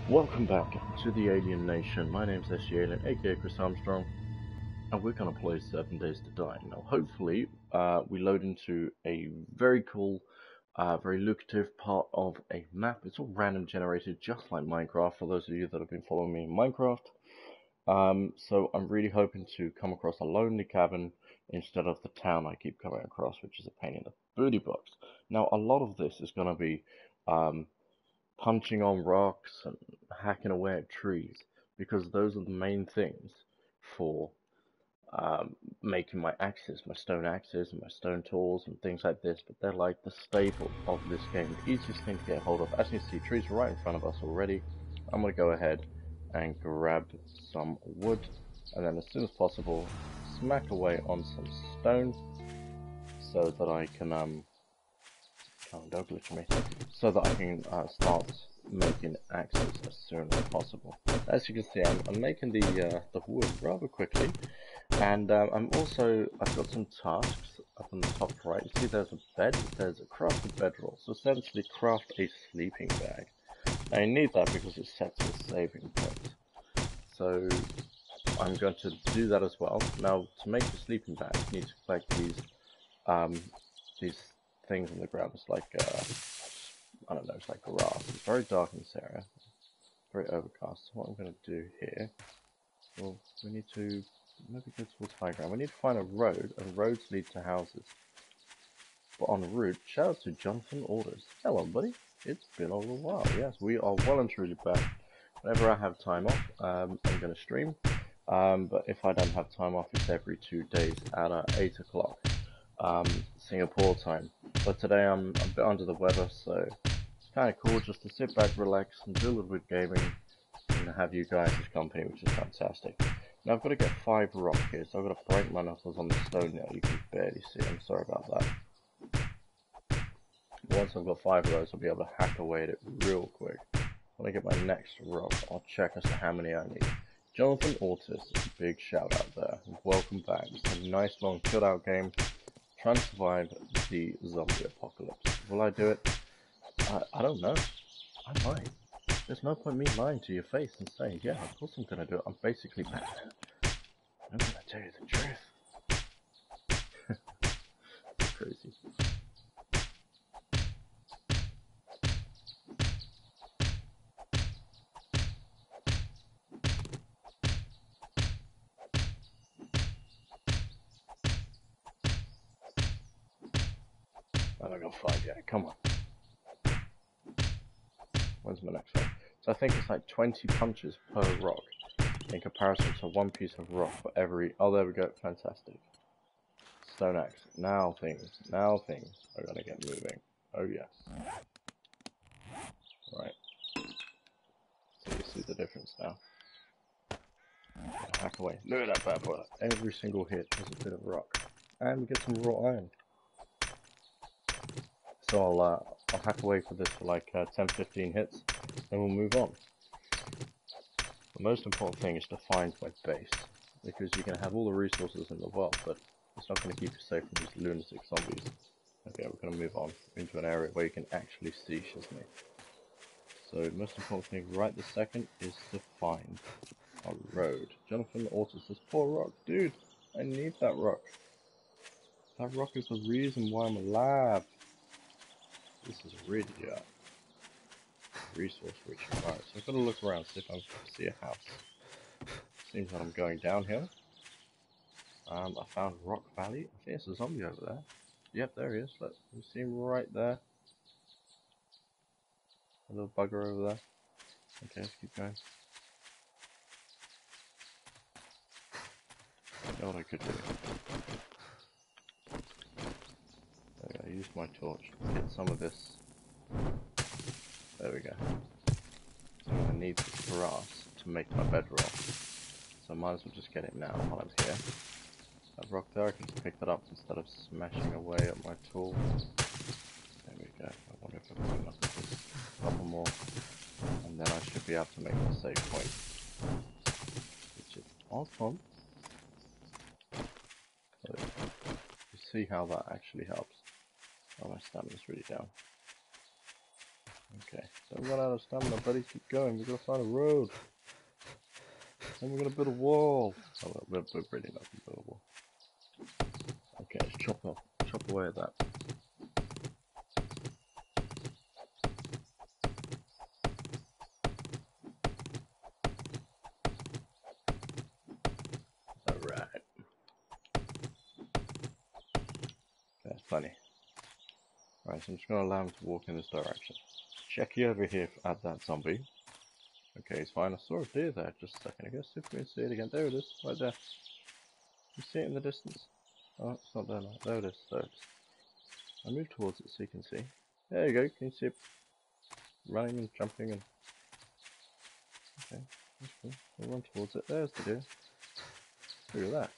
Welcome back to the Alien Nation. My name's SgAlien, aka Chris Armstrong, and we're gonna play 7 Days to Die. Now, hopefully, we load into a very cool, very lucrative part of a map. It's all random generated, just like Minecraft, for those of you that have been following me in Minecraft. So I'm really hoping to come across a lonely cabin instead of the town I keep coming across, which is a pain in the booty box. Now, a lot of this is gonna be, punching on rocks and hacking away at trees, because those are the main things for making my axes, my stone axes and my stone tools and things like this. But they're like the staple of this game, the easiest thing to get hold of. As you can see, trees are right in front of us already. I'm going to go ahead and grab some wood, and then as soon as possible smack away on some stone so that I can oh, don't glitch me. So that I can start making axes as soon as possible. As you can see, I'm making the wood rather quickly, and I've got some tasks up on the top right. You see, there's a bed. There's a crafted bedroll. So essentially, craft a sleeping bag. Now you need that because it sets a saving point. So I'm going to do that as well. Now, to make the sleeping bag, you need to collect these things on the ground. It's like I don't know, it's like grass. It's very dark in this area, very overcast. So what I'm going to do here, well, we need to maybe go towards high ground. We need to find a road, and roads lead to houses. But en route, shout out to Jonathan Orders. Hello, buddy. It's been a little while. Yes, we are well and truly back. Whenever I have time off, I'm going to stream. But if I don't have time off, it's every 2 days at 8 o'clock. Singapore time. But today I'm a bit under the weather, so it's kind of cool just to sit back, relax, and do a little bit of gaming, and have you guys as company, which is fantastic. Now I've got to get 5 rock here, so I've got to break my knuckles on the stone now. You can barely see. I'm sorry about that. Once I've got 5 of those, I'll be able to hack away at it real quick. When I get my next rock, I'll check as to how many I need. Jonathan Ortiz, big shout out there. Welcome back. It's a nice long chilled out game. Trying to survive the zombie apocalypse. Will I do it? I don't know. I might. There's no point me lying to your face and saying, yeah, of course I'm gonna do it. I'm basically Batman. I'm gonna tell you the truth. It's crazy. I got 5 yet. Come on. When's my next one? So I think it's like 20 punches per rock in comparison to 1 piece of rock for every. Oh, there we go. Fantastic. Stone axe. Now things are gonna get moving. Oh yes. Right. So you see the difference now. Hack away. Look at that bad boy. Every single hit is a bit of rock, and we get some raw iron. So I'll hack away for this for like 10-15 hits, and we'll move on. The most important thing is to find my base, because you can have all the resources in the world, but it's not going to keep you safe from these lunatic zombies. Okay, we're going to move on into an area where you can actually see Shizme. So the most important thing right this second is to find a road. Jonathan Ortiz says, poor rock. Dude, I need that rock. That rock is the reason why I'm alive. This is really resource rich. Alright, so I've got to look around, see if I see a house. Seems like I'm going downhill. I found Rock Valley. I think it's a zombie over there. Yep, there he is. Look, you see him right there. A little bugger over there. Okay, let's keep going. I know what I could do. There we go, use my torch. Get some of this. There we go. So I'm going to need this grass to make my bedroll. So I might as well just get it now while I'm here. That rock there, I can just pick that up instead of smashing away at my tool. There we go. I wonder if I can knock this a couple more. And then I should be able to make the save point. Which is awesome. So you see how that actually helps. Oh, my stamina's really down. Okay, don't run out of stamina, buddy. Keep going. We've got to find a road. And we're going to build a wall. Oh, well, we're really not going to build a wall. Okay, let's chop away at that. Alright. That's plenty. Right, so I'm just going to allow him to walk in this direction. Check you over here at that zombie. Okay, it's fine. I saw a deer there just a second ago. See if we can see it again. There it is, right there. You see it in the distance? Oh, it's not there now. There it is. There it is. I move towards it so you can see. There you go. Can you see it running and jumping and... Okay, that's cool. We'll run towards it. There's the deer. Look at that.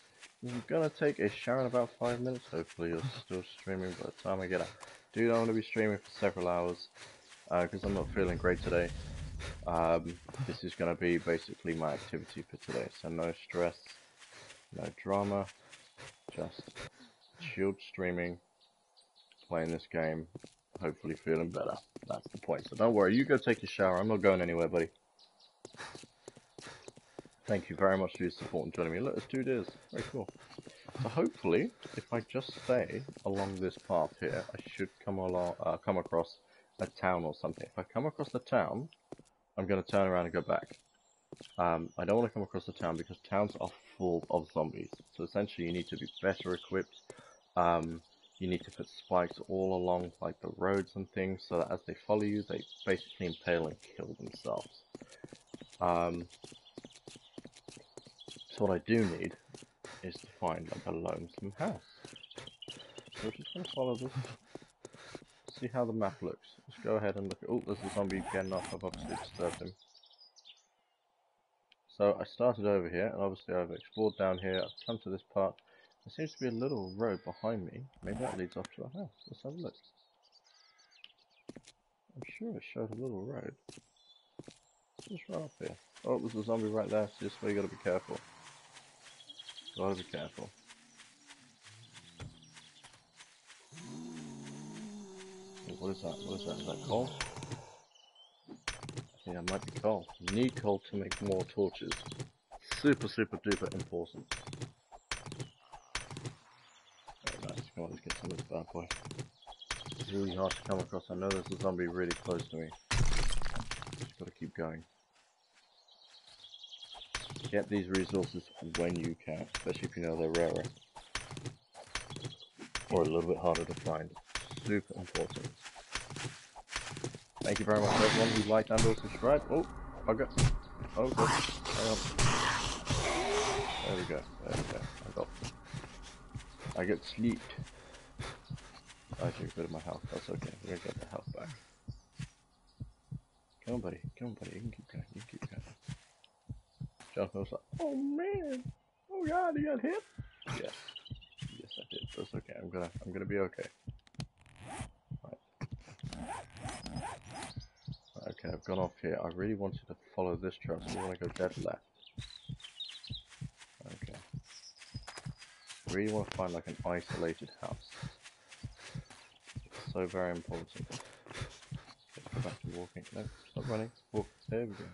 I'm gonna take a shower in about 5 minutes. Hopefully you're still streaming by the time I get out. Dude, I want to be streaming for several hours because I'm not feeling great today. This is going to be basically my activity for today, so no stress, no drama, just chilled streaming, playing this game, hopefully feeling better. That's the point. So don't worry, you go take your shower. I'm not going anywhere, buddy. Thank you very much for your support and joining me. Look, there's 2 deers. Very cool. So hopefully, if I just stay along this path here, I should come across a town or something. If I come across the town, I'm going to turn around and go back. I don't want to come across the town because towns are full of zombies. So essentially you need to be better equipped. You need to put spikes all along like the roads and things so that as they follow you, they basically impale and kill themselves. So what I do need is to find like a lonesome house. So we're just going to follow this. See how the map looks. Let's go ahead and look at... Oh, there's a zombie getting off. I've obviously disturbed him. So I started over here, and obviously I've explored down here. I've come to this part. There seems to be a little road behind me. Maybe that leads off to a house. Let's have a look. I'm sure it showed a little road. Just right up here. Oh, there's a zombie right there. So just where you gotta be careful. Gotta be careful. What is that? What is that? Is that coal? I think that might be coal. You need coal to make more torches. Super duper important. Very nice. Come on, let's get some of this bad boy. It's really hard to come across. I know there's a zombie really close to me. Just gotta keep going. Get these resources when you can, especially if you know they're rarer. Or a little bit harder to find. Super important. Thank you very much everyone who liked and or subscribed. Oh, bugger. Oh, good. Hang on. There we go. There we go. I got sleeped. I took a bit of my health. That's okay. We're gonna get the health back. Come on, buddy. Come on, buddy. You can keep going. You can keep going. Jonathan was like, oh man. Oh god, you got hit? Yes. Yes, I did. That's okay. I'm gonna be okay. Okay, I've gone off here. I really wanted to follow this trail, so I want to go dead left. Okay. I really want to find like an isolated house. It's so very important. Okay, go back to walking. No, stop running. Walk. There we go.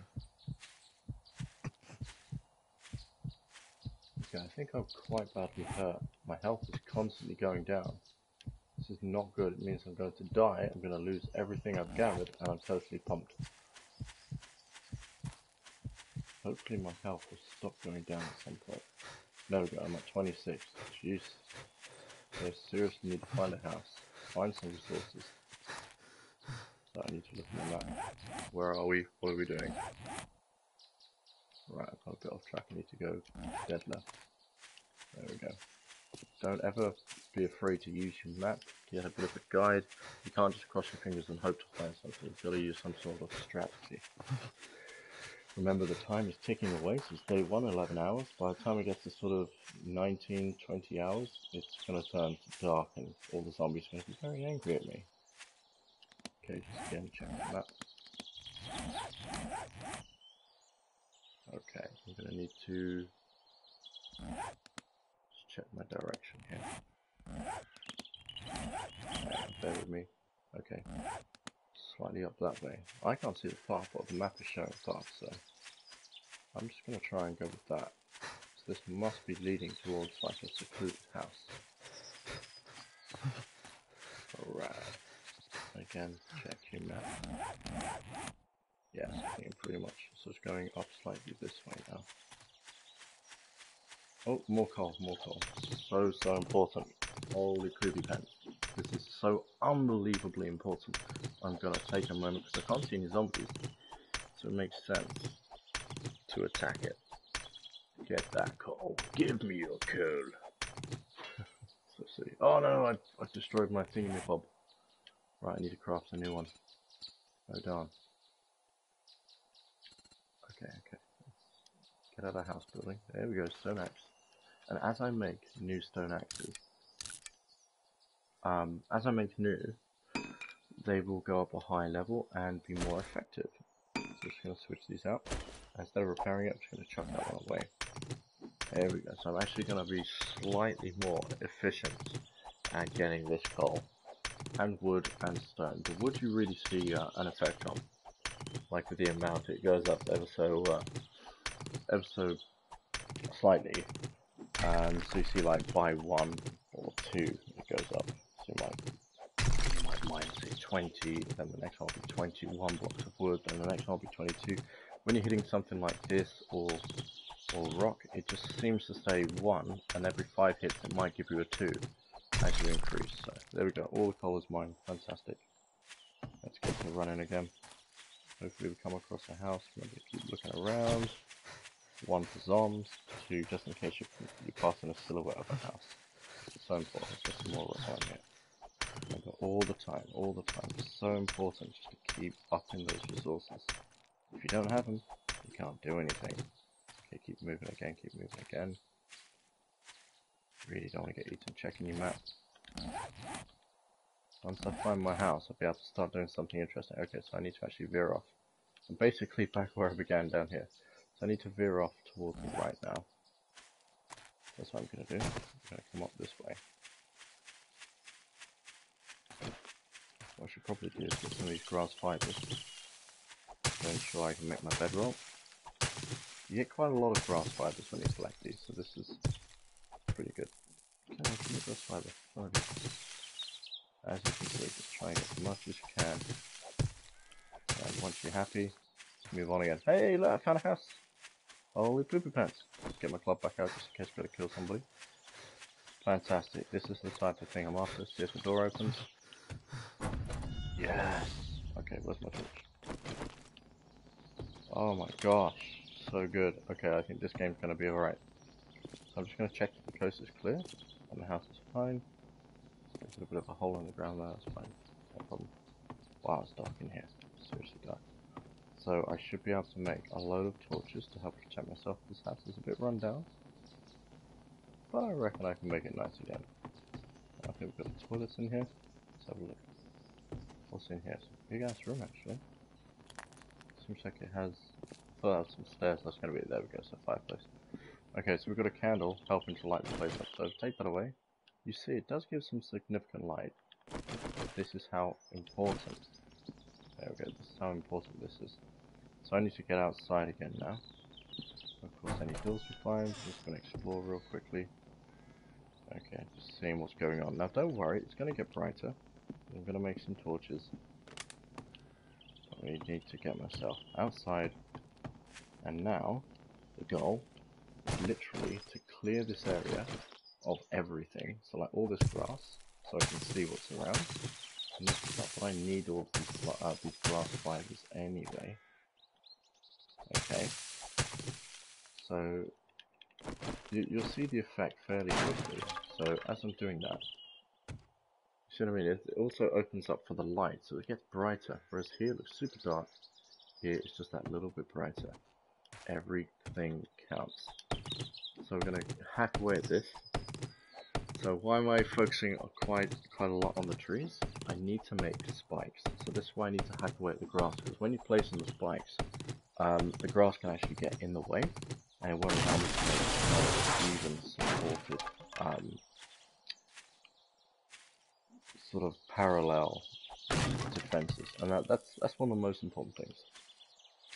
Okay, I think I'm quite badly hurt. My health is constantly going down. This is not good. It means I'm going to die. I'm going to lose everything I've gathered, and I'm totally pumped. Hopefully my health will stop going down at some point. There we go, I'm at 26. Jeez. I seriously need to find a house. Find some resources. So I need to look at the map. Where are we? What are we doing? Right, I've got a bit off track. I need to go dead left. There we go. Don't ever be afraid to use your map. Get a bit of a guide. You can't just cross your fingers and hope to find something. You've got to use some sort of strategy. Remember, the time is ticking away, so it's day 1, 11 hours. By the time it gets to sort of 19, 20 hours, it's going to turn dark and all the zombies are going to be very angry at me. Okay, just again, check the map. Okay, I'm going to need to just check my direction here. Bear with me. Okay. slightly up that way. I can't see the path, but the map is showing a path, so I'm just going to try and go with that. So this must be leading towards like a secluded house. Alright. Again, check your map. Yes, I think pretty much. So it's going up slightly this way now. Oh, more coal, more coal. So important. Holy creepy pants. This is so unbelievably important. I'm gonna take a moment because I can't see any zombies. So it makes sense to attack it. Get that coal. Give me your coal. So see. Oh no, I destroyed my thingy-my-bob. Right, I need to craft a new one. Oh darn. Okay. Get out of the house building. There we go, stone axe. And as I make new stone axes, as I make new, they will go up a high level and be more effective. So I'm just going to switch these out. Instead of repairing it, I'm just going to chuck that one away. There we go. So I'm actually going to be slightly more efficient at getting this coal. And wood and stone. The wood you really see an effect on. Like with the amount it goes up ever so slightly. So you see like by 1 or 2 it goes up. So you might say 20, then the next one will be 21 blocks of wood, then the next one will be 22. When you're hitting something like this or rock, it just seems to say 1, and every 5 hits it might give you a 2 as you increase. So there we go, all the coal is mine, fantastic. Let's get to running again. Hopefully we come across a house, maybe keep looking around. 1 for zombies, 2 just in case you're passing a silhouette of a house. It's so important, it's just more on here. Remember, all the time, it's so important just to keep upping those resources. If you don't have them, you can't do anything. Okay, keep moving again. Really don't want to get eaten. Checking your map. Once I find my house, I'll be able to start doing something interesting. Okay, so I need to actually veer off. I'm basically back where I began down here. So I need to veer off towards the right now. That's what I'm going to do. I'm going to come up this way. What I should probably do is get some of these grass fibers to ensure I can make my bedroll. You get quite a lot of grass fibers when you collect these, so this is pretty good. Okay, give me grass fiber. As you can see, just try and get as much as you can. And once you're happy, just move on again. Hey, look, I found a house! Holy poopy pants. Get my club back out just in case I've got to kill somebody. Fantastic. This is the type of thing I'm after. See if the door opens. Yes! Okay, where's my torch? Oh my gosh. So good. Okay, I think this game's going to be alright. So I'm just going to check that the coast is clear. And the house is fine. There's a bit of a hole in the ground there. That's fine. No problem. Wow, it's dark in here. Seriously dark. So I should be able to make a load of torches to help protect myself. This house is a bit run down, but I reckon I can make it nice again. I think we've got the toilets in here. Let's have a look. What's in here? It's a big ass room actually. Seems like it has some stairs. That's going to be it. There we go. So fireplace. Okay, so we've got a candle helping to light the place up. So take that away. You see, it does give some significant light. But this is how important. There we go. This is how important this is. So I need to get outside again now. Of course, any hills we find, I'm just going to explore real quickly. Okay, just seeing what's going on. Now don't worry, it's going to get brighter. I'm going to make some torches. I need to get myself outside. And now, the goal is literally to clear this area of everything. So like all this grass, so I can see what's around. And that's not what I need all these grass fibers anyway. Okay, so you'll see the effect fairly quickly. So as I'm doing that, you see what I mean? It also opens up for the light, so it gets brighter. Whereas here it looks super dark. Here it's just that little bit brighter. Everything counts. So I'm going to hack away at this. So why am I focusing on quite a lot on the trees? I need to make spikes. So this is why I need to hack away at the grass, because when you place in the spikes, the grass can actually get in the way, and it won't allow me to make even supported, sort of parallel defenses, and that's one of the most important things.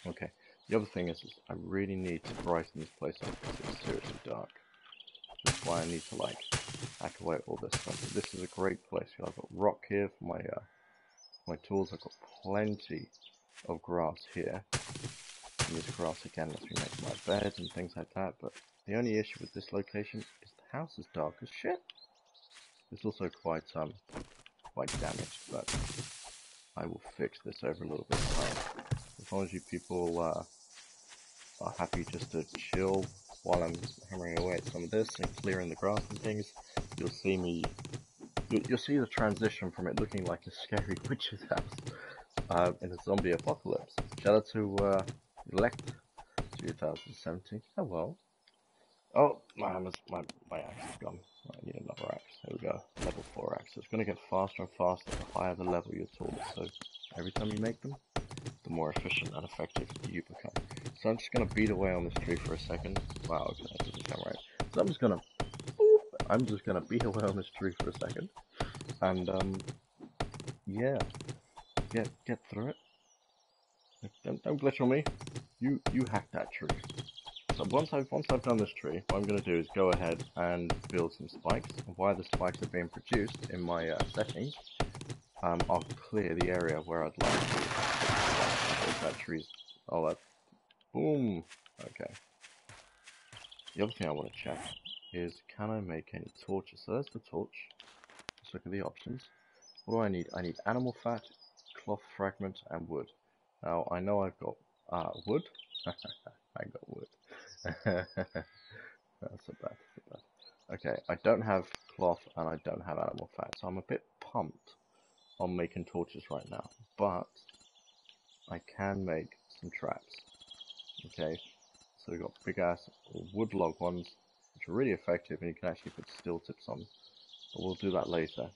Okay, the other thing is I really need to brighten this place up because it's seriously dark. That's why I need to like hack away at all this stuff. But this is a great place. I've got rock here for my tools. I've got plenty of grass here. And this grass again lets me make my bed and things like that. But the only issue with this location is the house is dark as shit. It's also quite damaged, but I will fix this over a little bit of time. As long as you people are happy just to chill while I'm hammering away at some of this and clearing the grass and things, you'll see me. You'll see the transition from it looking like a scary witch's house in a zombie apocalypse. Shout out to Elect 2017. Oh well. Oh, my axe is gone. I need another axe. There we go. Level 4 axe. So it's going to get faster and faster the higher the level your tools. So every time you make them, the more efficient and effective you become. So I'm just going to beat away on this tree for a second. Wow, okay, that doesn't sound right. So I'm just going to beat away on this tree for a second. And, yeah. Get through it. Don't glitch on me. You hack that tree. So once I've done this tree, what I'm going to do is go ahead and build some spikes. And while the spikes are being produced in my settings, I'll clear the area where I'd like to. That tree's all that. Boom. Okay. The other thing I want to check is, can I make any torches? So there's the torch. Let's look at the options. What do I need? I need animal fat, cloth fragment, and wood. Now I know I've got wood. I got wood. That's so bad. Okay, I don't have cloth and I don't have animal fat, so I'm a bit pumped on making torches right now. But I can make some traps. Okay, so we've got big ass wood log ones, which are really effective, and you can actually put steel tips on. But we'll do that later.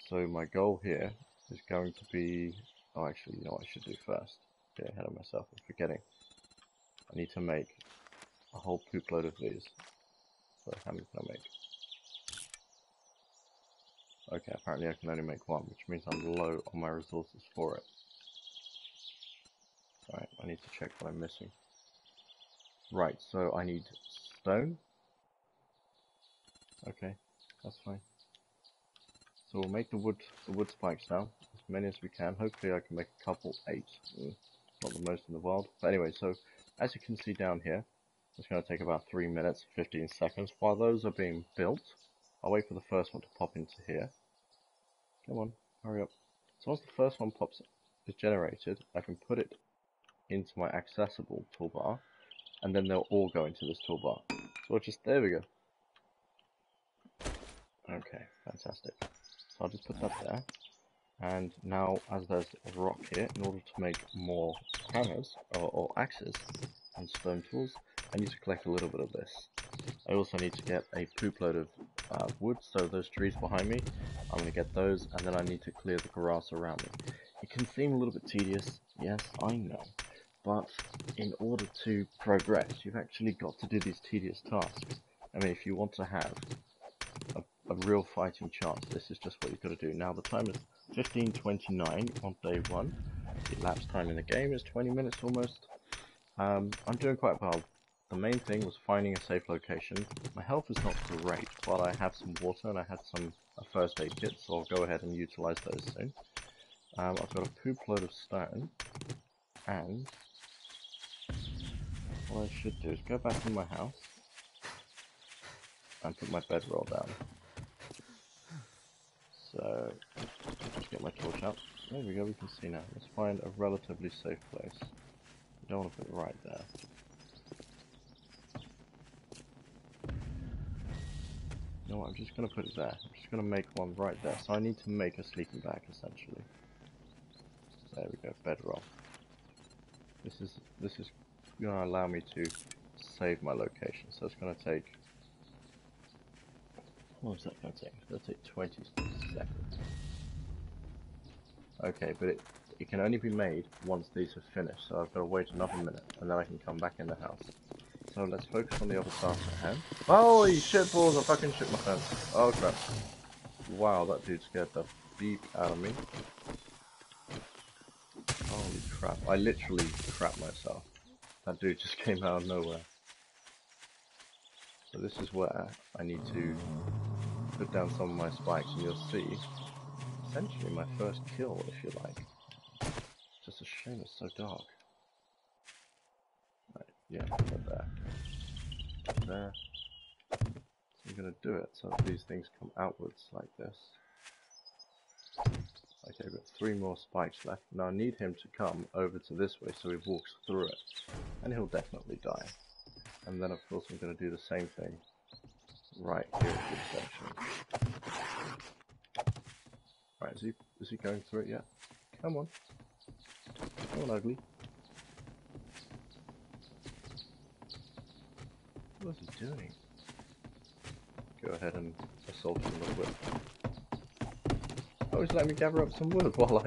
So my goal here is going to be. Oh, actually, you know what I should do first? Get ahead of myself. I'm forgetting. I need to make a whole poop load of these. So how many can I make? Okay, apparently I can only make one, which means I'm low on my resources for it. Alright, I need to check what I'm missing. Right, so I need stone. Okay, that's fine. So we'll make the wood spikes now, as many as we can. Hopefully I can make a couple, 8. Not the most in the world. But anyway, so as you can see down here, it's going to take about 3 minutes, 15 seconds. While those are being built, I'll wait for the first one to pop into here. Come on, hurry up. So once the first one is generated, I can put it into my accessible toolbar, and then they'll all go into this toolbar. So there we go. Okay, fantastic. So I'll just put that there. And now, as there's a rock here, in order to make more hammers, or axes, and stone tools, I need to collect a little bit of this. I also need to get a poop load of wood, so those trees behind me, I'm going to get those, and then I need to clear the grass around me. It can seem a little bit tedious, yes, I know, but in order to progress, you've actually got to do these tedious tasks. I mean, if you want to have a real fighting chance, this is just what you've got to do. Now, the time is 15:29 on day 1. The elapsed time in the game is 20 minutes almost. I'm doing quite well. The main thing was finding a safe location. My health is not great, but I have some water and I had a first aid kit, so I'll go ahead and utilize those soon. I've got a poop load of stone, and what I should do is go back in my house and put my bedroll down. So, just get my torch out. There we go, we can see now. Let's find a relatively safe place. I don't want to put it right there. You know what, I'm just going to put it there. I'm just going to make one right there. So I need to make a sleeping bag, essentially. There we go, bedroll. This is going to allow me to save my location. So it's going to take... What is that going to take? It's going to take 20 seconds. Okay, but it can only be made once these are finished. So I've got to wait another minute, and then I can come back in the house. So let's focus on the other task at hand. Holy shitballs, I fucking shit my pants. Oh crap. Wow, that dude scared the beep out of me. crap. I literally crap myself. That dude just came out of nowhere. So this is where I need to put down some of my spikes, and you'll see, essentially my first kill, if you like. It's just a shame it's so dark. Right, yeah, put there. There. So I'm going to do it so that these things come outwards like this. Okay, we've got 3 more spikes left. Now I need him to come over to this way so he walks through it. And he'll definitely die. And then of course I'm going to do the same thing right here at this section. Right, is he going through it yet? Come on. Come on, ugly. What is he doing? Go ahead and assault him a little bit. Oh, he's letting me gather up some wood while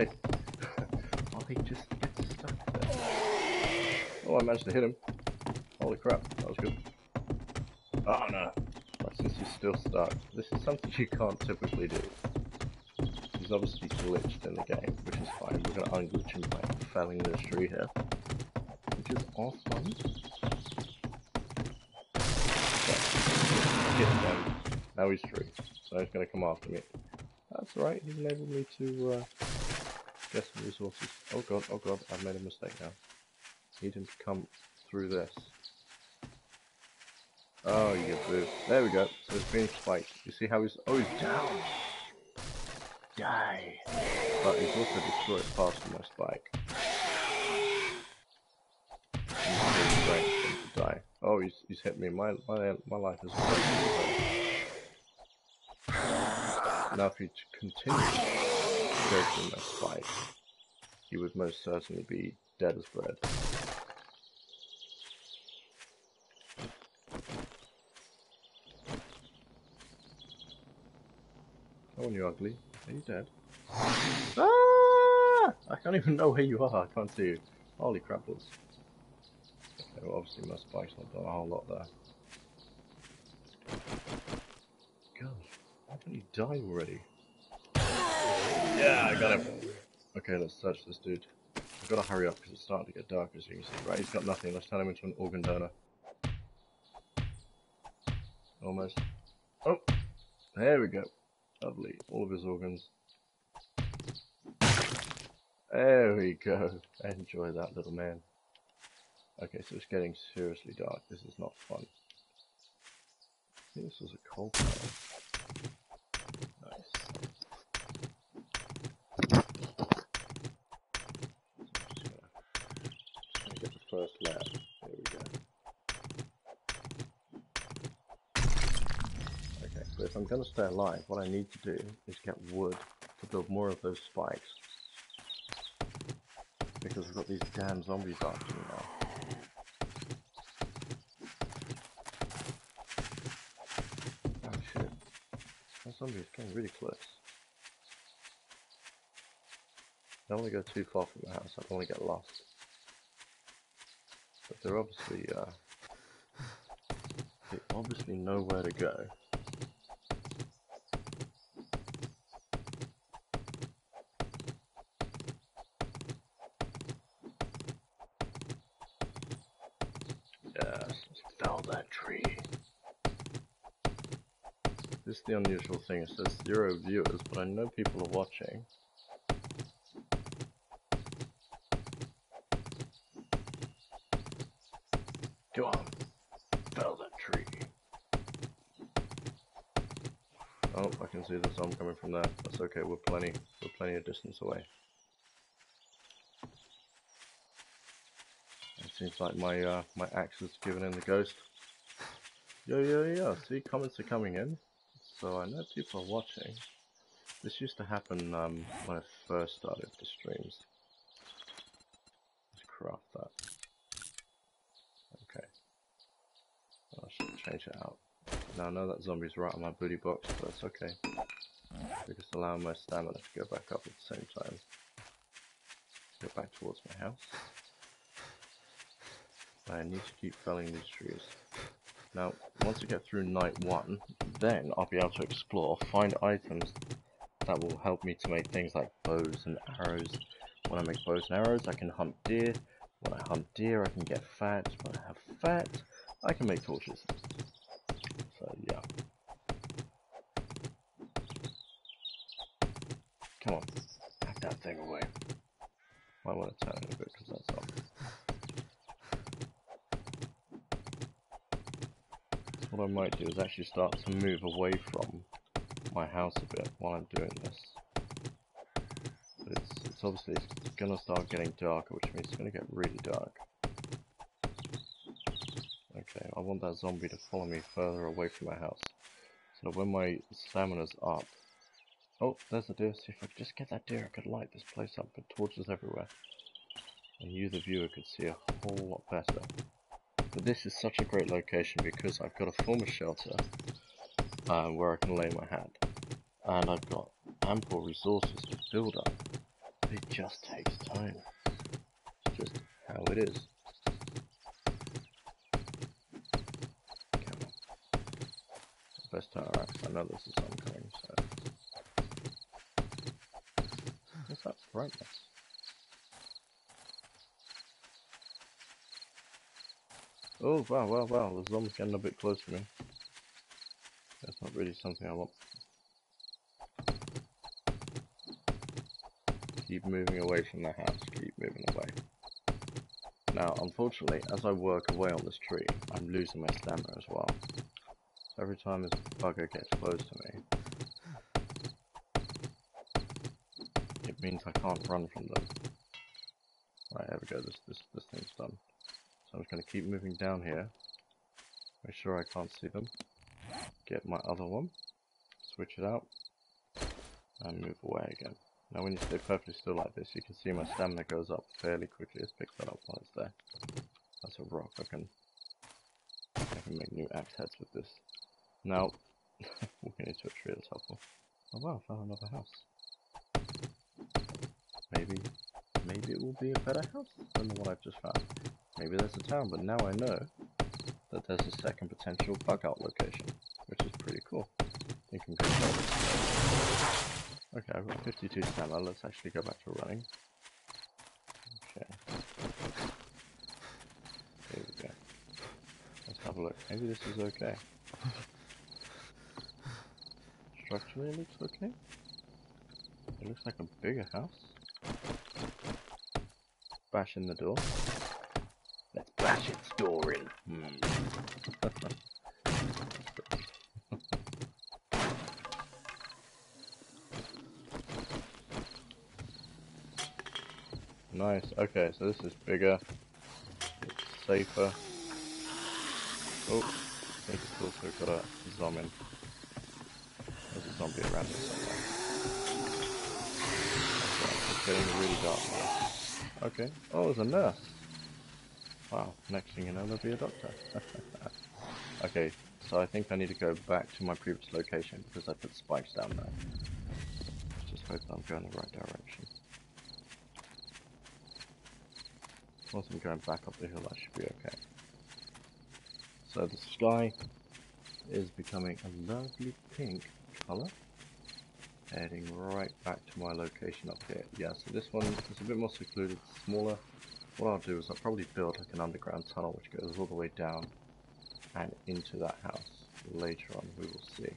he just gets stuck there. Oh, I managed to hit him. Holy crap, that was good. Oh no. Right, since he's still stuck, this is something you can't typically do. He's obviously glitched in the game, which is fine. We're going to unglitch him by felling this tree here, which is awesome. Hit him. Now he's free, so he's going to come after me. That's right, he's enabled me to get some resources. Oh god, I've made a mistake now. Need him to come through this. Oh, you get through. There we go. So it's been spiked. You see how he's... Oh, he's down! Yay! But he's also destroyed past my spike. He's going to die. Oh, he's hit me. My life is... Now if he continues to go through my spike, he would most certainly be dead as bread. Come on, you ugly. Are you dead? Ah! I can't even know where you are. I can't see you. Holy crapples. Okay, well, obviously my spike's not done a whole lot there. God, how can he die already? Yeah, I got him. Okay, let's search this dude. I've got to hurry up because it's starting to get dark, as you can see. Right, he's got nothing. Let's turn him into an organ donor. Almost. Oh, there we go. Lovely. All of his organs. There we go. Enjoy that, little man. Okay, so it's getting seriously dark. This is not fun. I think this was a coal pile. Nice. So I'm just gonna get the first layer. There we go. Okay, so if I'm going to stay alive, what I need to do is get wood to build more of those spikes. Because we've got these damn zombies after me now. Oh shit. That zombie is getting really close. I don't want to go too far from the house, I don't want to get lost. But they're obviously, they obviously know where to go. Yes, let's fell that tree. This is the unusual thing, it says 0 viewers, but I know people are watching. Go on, fell that tree. Oh, I can see the zombie coming from there. That's okay, we're plenty of distance away. It seems like my my axe has given in the ghost. Yo, see, comments are coming in. So I know people are watching. This used to happen when I first started the streams. Let's craft that. Okay. I should change it out. Now I know that zombie's right on my booty box, but that's okay. We're just allowing my stamina to go back up at the same time. Go back towards my house. I need to keep felling these trees. Now, once I get through night 1, then I'll be able to explore, find items that will help me to make things like bows and arrows, When I make bows and arrows, I can hunt deer. When I hunt deer, I can get fat. When I have fat, I can make torches. So yeah. Come on, pack that thing away. Might want to turn it a bit because that's up. So what I might do is actually start to move away from my house a bit while I'm doing this. But it's obviously gonna start getting darker, which means it's gonna get really dark. Okay, I want that zombie to follow me further away from my house. So when my stamina's up... Oh, there's the deer. See if I could just get that deer, I could light this place up with torches everywhere. And you, the viewer, could see a whole lot better. But this is such a great location because I've got a former shelter where I can lay my hat. And I've got ample resources to build up. It just takes time. It's just how it is. Come on. Best turn around because I know this is oncoming, so... What's that brightness? Oh, wow, the zombie's getting a bit close to me. That's not really something I want. Keep moving away from the house, keep moving away. Now, unfortunately, as I work away on this tree, I'm losing my stamina as well. So every time this bugger gets close to me, it means I can't run from them. Right, there we go, this thing's done. So I'm just going to keep moving down here, make sure I can't see them, get my other one, switch it out, and move away again. Now when you stay perfectly still like this, you can see my stamina goes up fairly quickly. Let's pick that up while it's there. That's a rock, I can make new axe heads with this. Now, walking into a tree is helpful. Oh wow, found another house. Maybe it will be a better house than the one I've just found. Maybe there's a town, but now I know that there's a second potential bug out location, which is pretty cool. You can control this. Okay, I've got 52 stamina. Let's actually go back to running. Okay. Here we go. Let's have a look. Maybe this is okay. Structurally it looks okay. It looks like a bigger house. Bash in the door. Let's bash its door in. Nice. Okay, so this is bigger. It's safer. Oh, I think it's also got a zombie in. There's a zombie around here somewhere. Okay, it's getting really dark now. Okay. Oh, there's a nurse. Wow, next thing you know, there'll be a doctor. Okay, so I think I need to go back to my previous location because I put spikes down there. Just hope I'm going the right direction. Once I'm going back up the hill, I should be okay. So the sky is becoming a lovely pink colour. Heading right back to my location up here. Yeah, so this one is a bit more secluded, smaller. What I'll do is I'll probably build like an underground tunnel which goes all the way down and into that house. Later on, we will see.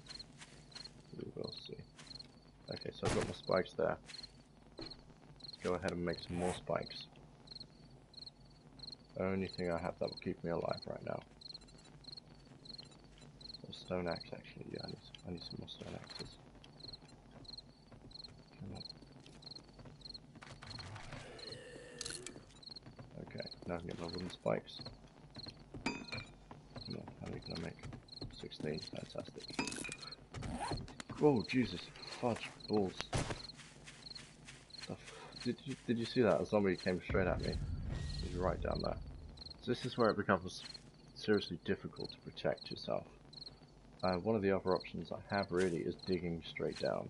We will see. Okay, so I've got my spikes there. Let's go ahead and make some more spikes. Only thing I have that will keep me alive right now. A stone axe, actually. Yeah, I need some more stone axes. Come on. Okay, now I can get my wooden spikes. Come on, how many can I make? 16, fantastic. Oh, Jesus, fudge balls. Did you see that? A zombie came straight at me. He's right down there. So this is where it becomes seriously difficult to protect yourself. One of the other options I have really is digging straight down.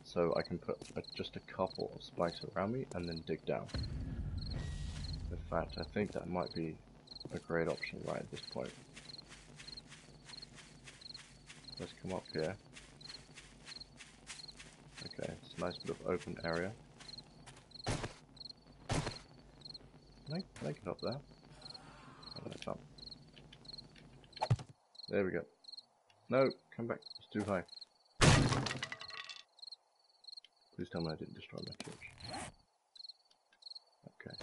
So I can put just a couple of spikes around me and then dig down. In fact, I think that might be a great option right at this point. Let's come up here. Okay, so nice bit of open area. Can I get up there? I'm gonna jump. There we go. No, come back. It's too high. Please tell me I didn't destroy my torch. Okay.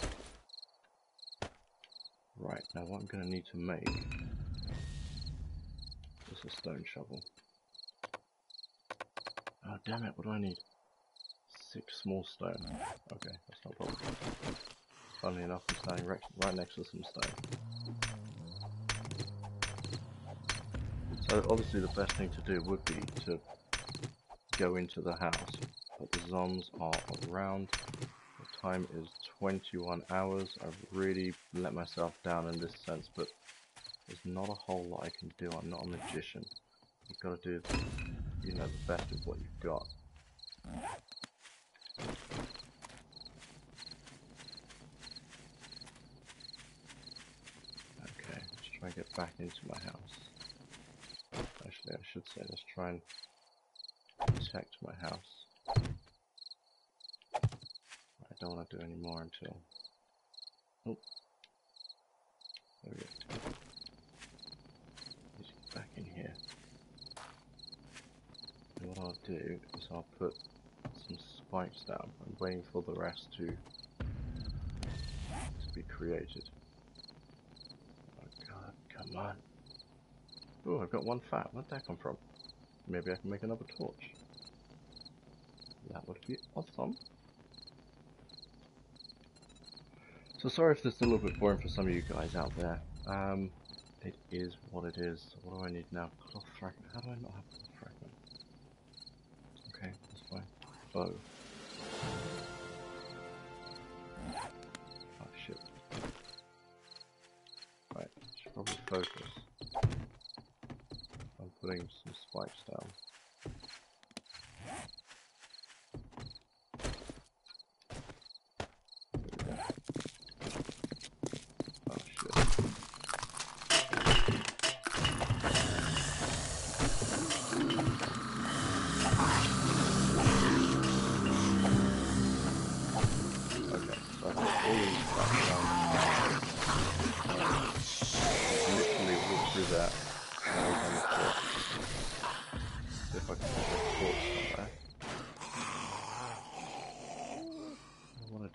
Right, now what I'm going to need to make is a stone shovel. Oh damn it, what do I need? 6 small stone. Okay, that's not a problem. Funnily enough, I'm standing right next to some stone. So obviously the best thing to do would be to go into the house, but the zombies are around. The time is 21 hours. I've really let myself down in this sense, but there's not a whole lot I can do. I'm not a magician. You've got to do, you know, the best with what you've got. Okay, let's try and get back into my house. Actually, I should say, let's try and protect my house. I don't want to do any more until... Oh. There we go. Let's get back in here. And what I'll do is I'll put some spikes down. I'm waiting for the rest to be created. Oh god, come on. Oh, I've got one fat. Where'd that come from? Maybe I can make another torch. That would be awesome. So sorry if this is a little bit boring for some of you guys out there. It is what it is. So what do I need now? Cloth fragment. How do I not have cloth fragment? Okay, that's fine. Bow. Oh shit. Right, should probably focus. I'm putting some spikes down.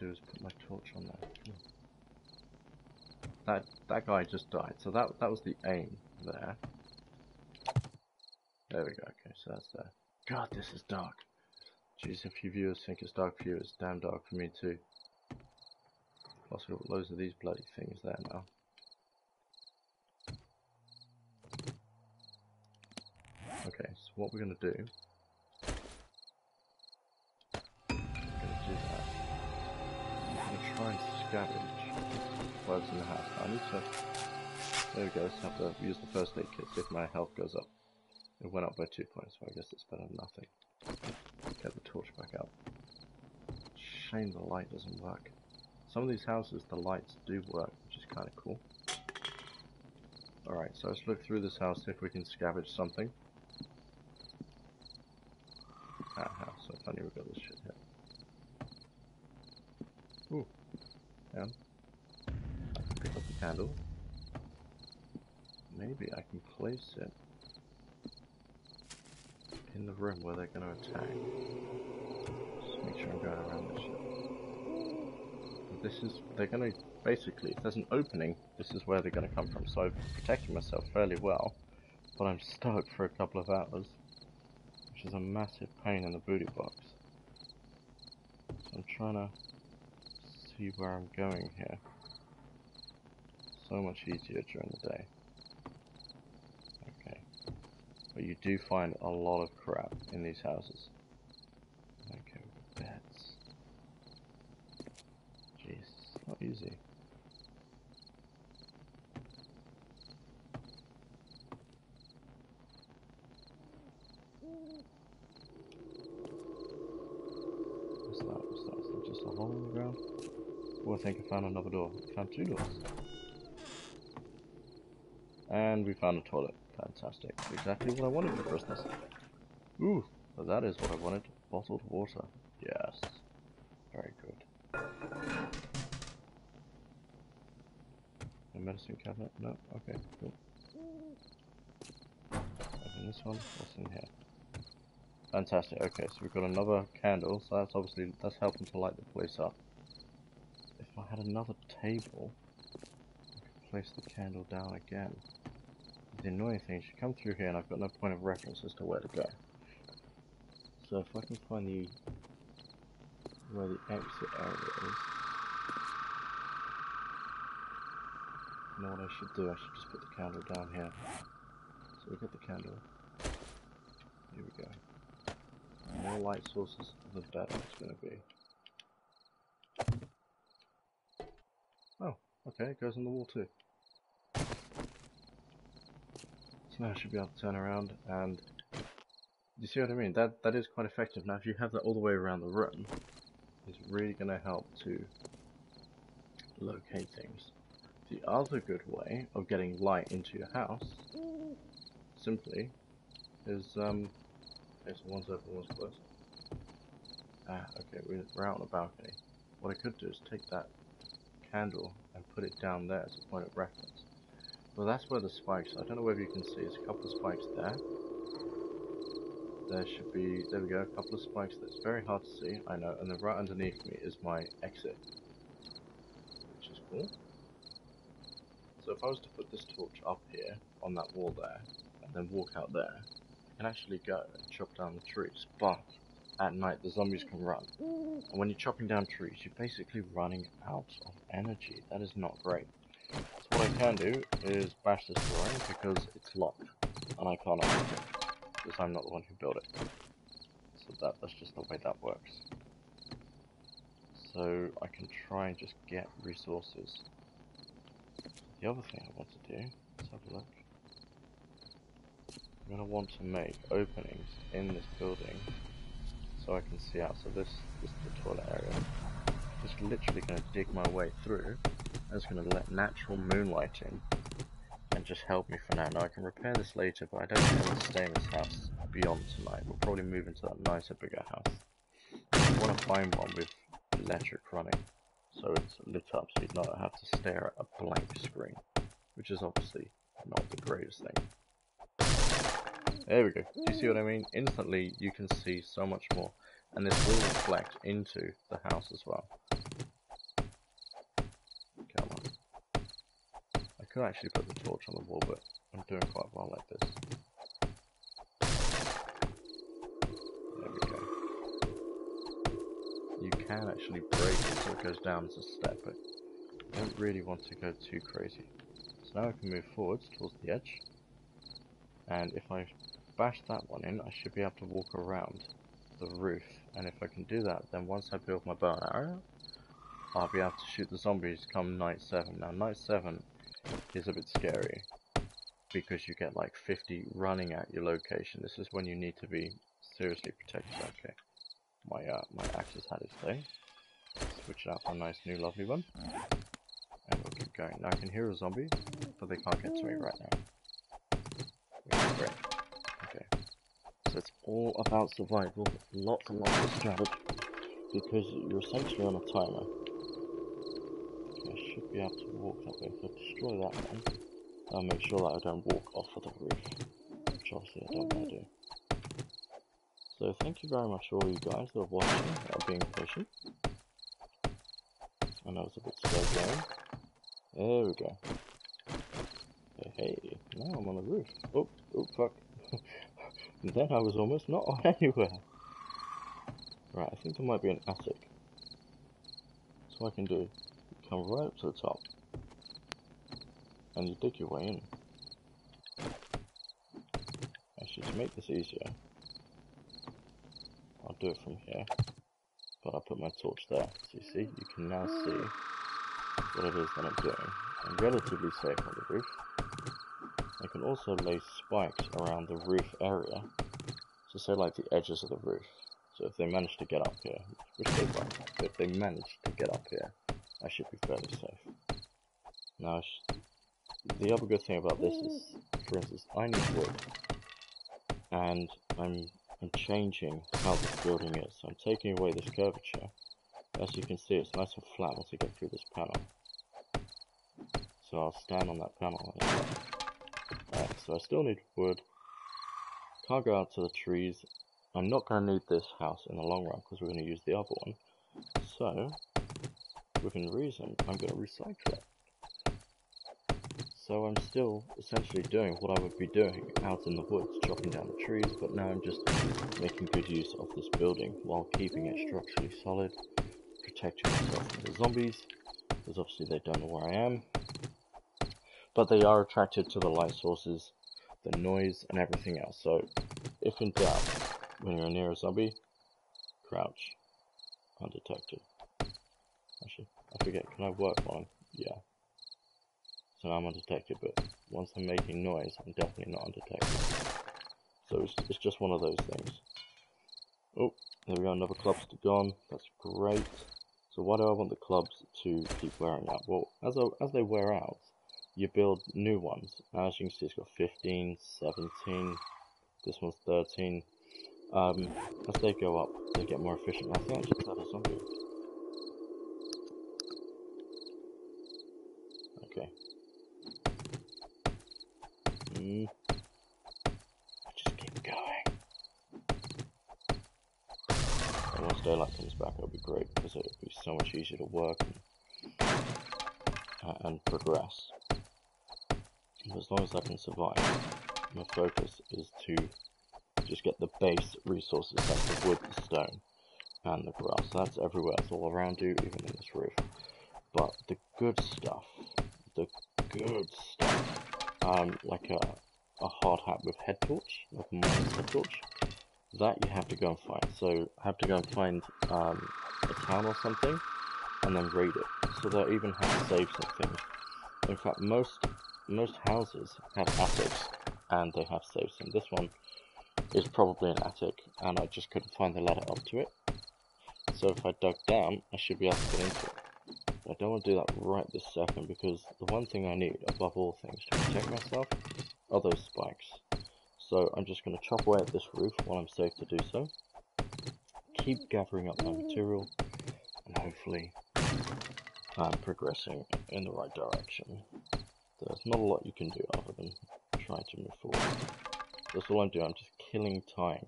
Is put my torch on there. That guy just died, so that was the aim there. There we go. Okay, so that's there. God, this is dark. Jeez, if you viewers think it's dark for you, it's damn dark for me too. Plus, we've got loads of these bloody things there now. Okay, so what we're gonna do? We're gonna do that. I'm gonna try and scavenge bugs in the house. I need to... There we go, let's have to use the first aid kit, see if my health goes up. It went up by 2 points, so I guess it's better than nothing. Get the torch back out. Shame the light doesn't work. Some of these houses, the lights do work, which is kind of cool. Alright, so let's look through this house, see if we can scavenge something. That house, so funny we got this shit here. Ooh, yeah. I can pick up the candle. Maybe I can place it in the room where they're going to attack. Just make sure I'm going around this shit. This is, they're going to, basically, if there's an opening, this is where they're going to come from. So I've protected myself fairly well, but I'm stuck for a couple of hours, which is a massive pain in the booty box. So I'm trying to see where I'm going here. So much easier during the day. Okay. But you do find a lot of crap in these houses. Okay, we've got beds. Jeez, it's not easy. What's that? What's that? Is that just a hole in the ground? Oh, I think I found another door. I found 2 doors. And we found a toilet. Fantastic. Exactly what I wanted for Christmas. Ooh, but that is what I wanted. Bottled water. Yes. Very good. A medicine cabinet? No? Okay, cool. Open this one. What's in here? Fantastic. Okay, so we've got another candle, so that's helping to light the place up. If I had another table, I could place the candle down again. The annoying thing is you come through here and I've got no point of reference as to where to go. So if I can find where the exit area is, you know what I should do? I should just put the candle down here. So we get the candle. Here we go. The more light sources, the better it's going to be. Oh, okay, it goes on the wall too. So now I should be able to turn around and... You see what I mean? That is quite effective. Now if you have that all the way around the room, it's really going to help to locate things. The other good way of getting light into your house, simply, is, okay, so one's open, one's closed. Ah, okay, we're out on a balcony. What I could do is take that candle and put it down there as a point of reference. Well, that's where the spikes, I don't know whether you can see, there's a couple of spikes there. There should be, there we go, a couple of spikes that's very hard to see, I know, and then right underneath me is my exit, which is cool. So if I was to put this torch up here, on that wall there, and then walk out there, I can actually go and chop down the trees, but at night the zombies can run. And when you're chopping down trees, you're basically running out of energy. That is not great. So what I can do is bash this door in because it's locked, and I can't open it, because I'm not the one who built it. So that's just the way that works. So I can try and just get resources. The other thing I want to do, let's have a look. I'm going to want to make openings in this building so I can see out. So this is the toilet area. Just literally going to dig my way through. I'm just going to let natural moonlight in and just help me for now. Now I can repair this later, but I don't think I'm going to stay in this house beyond tonight. We'll probably move into that nicer, bigger house. I want to find one with electric running, so it's lit up so you don't have to stare at a blank screen, which is obviously not the greatest thing. There we go. Do you see what I mean? Instantly you can see so much more, and this will reflect into the house as well. Come on. I could actually put the torch on the wall, but I'm doing quite well like this. There we go. You can actually break it so it goes down as a step, but I don't really want to go too crazy. So now I can move forwards towards the edge, and if I bash that one in, I should be able to walk around the roof, and if I can do that, then once I build my bow and arrow, I'll be able to shoot the zombies come night 7. Now night 7 is a bit scary, because you get like 50 running at your location. This is when you need to be seriously protected. Okay, my axe has had its day. Switch it out for a nice new lovely one, and we'll keep going. Now I can hear a zombie, but they can't get to me right now. Which is great. Okay, so it's all about survival, lots and lots of strategy, because you're essentially on a timer. Okay, I should be able to walk that way. If I destroy that one, I'll make sure that I don't walk off of the roof, which obviously I don't want to do. So thank you very much to all you guys that are watching, that are being patient. I know it's a bit slow going. There we go. Hey, now I'm on the roof. Oh, fuck. Then I was almost not on anywhere. Right, I think there might be an attic. So what I can do, you come right up to the top, and you dig your way in. Actually, to make this easier, I'll do it from here, but I'll put my torch there. So you see, you can now see what it is that I'm doing. I'm relatively safe on the roof. I can also lay spikes around the roof area, so say like the edges of the roof. So if they manage to get up here, which they won't, but if they manage to get up here, I should be fairly safe. Now, the other good thing about this is, for instance, I need wood, and I'm I'm changing how this building is. So I'm taking away this curvature. As you can see, it's nice and flat once I get through this panel. So I'll stand on that panel. Alright, so I still need wood. Can't go out to the trees. I'm not going to need this house in the long run because we're going to use the other one. So, within reason, I'm going to recycle it. So I'm still essentially doing what I would be doing out in the woods, chopping down the trees, but now I'm just making good use of this building while keeping it structurally solid, protecting myself from the zombies, because obviously they don't know where I am. But they are attracted to the light sources, the noise, and everything else. So, if in doubt, when you're near a zombie, crouch, undetected. Actually, I forget, can I work while I'm... yeah. So now I'm undetected, but once I'm making noise, I'm definitely not undetected. So it's just one of those things. Oh, there we go, another club's gone. That's great. So why do I want the clubs to keep wearing out? Well, as they wear out, you build new ones. Now, as you can see, it's got 15, 17, this one's 13. As they go up, they get more efficient. I think I just had a zombie. Okay. Just keep going. And once daylight comes back, it'll be great because it'll be so much easier to work and progress. And as long as I can survive, my focus is to just get the base resources. That's the wood, the stone, and the grass. That's everywhere. It's all around you, even in this roof. But the good stuff, like a hard hat with head torch, like a miner's head torch, that you have to go and find. So I have to go and find a town or something, and then raid it. So they even have safes and things. In fact, most houses have attics, and they have safes. And this one is probably an attic, and I just couldn't find the ladder up to it. So if I dug down, I should be able to get into it. I don't want to do that right this second, because the one thing I need, above all things, to protect myself, are those spikes. So I'm just going to chop away at this roof while I'm safe to do so. Keep gathering up my material, and hopefully I'm progressing in the right direction. There's not a lot you can do other than try to move forward. That's all I'm doing, I'm just killing time.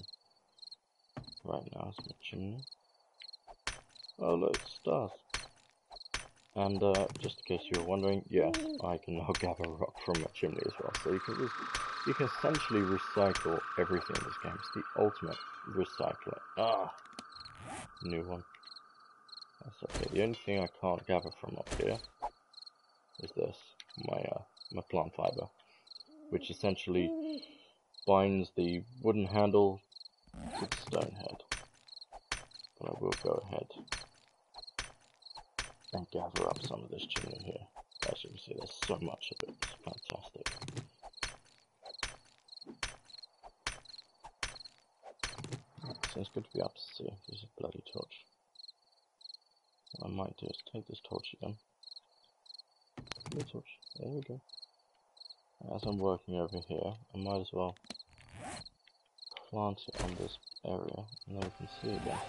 Right now, it's my chimney. Oh look, stars. And just in case you were wondering, yes, I can now gather rock from my chimney as well. So you can essentially recycle everything in this game. It's the ultimate recycler. Ah, new one. That's okay. The only thing I can't gather from up here is this, my plant fiber, which essentially binds the wooden handle to the stone head. But I will go ahead and gather up some of this chimney here. As you can see, there's so much of it. It's fantastic. So it's good to be able to see. There's a bloody torch. What I might do is take this torch again. The torch. There we go. As I'm working over here, I might as well plant it on this area, and then we can see again.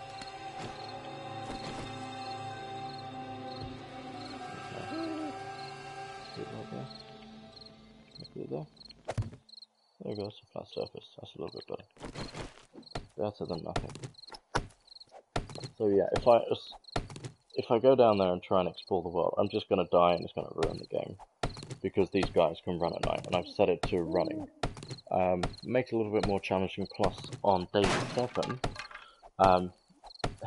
There we go, it's a flat surface. That's a little bit better. Better than nothing. So yeah, if I go down there and try and explore the world, I'm just gonna die and it's gonna ruin the game. Because these guys can run at night, and I've set it to running. Makes it a little bit more challenging, plus on day 7,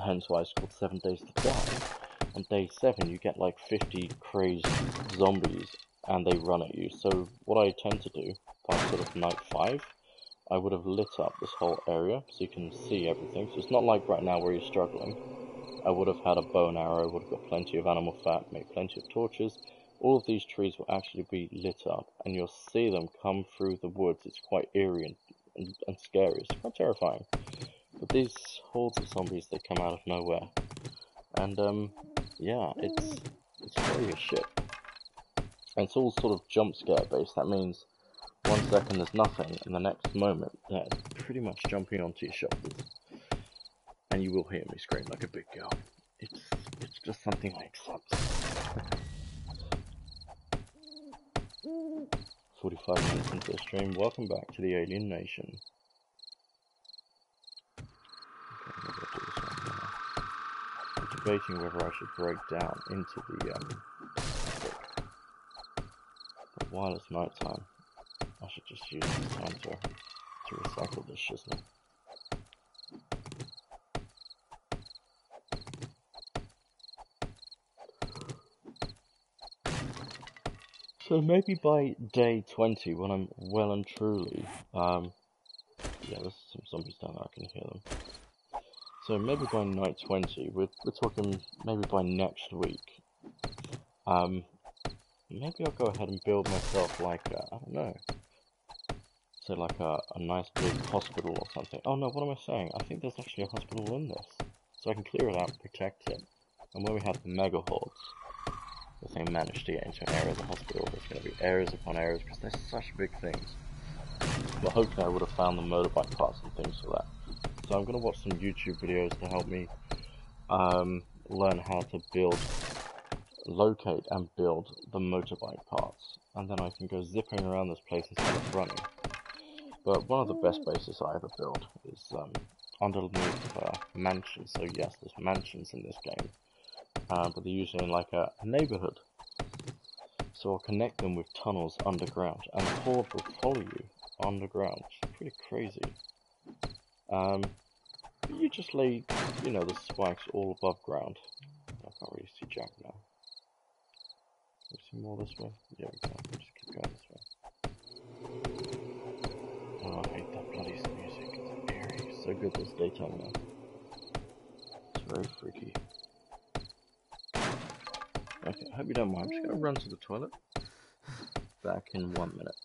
hence why it's called 7 Days to Die, on day 7 you get like 50 crazed zombies and they run at you. So what I tend to do, by sort of night 5, I would have lit up this whole area so you can see everything. So it's not like right now where you're struggling. I would have had a bow and arrow, would have got plenty of animal fat, made plenty of torches. All of these trees will actually be lit up, and you'll see them come through the woods. It's quite eerie and scary. It's quite terrifying. But these hordes of zombies, they come out of nowhere. And, yeah, it's scary as shit. And it's all sort of jump scare based. That means 1 second there's nothing, and the next moment they're pretty much jumping onto your shoulders. And you will hear me scream like a big girl. It's just something I accept. 45 minutes into the stream, welcome back to the Alien Nation. Okay, maybe I'll do this one now. I'm debating whether I should break down into the attic. But while it's night time, I should just use this time to recycle this shiznit. So maybe by day 20, when I'm well and truly, yeah, there's some zombies down there, I can hear them. So maybe by night 20, we're talking maybe by next week, maybe I'll go ahead and build myself like, I don't know, say like a nice big hospital or something. Oh no, what am I saying? I think there's actually a hospital in this. So I can clear it out and protect it. And when we have the mega hordes, if they manage to get into an area of the hospital, there's going to be areas upon areas because they're such big things. But hopefully I would have found the motorbike parts and things for that. So I'm going to watch some YouTube videos to help me learn how to locate and build the motorbike parts. And then I can go zipping around this place instead of running. But one of the best bases I ever built is underneath mansions. So yes, there's mansions in this game. But they're usually in like a neighborhood. So I'll connect them with tunnels underground, and the horde will follow you underground. It's pretty crazy. But you just lay, you know, the spikes all above ground. I can't really see Jack now. Can we see more this way? Yeah, we can. Just keep going this way. Oh, I hate that bloody music. It's eerie. It's so good this daytime now. It's very freaky. Okay, I hope you don't mind. I'm just going to run to the toilet. Back in 1 minute.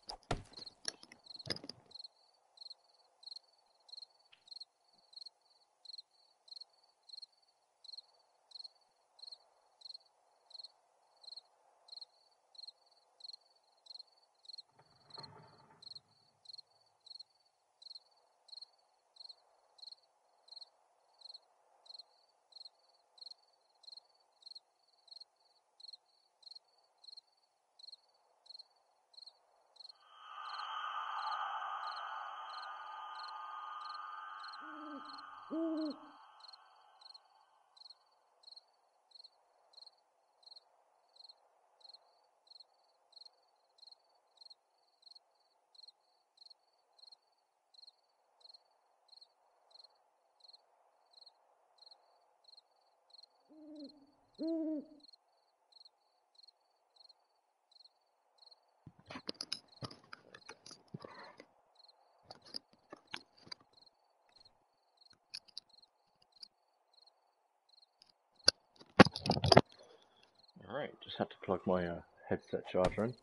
Alright, just had to plug my headset charger in.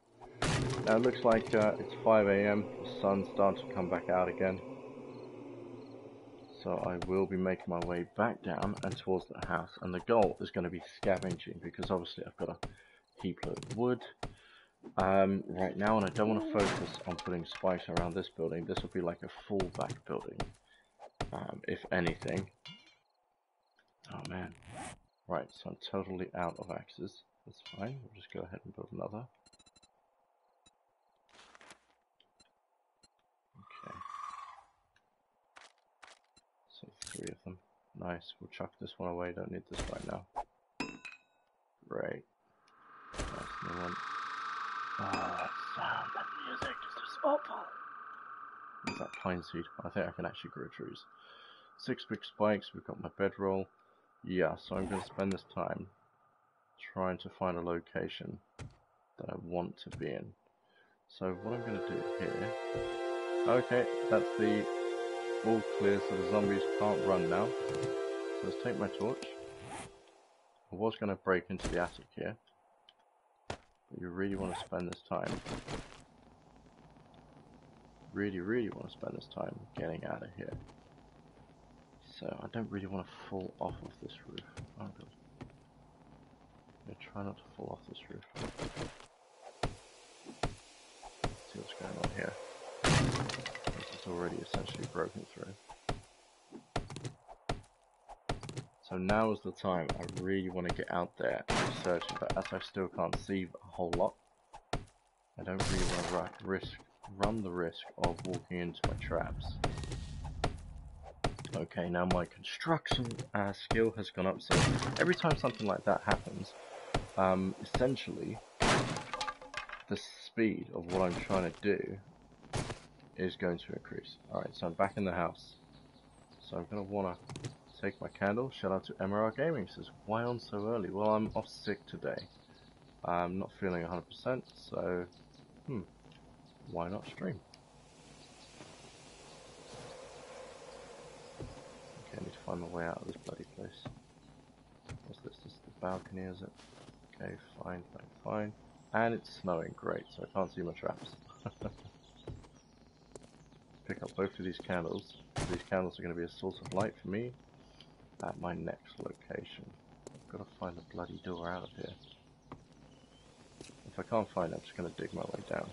Now it looks like it's 5 AM, the sun's starting to come back out again. So I will be making my way back down and towards the house, and the goal is going to be scavenging, because obviously I've got a heap load of wood right now, and I don't want to focus on putting spikes around this building. This will be like a fallback building, if anything. Oh man. Right, so I'm totally out of axes. That's fine, we'll just go ahead and build another. Okay. So 3 of them. Nice, we'll chuck this one away, don't need this right now. Great. Nice new one. Oh, that sound, that music is just awful. What's that pine seed? I think I can actually grow trees. 6 big spikes, we've got my bedroll. Yeah, so I'm going to spend this time trying to find a location that I want to be in. So what I'm going to do here... Okay, that's the all clear, so the zombies can't run now. So let's take my torch. I was going to break into the attic here, but you really want to spend this time. Really want to spend this time getting out of here. So I don't really want to fall off of this roof. Oh god. I'm going to try not to fall off this roof. Let's see what's going on here. already essentially broken through. So now is the time I really want to get out there and research, but as I still can't see a whole lot, I don't really want to run the risk of walking into my traps. Okay, now my construction skill has gone up, so every time something like that happens, essentially, the speed of what I'm trying to do is going to increase. Alright, so I'm back in the house. So I'm going to want to take my candle. Shout out to MRR Gaming, says, why on so early? Well, I'm off sick today. I'm not feeling 100%, so, why not stream? Okay, I need to find my way out of this bloody place. What's this? This is the balcony, is it? Okay, fine. And it's snowing, great, so I can't see my traps. Pick up both of these candles. These candles are going to be a source of light for me at my next location. I've got to find the bloody door out of here. If I can't find it, I'm just going to dig my way down.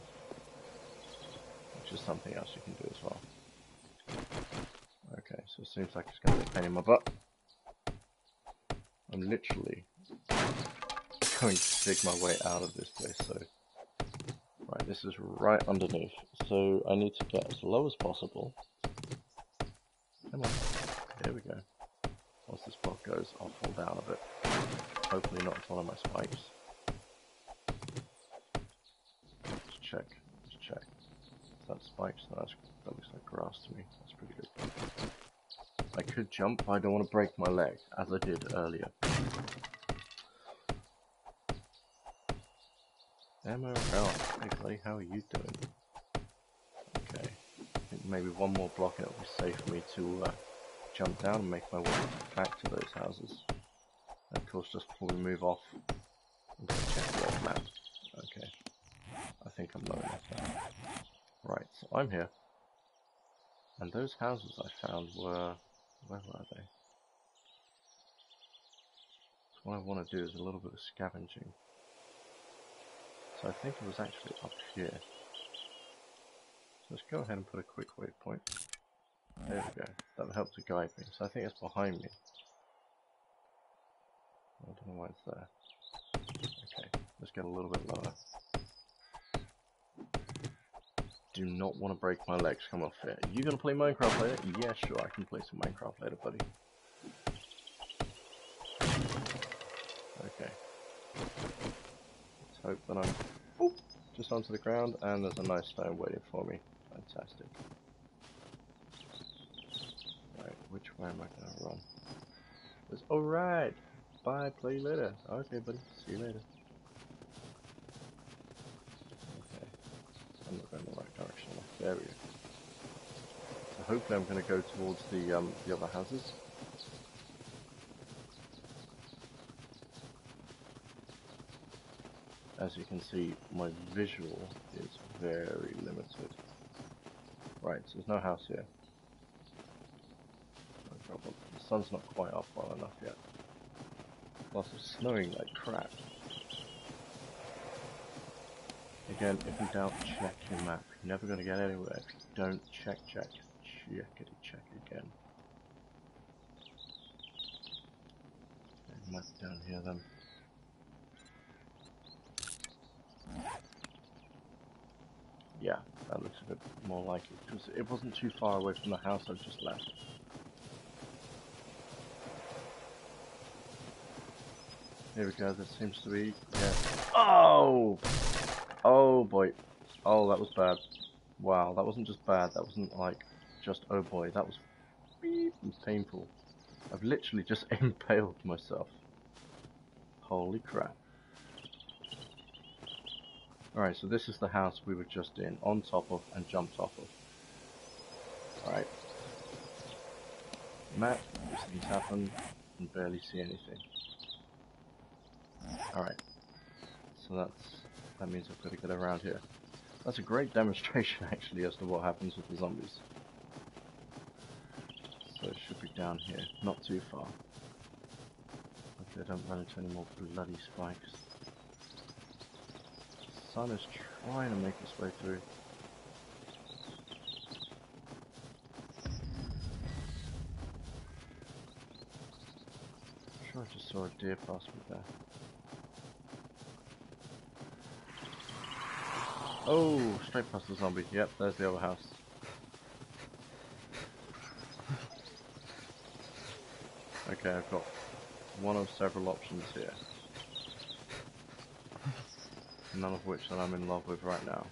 Which is something else you can do as well. Okay, so it seems like it's going to be a pain in my butt. I'm literally going to dig my way out of this place, so... Right, this is right underneath, so I need to get as low as possible. Come on, there we go. Once this block goes, I'll fall down a bit. Hopefully not into one of my spikes. Let's check. Is that spikes? No, that looks like grass to me. That's pretty good. I could jump, but I don't want to break my leg, as I did earlier. MRL, hey buddy, how are you doing? Okay, I think maybe one more block and it'll be safe for me to jump down and make my way back to those houses. And of course, just before we move off, I'm going to check the old map. Okay, I think I'm low enough now. Right, so I'm here. And those houses I found were... where were they? So what I want to do is a little bit of scavenging. So I think it was actually up here. So let's go ahead and put a quick waypoint. There we go. That'll help to guide me. So I think it's behind me. I don't know why it's there. Okay, let's get a little bit lower. Do not want to break my legs. Come off it. Are you going to play Minecraft later? Yeah, sure, I can play some Minecraft later, buddy. Okay. Let's hope that I'm just onto the ground, and there's a nice stone waiting for me. Fantastic. Right, which way am I going to run? There's, alright! Bye, play you later. Okay, buddy, see you later. Okay, I'm not going in the right direction. There we go. So hopefully I'm going to go towards the other houses. As you can see, my visual is very limited. Right, so there's no house here. No problem. The sun's not quite up well enough yet. Plus it's snowing like crap. Again, if in doubt, check your map. You're never going to get anywhere if you don't check again. It might be down here then. Yeah, that looks a bit more like it, because it wasn't too far away from the house I've just left. Here we go, there seems to be, yeah. Oh! Oh boy. Oh, that was bad. Wow, that wasn't just bad, that wasn't like, just oh boy, that was beep and painful. I've literally just impaled myself. Holy crap. Alright, so this is the house we were just in, on top of, and jumped off of. Alright. Map, these things happen, and barely see anything. Alright. So that means I've got to get around here. That's a great demonstration, actually, as to what happens with the zombies. So it should be down here, not too far. Hopefully I don't run into any more bloody spikes. The sun is trying to make its way through. sure I just saw a deer pass me there. Oh, straight past the zombie. Yep, there's the other house. Okay, I've got one of several options here. None of which that I'm in love with right now.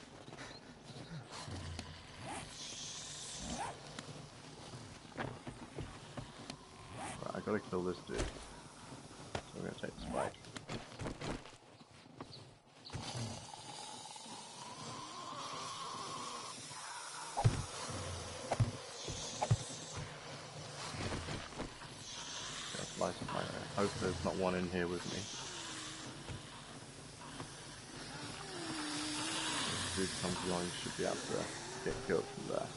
Right, I gotta kill this dude. So I'm gonna take the spike. I hope there's not one in here with me. If dude comes along, you should be able to get killed from there.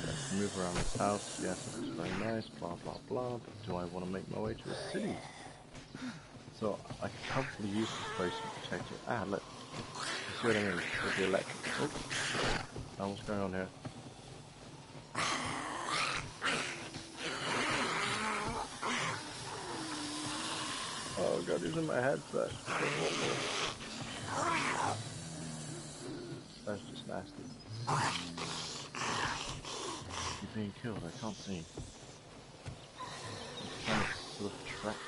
Let's move around this house. Yes, this is very nice, blah blah blah, but do I want to make my way to a city? So I could probably use this place to protect it. Ah, look. You see what I mean? With the electric. Oh, what's going on here? Oh god, he's in my headset. That's just nasty. You're being killed, I can't see. I'm trying to sort of track them.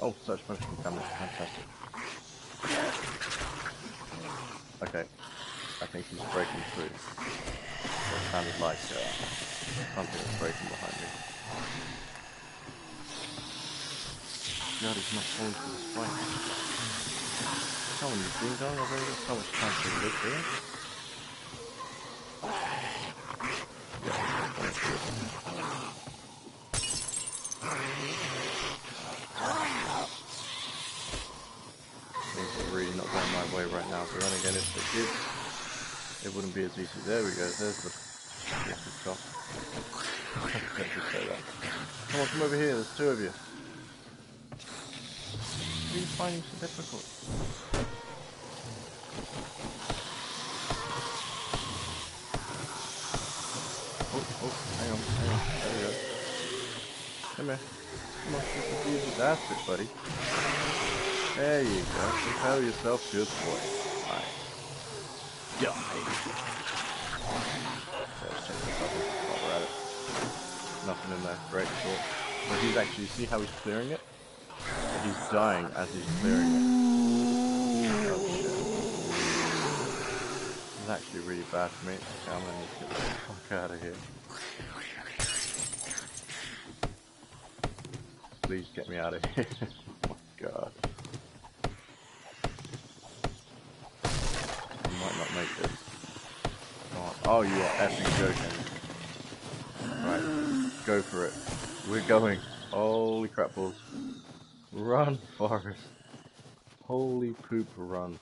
Oh, such motion damage, fantastic. Okay, I think he's breaking through. It sounded like something was breaking behind me. God, he's not falling to this point. Come on, you ding dong, I've only got so much time to live here. Things are really not going my way right now, but then again, if they did, it wouldn't be as easy. There we go, there's the top. Let's just say that. Come over here, there's two of you. What are you finding so difficult? Oh, hang on, there we go. Come here. Come on, you can use your bastard, buddy. There you go. Propel yourself, good boy. Alright. Die. Let's check this out while we're at it. Nothing in there. Great short. But he's actually, see how he's clearing it? He's dying as he's clearing it. Oh shit. This is actually really bad for me. Okay, I'm gonna need to get the fuck out of here. Please get me out of here. Oh my god. I might not make this. Come on. Oh, you are effing joking. Right, go for it. We're going. Holy crap balls. Run, Forrest. Holy poop, run.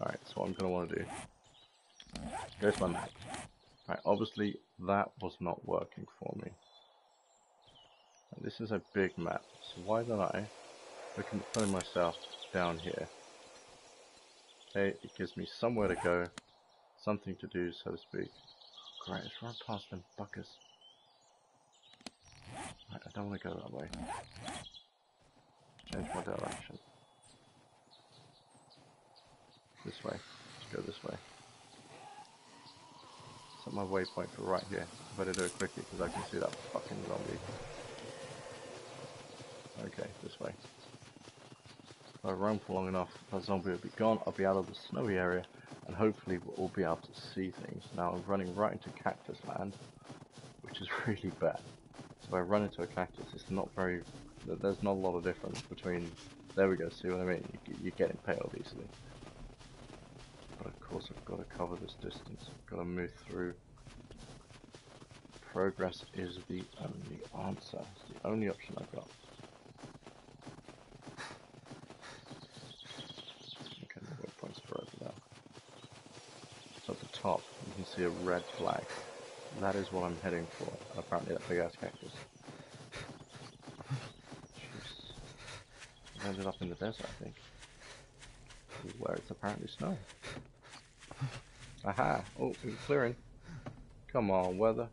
Alright, so what I'm going to want to do. Goes my map. Right, obviously that was not working for me. And this is a big map, so why don't I look at putting myself down here. Okay, it gives me somewhere to go, something to do, so to speak. Great, let's run past them buckers. Right, I don't want to go that way. Change my direction. This way. Let's go this way. Set my waypoint for right here. I better do it quickly because I can see that fucking zombie. Okay, this way. If I run for long enough, that zombie will be gone. I'll be out of the snowy area, and hopefully we'll be able to see things. Now I'm running right into cactus land, which is really bad. So if I run into a cactus, it's not very. There's not a lot of difference between. There we go. See what I mean? You get impaled easily. But of course, I've got to cover this distance. I've got to move through. Progress is the only answer. It's the only option I've got. Okay, my waypoint's for over now. see a red flag. That is what I'm heading for. And apparently that big ass cactus. Jeez. I've ended up in the desert, I think. Where it's apparently snow. Aha! Oh, it's clearing. Come on, weather.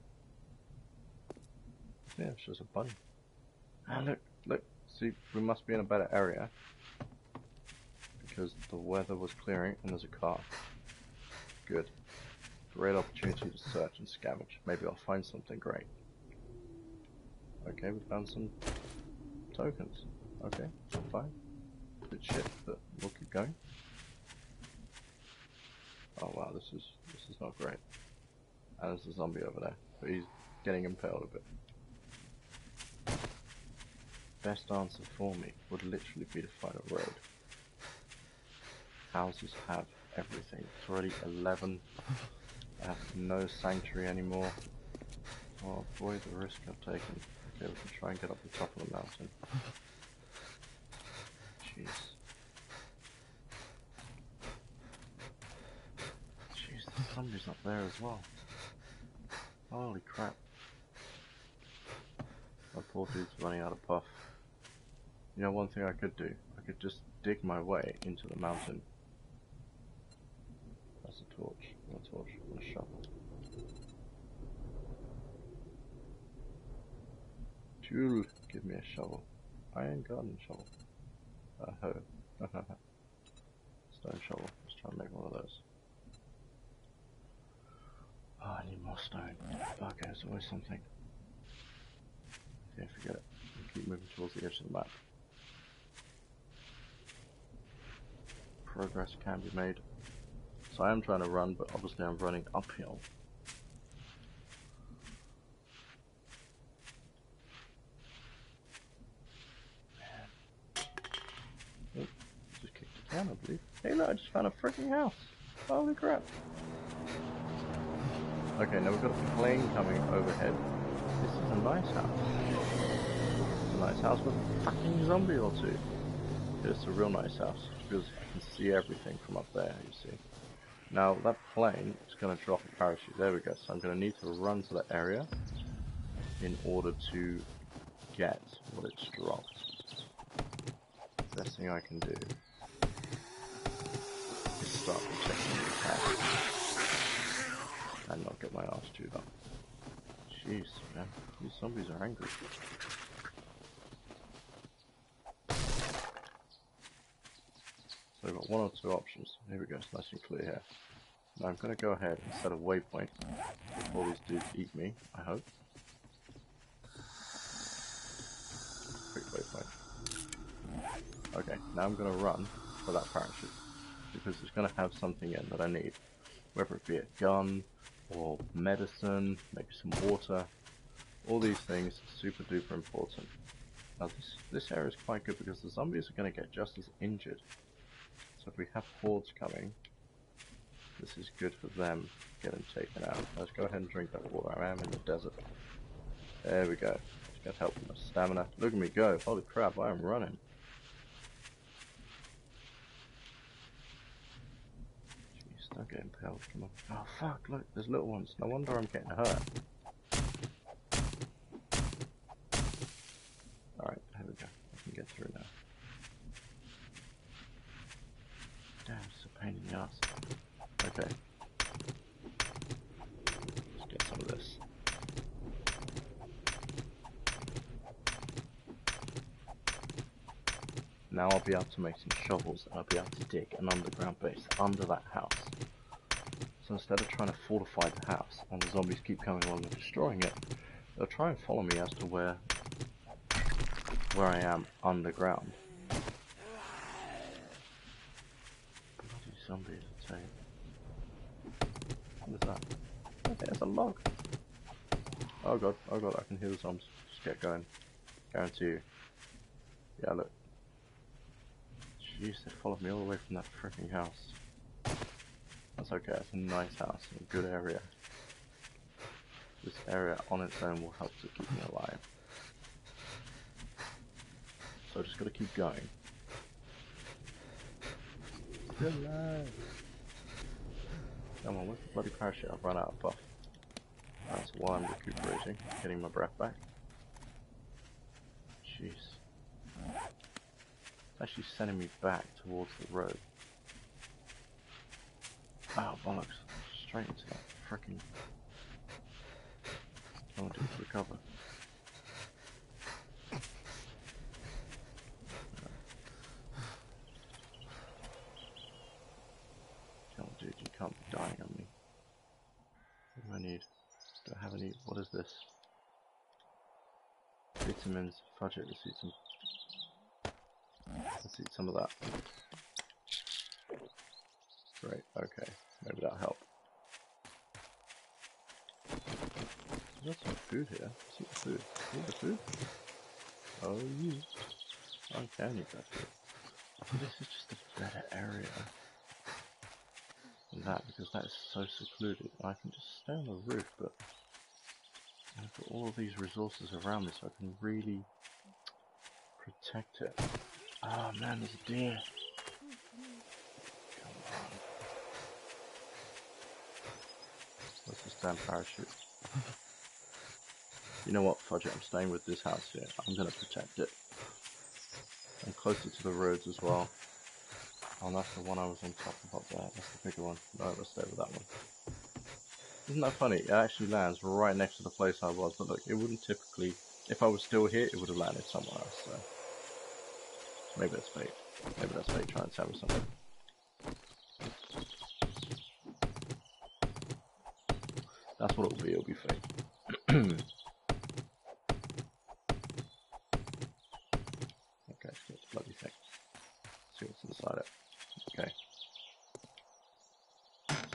Yeah, it's just a bunny. Ah, look. See, we must be in a better area. Because the weather was clearing and there's a car. Good. Great opportunity to search and scavenge. Maybe I'll find something great. Okay, we found some tokens. Okay, fine. Good shit, but we'll keep going. Oh wow, this is not great. And there's a zombie over there, but he's getting impaled a bit. Best answer for me would literally be to find a road. Houses have everything. It's already 11. I have no sanctuary anymore. Oh boy, the risk I've taken. Okay, we can try and get up the top of the mountain. Jeez. Jeez, there's zombies up there as well. Holy crap. My poor dude's running out of puff. You know, one thing I could do, I could just dig my way into the mountain. That's a torch. Not a torch, not a shovel. Jewel, give me a shovel. Iron garden shovel. A hoe. Stone shovel. Let's try and make one of those. Oh, I need more stone. Okay, there's always something. Yeah, forget it. We'll keep moving towards the edge of the map. Progress can be made. So I am trying to run, but obviously I'm running uphill. Man. Oh, just kicked a can, I believe. Hey look, I just found a freaking house. Holy crap. Okay, now we've got a plane coming overhead. This is a nice house. It's a nice house with a fucking zombie or two. It's a real nice house because I can see everything from up there, you see. Now that plane is going to drop a parachute. There we go. So I'm going to need to run to that area in order to get what it's dropped. Best thing I can do is start protecting the cat and not get my arse chewed up. Jeez, man, these zombies are angry. So we've got one or two options. Here we go, it's nice and clear here. Now I'm going to go ahead and set a waypoint before these dudes eat me, I hope. Quick waypoint. Okay, now I'm going to run for that parachute, because it's going to have something in that I need. Whether it be a gun, or medicine, maybe some water. All these things are super duper important. Now this area is quite good because the zombies are going to get just as injured. So if we have hordes coming, this is good for them getting taken out. Let's go ahead and drink that water. I am in the desert. There we go. Just got help with my stamina. Look at me go. Holy crap, I am running. Jeez, don't get impaled. Come on. Oh fuck, look, there's little ones. No wonder I'm getting hurt. Alright, here we go. I can get through now. Damn, it's a pain in the ass. Okay. Let's get some of this. Now I'll be able to make some shovels and I'll be able to dig an underground base under that house. So instead of trying to fortify the house and the zombies keep coming along and destroying it, they'll try and follow me as to where I am underground. Bloody zombies, I'd say. What is that? Okay, it's a log. Oh god, I can hear the zombies. Just get going. Guarantee you. Yeah, look. Jeez, they followed me all the way from that freaking house. That's okay, it's a nice house in a good area. This area on its own will help to keep me alive. So I just gotta keep going. Still alive. Come on, where's the bloody parachute? I've run out of buff. That's why I'm recuperating, getting my breath back. Jeez. It's actually sending me back towards the road. Oh, bollocks. Straight into that frickin'... I want to recover. Come on, dude, you can't be dying on me. What do I need? Do I have any... What is this? Vitamins. Fudge it, let's eat some... Let's eat some of that. Great, okay. Maybe that'll help. There's some food here. Let's eat the food. Eat the food? Oh, you. Okay, I need that food. This is just a better area than that, because that is so secluded. I can just stay on the roof, but I've got all of these resources around me, so I can really protect it. Oh man, there's a deer. Come on. What's this damn parachute? You know what, Fudge it, I'm staying with this house here. I'm gonna protect it. I'm closer to the roads as well. Oh, that's the one I was on top of up there. That's the bigger one. No, let's stay with that one. Isn't that funny? It actually lands right next to the place I was, but look, it wouldn't typically... If I was still here, it would have landed somewhere else, so... Maybe that's fate. Maybe that's fate trying to tell me something. That's what it'll be fate. Okay, let's get the bloody thing. See what's inside it. Okay.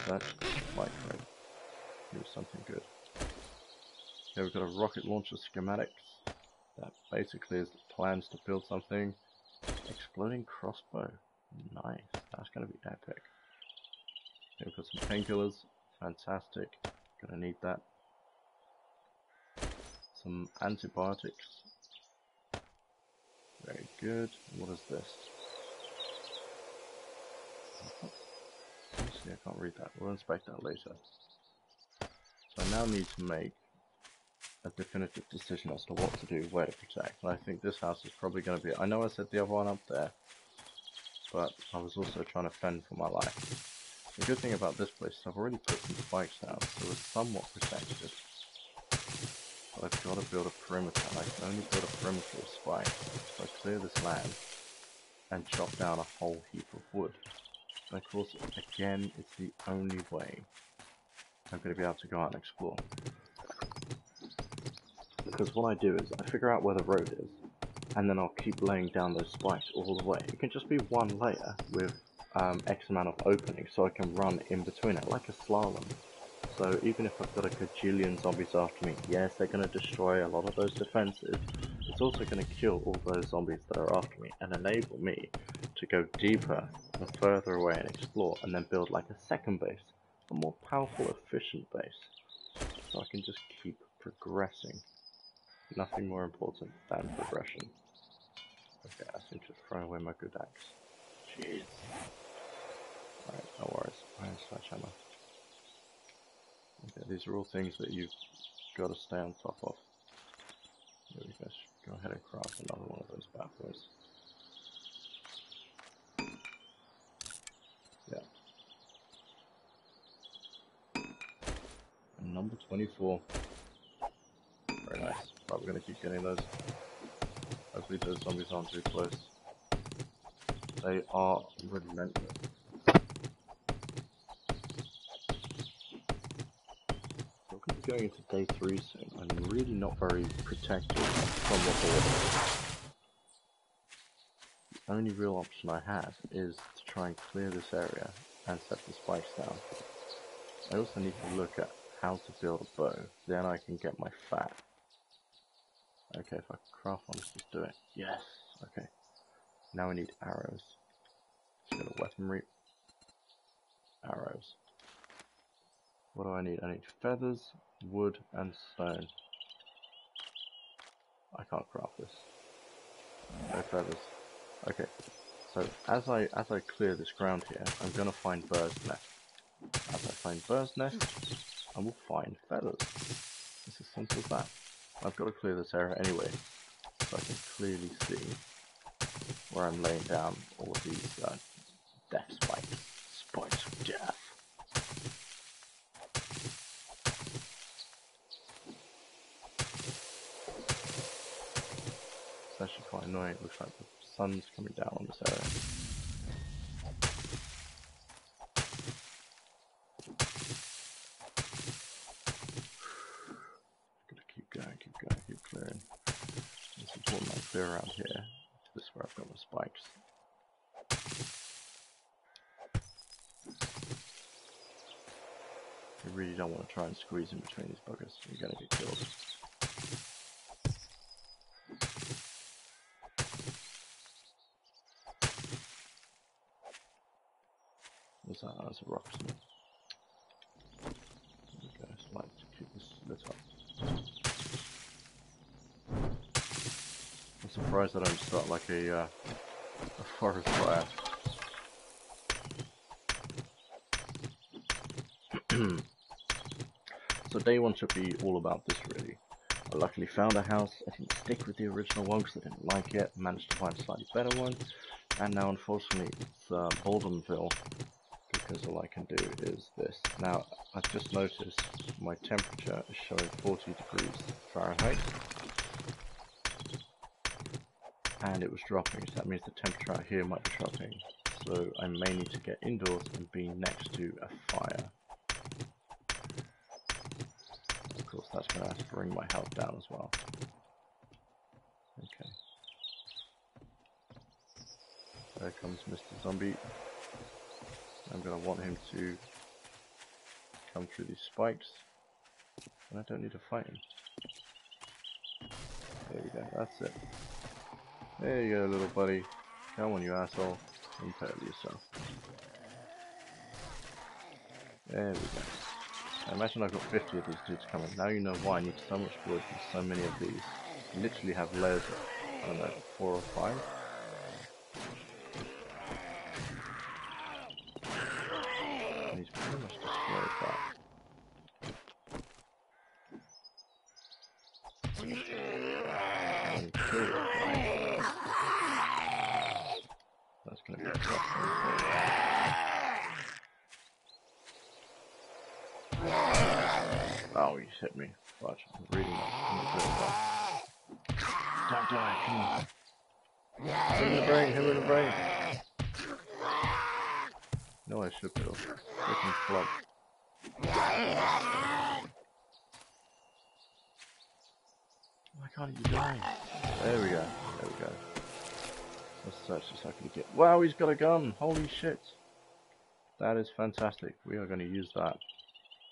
That's light frame. Here's something good. Okay, we've got a rocket launcher schematics. That basically is the plans to build something. Exploding crossbow. Nice. That's going to be epic. Okay, we've got some painkillers. Fantastic. Gonna need that. Some antibiotics. Very good. What is this? Honestly, I can't read that. We'll inspect that later. So I now need to make a definitive decision as to what to do, where to protect. And I think this house is probably going to be... I know I said the other one up there, but I was also trying to fend for my life. The good thing about this place is I've already put some spikes down, so it's somewhat protected. But I've got to build a perimeter, and I can only build a perimeter with spikes. So I clear this land and chop down a whole heap of wood. And of course, again, it's the only way I'm going to be able to go out and explore. Because what I do is, I figure out where the road is, and then I'll keep laying down those spikes all the way. It can just be one layer with X amount of openings, so I can run in between it, like a slalom. So even if I've got a gajillion zombies after me, yes, they're going to destroy a lot of those defenses, it's also going to kill all those zombies that are after me, and enable me to go deeper and further away and explore, and then build like a second base, a more powerful, efficient base. So I can just keep progressing. Nothing more important than progression. Okay, I seem to have thrown away my good axe. Jeez. Alright, no worries. Iron sledgehammer. Okay, these are all things that you've got to stay on top of. There we go. Go ahead and craft another one of those bad boys. Yeah. And number 24. Very nice. Right, we're going to keep getting those. Hopefully those zombies aren't too close. They are relentless. We're going to be going into day 3 soon. I'm really not very protected from the border. The only real option I have is to try and clear this area and set the spikes down. I also need to look at how to build a bow, then I can get my fat. Okay, if I can craft one, let's just do it. Yes! Okay. Now we need arrows. Let's go to weaponry. Arrows. What do I need? I need feathers, wood, and stone. I can't craft this. No feathers. Okay. So as I clear this ground here, I'm gonna find birds' nests. As I find birds' nests, I will find feathers. It's as simple as that. I've got to clear this area anyway, so I can clearly see where I'm laying down all of these death spikes. Spikes of death. It's actually quite annoying. It looks like the sun's coming down on this area. Gotta keep going, keep clearing. It's important I clear around here. This is where I've got my spikes. You really don't want to try and squeeze in between these buggers. You're gonna get killed. What's that? That's a rock smith. There we go. It's like to keep this lit up. I'm surprised I don't start like a forest fire. So day one should be all about this really. I luckily found a house. I didn't stick with the original one because I didn't like it. Managed to find a slightly better one. And now unfortunately it's Boldenville, because all I can do is this. Now I've just noticed my temperature is showing 40 degrees Fahrenheit. And it was dropping, so that means the temperature out here might be dropping. So I may need to get indoors and be next to a fire. Of course that's going to have to bring my health down as well. Okay. There comes Mr. Zombie. I'm going to want him to come through these spikes. And I don't need to fight him. There we go, that's it. There you go, little buddy. Come on, you asshole. Impale yourself. There we go. I imagine I've got 50 of these dudes coming. Now you know why I need so much wood and so many of these. I literally have layers of, I don't know, 4 or 5. And he's pretty much destroyed that. And kill this guy. That's going to be a tough one. Oh, he hit me. Watch, I'm reading that. Don't die, come on. Hit him in the brain, hit him in the brain. No, I should be able to freaking club. Why can't you die? There we go, there we go. Let's search this so I can get. Wow, he's got a gun! Holy shit! That is fantastic. We are going to use that.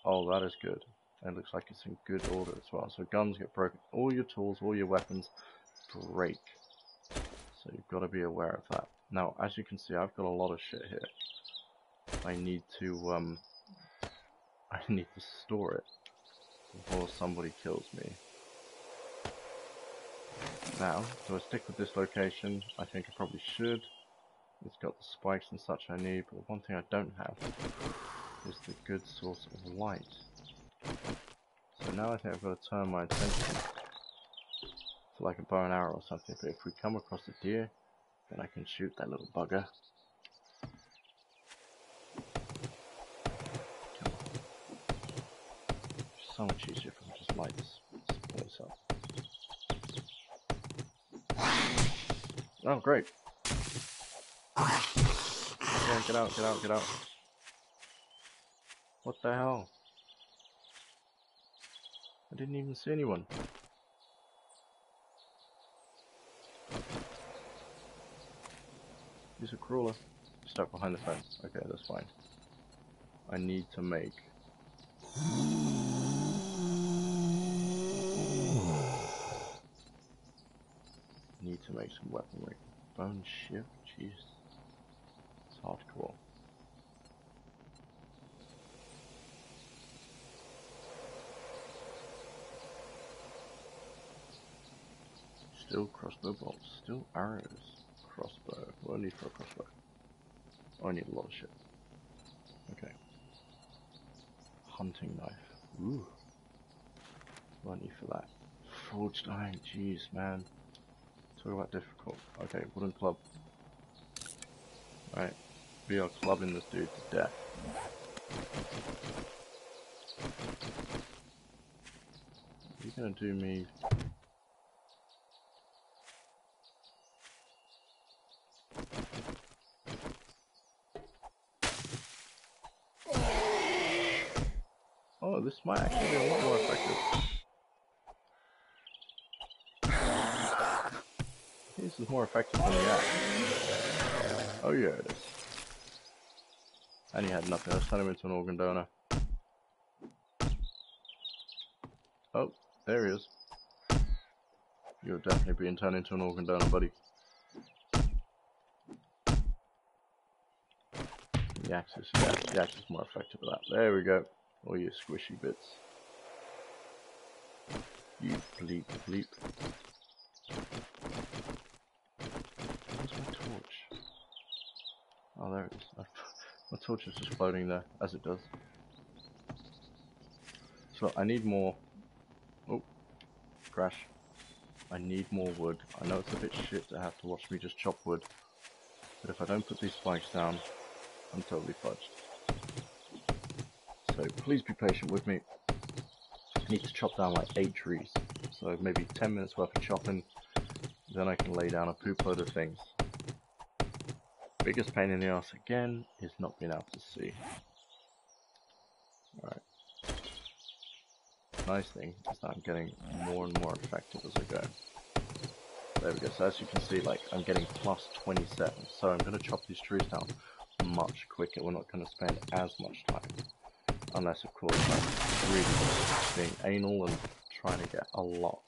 Oh, that is good. And it looks like it's in good order as well. So guns get broken. All your tools, all your weapons break. So you've got to be aware of that. Now, as you can see, I've got a lot of shit here. I need to store it before somebody kills me. Now, do I stick with this location? I think I probably should. It's got the spikes and such I need, but one thing I don't have is the good source of light. So now I think I've got to turn my attention to like a bow and arrow or something, but if we come across a deer, then I can shoot that little bugger. It's so much easier if I just light this place up. Oh, great. Yeah, get out, get out, get out. What the hell? I didn't even see anyone. He's a crawler. Stuck behind the fence. Okay, that's fine. I need to make... some weaponry. Bone shiv? Jeez. It's hardcore. Still crossbow bolts. Still arrows. Crossbow. What do I need for a crossbow? Oh, I need a lot of shit. Okay. hunting knife. Ooh. What do I need for that? Forged iron. Jeez, man. Talk about difficult. Okay, wooden club. Alright. We are clubbing this dude to death. You're gonna do me. Oh, this might actually be a lot more effective. This is more effective than the axe. Oh yeah, it is. And he had nothing. Let's turn him into an organ donor. Oh, there he is. You're definitely being turned into an organ donor, buddy. The axe is, yeah, the axe is more effective at that. There we go. All you squishy bits. You bleep bleep. Where's my torch? Oh, there it is. My torch is just floating there, as it does. So I need more. Oh, crash. I need more wood. I know it's a bit shit to have to watch me just chop wood, but if I don't put these spikes down, I'm totally fudged. So please be patient with me. I need to chop down like 8 trees. So maybe 10 minutes worth of chopping, then I can lay down a poop load of things. Biggest pain in the ass again is not being able to see. Alright. Nice thing is that I'm getting more and more effective as I go. There we go. So as you can see, like, I'm getting plus 27. So I'm going to chop these trees down much quicker. We're not going to spend as much time. Unless, of course, I'm really being anal and trying to get a lot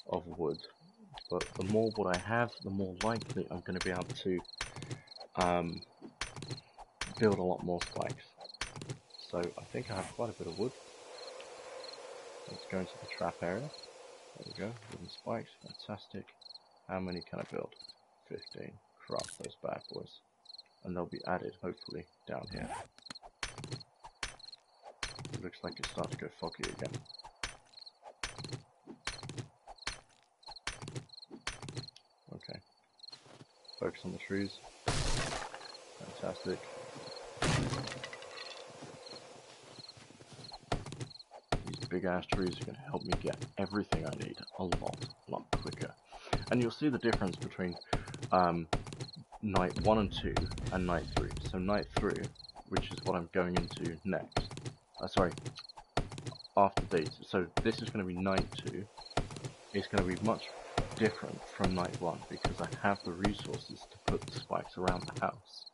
of wood. But the more wood I have, the more likely I'm going to be able to build a lot more spikes. So I think I have quite a bit of wood. Let's go into the trap area. There we go, wooden spikes, fantastic. How many can I build? 15. Craft those bad boys. And they'll be added, hopefully, down here. It looks like it's starting to go foggy again. Okay. Focus on the trees. Fantastic. These big ass trees are going to help me get everything I need a lot quicker. And you'll see the difference between night 1 and 2 and night 3. So night 3, which is what I'm going into next. After day 2. So this is going to be night 2. It's going to be much different from night 1 because I have the resources to put the spikes around the house.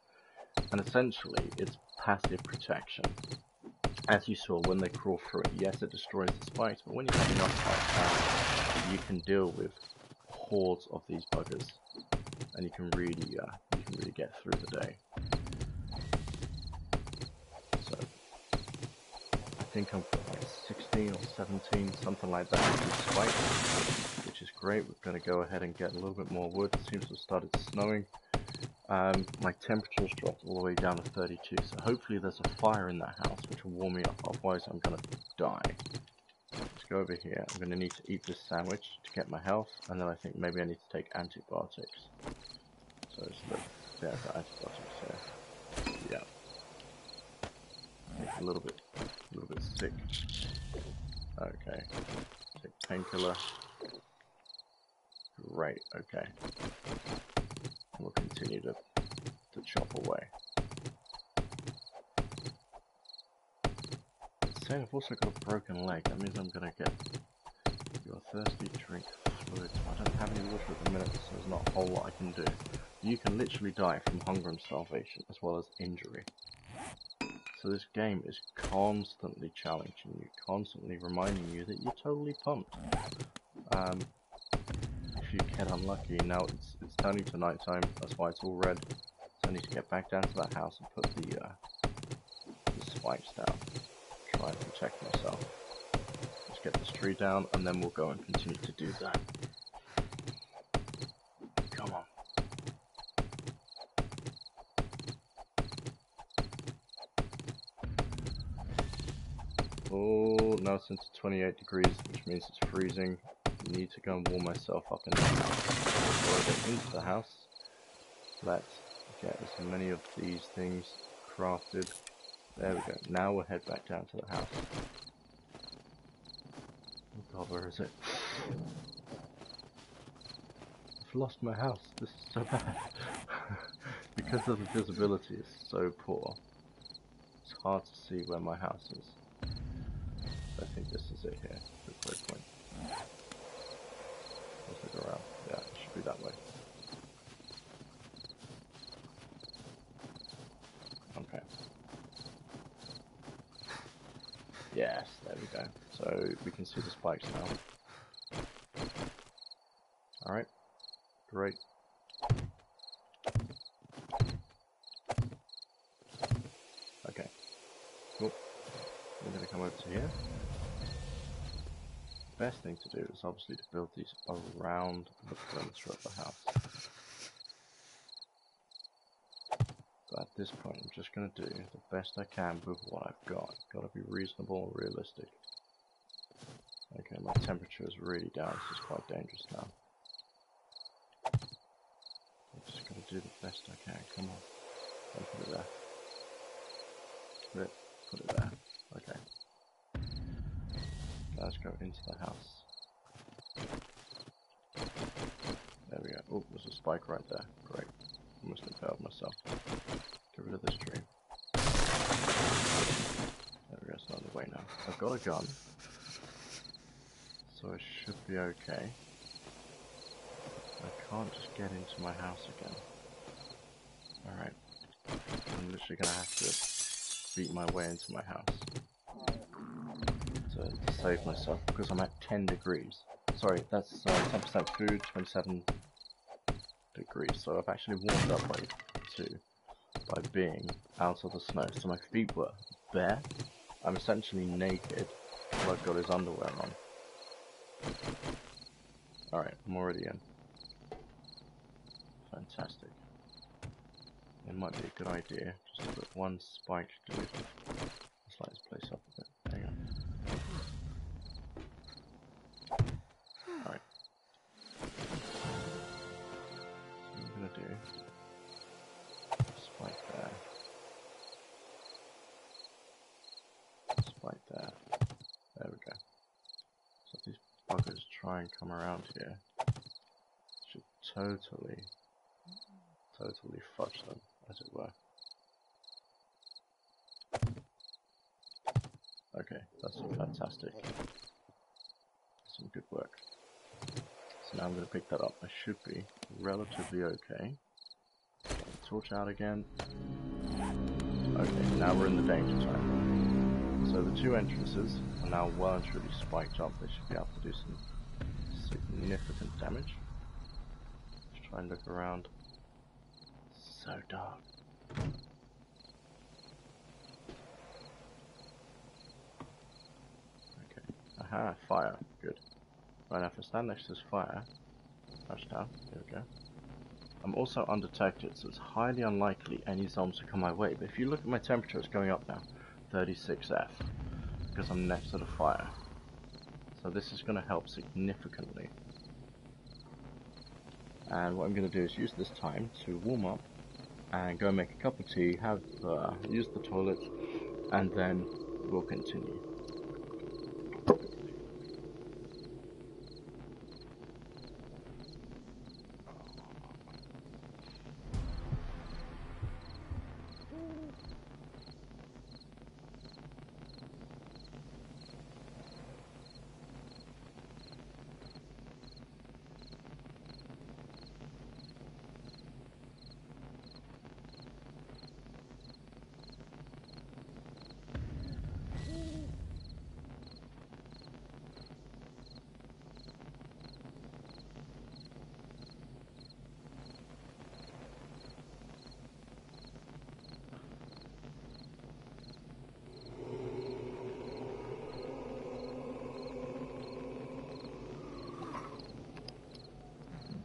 And essentially, it's passive protection. As you saw, when they crawl through it, yes, it destroys the spikes, but when you have enough spikes down, you can deal with hordes of these buggers, and you can really get through the day. So, I think I'm like 16 or 17, something like that, with spikes, which is great. We're going to go ahead and get a little bit more wood. It seems to have started snowing. My temperature's dropped all the way down to 32, so hopefully there's a fire in that house which will warm me up, otherwise I'm going to die. Let's go over here. I'm going to need to eat this sandwich to get my health, and then I think maybe I need to take antibiotics. So let's look. Yeah, I've got antibiotics here. Yeah. I think a little bit sick. Okay. Take painkiller. Great, okay. We'll continue to chop away. Saying I've also got a broken leg, that means I'm gonna get your thirsty drink fluids. I don't have any water at the minute, so there's not a whole lot I can do. You can literally die from hunger and starvation, as well as injury. So this game is constantly challenging you, constantly reminding you that you're totally pumped. If you get unlucky, now it's turning to night time, that's why it's all red. So I need to get back down to that house and put the spikes down. Try and protect myself. Let's get this tree down and then we'll go and continue to do that. Come on. now it's into 28 degrees, which means it's freezing. I need to go and warm myself up in the house. Before I get into the house, let's get as many of these things crafted. There we go. Now we'll head back down to the house. Oh god, where is it? I've lost my house. This is so bad. Because of the visibility is so poor, it's hard to see where my house is. I think this is it here. The great point. Let's look around. Yeah, it should be that way. Okay. Yes, there we go. So we can see the spikes now. Alright. Great. Okay. Cool. We're going to come over to here. The best thing to do is obviously to build these around the perimeter of the house. But at this point I'm just going to do the best I can with what I've got. Got to be reasonable and realistic. Okay, my temperature is really down, this is quite dangerous now. I'm just going to do the best I can, come on. Don't put it there. Put it there. Okay. Let's go into the house. There we go. Oh, there's a spike right there. Great. Almost impaled myself. Get rid of this tree. There we go, it's not in the way now. I've got a gun, so it should be okay. I can't just get into my house again. Alright. I'm literally gonna have to beat my way into my house to save myself, because I'm at 10 degrees. Sorry, that's 10% food, 27 degrees, so I've actually warmed up by 2 by being out of the snow. So my feet were bare. I'm essentially naked. All I've got is underwear on. Alright, I'm already in. Fantastic. It might be a good idea just to put one spike glue. Let's light this place up a bit. Hang on. Alright. So what I'm gonna do, spike there. Spike there. There we go. So if these buggers try and come around here, should totally fudge them, as it were. Okay, that's fantastic. Some good work. So now I'm going to pick that up. I should be relatively okay. Torch out again. Okay, now we're in the danger zone. So the 2 entrances are now well and truly spiked up. They should be able to do some significant damage. Let's try and look around. So dark. Okay. Aha, fire. Good. Right, now if I stand next to this fire, touchdown, there we go. I'm also undetected, so it's highly unlikely any zombies will come my way. But if you look at my temperature, it's going up now. 36F. Because I'm next to the fire. So this is going to help significantly. And what I'm going to do is use this time to warm up and go make a cup of tea, have use the toilet, and then we'll continue.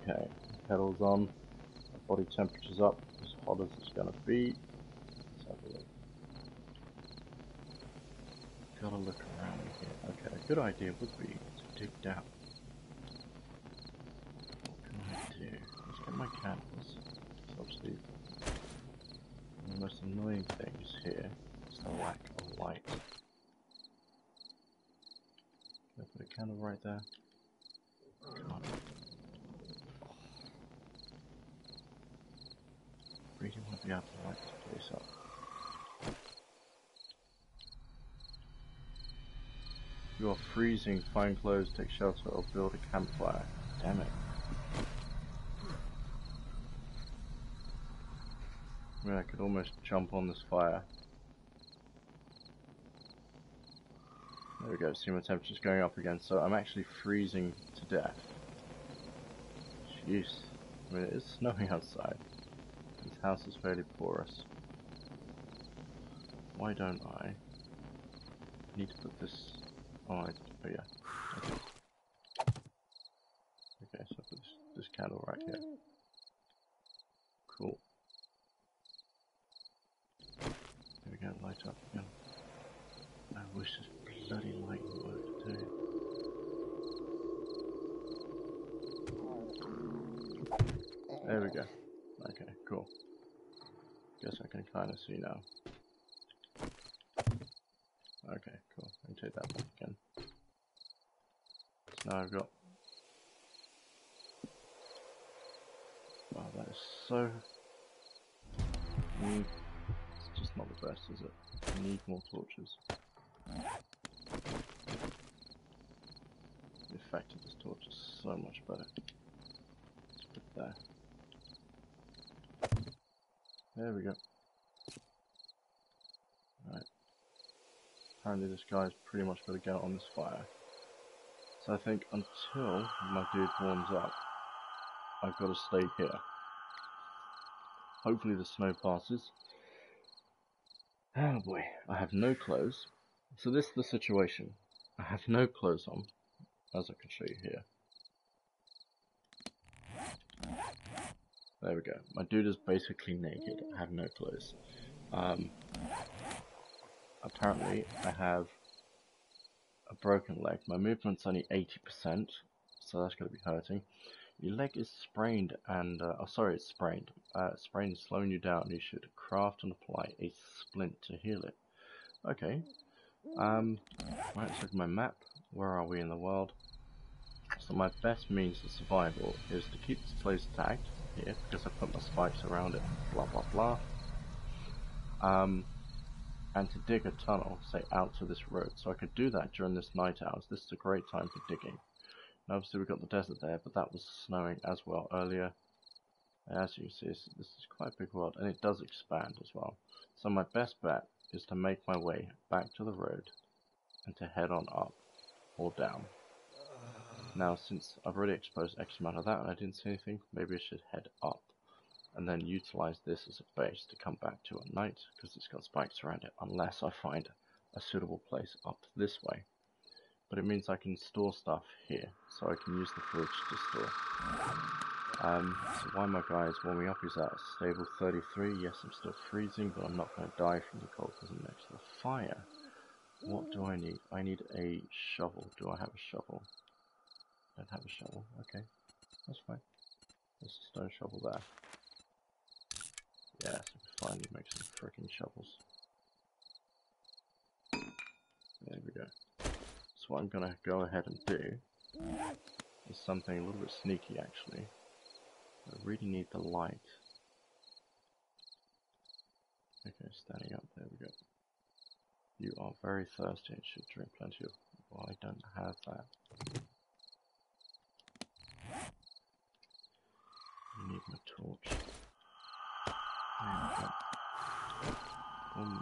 Okay, pedals on, body temperature's up, as hot as it's going to be. Let's have a look. Gotta look around here. Okay, a good idea would be to dig down. What can I do? Let's get my candles. So obviously, the most annoying thing is here is the lack of light. Can I put a candle right there? Can't. Really want to be able to light this place up. You are freezing, find clothes, take shelter, or build a campfire. Damn it. I mean, I could almost jump on this fire. There we go, see my temperature's going up again, so I'm actually freezing to death. Jeez. I mean, it is snowing outside. This house is fairly porous. Why don't I need to put this... oh yeah. Okay. Okay, so I put this candle right here. Cool. There we go, light up again. I wish this bloody light worked too. There we go. Okay, cool. Guess I can kind of see now. Okay, cool. I can take that back again. So now I've got... wow, that is so... it's just not the best, is it? I need more torches. The effect of this torch is so much better. Let's put it there. There we go. Right. Apparently this guy's pretty much got to get on this fire. So I think until my dude warms up, I've got to stay here. Hopefully the snow passes. Oh boy, I have no clothes. So this is the situation. I have no clothes on, as I can show you here. There we go. My dude is basically naked. I have no clothes. Apparently, I have a broken leg. My movement's only 80%, so that's going to be hurting. Your leg is sprained and... oh, sorry, it's sprained. Sprained is slowing you down. You should craft and apply a splint to heal it. Okay. Right, let's look at my map. Where are we in the world? So my best means of survival is to keep this place tagged here, because I put my spikes around it, blah blah blah. And to dig a tunnel, say, out to this road. So I could do that during this night hours. This is a great time for digging. And obviously we've got the desert there, but that was snowing as well earlier. And as you can see, this is quite a big world, and it does expand as well. So my best bet is to make my way back to the road and to head on up or down. Now, since I've already exposed X amount of that and I didn't see anything, maybe I should head up and then utilize this as a base to come back to at night, because it's got spikes around it, unless I find a suitable place up this way. But it means I can store stuff here, so I can use the fridge to store. So while my guy is warming up, he's at stable 33. Yes, I'm still freezing, but I'm not going to die from the cold because I'm next to the fire. What do I need? I need a shovel. Do I have a shovel? I don't have a shovel. Okay, that's fine. There's a stone shovel there. Yeah, so we can finally make some freaking shovels. There we go. So what I'm going to go ahead and do is something a little bit sneaky, actually. I really need the light. Okay, standing up, there we go. You are very thirsty and should drink plenty of... well, I don't have that. I need my torch. There we go.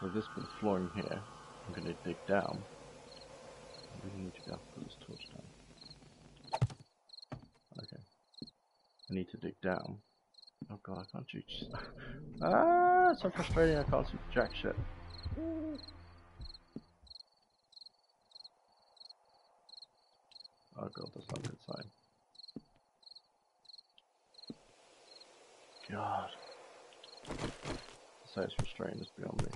So this bit of flooring here, I'm going to dig down. I really need to go put this torch down. Okay. I need to dig down. Oh god, I can't reach. Ah, it's so frustrating, I can't see jack shit. Oh god, that's not a good sign. God. To say it's frustrating is beyond me.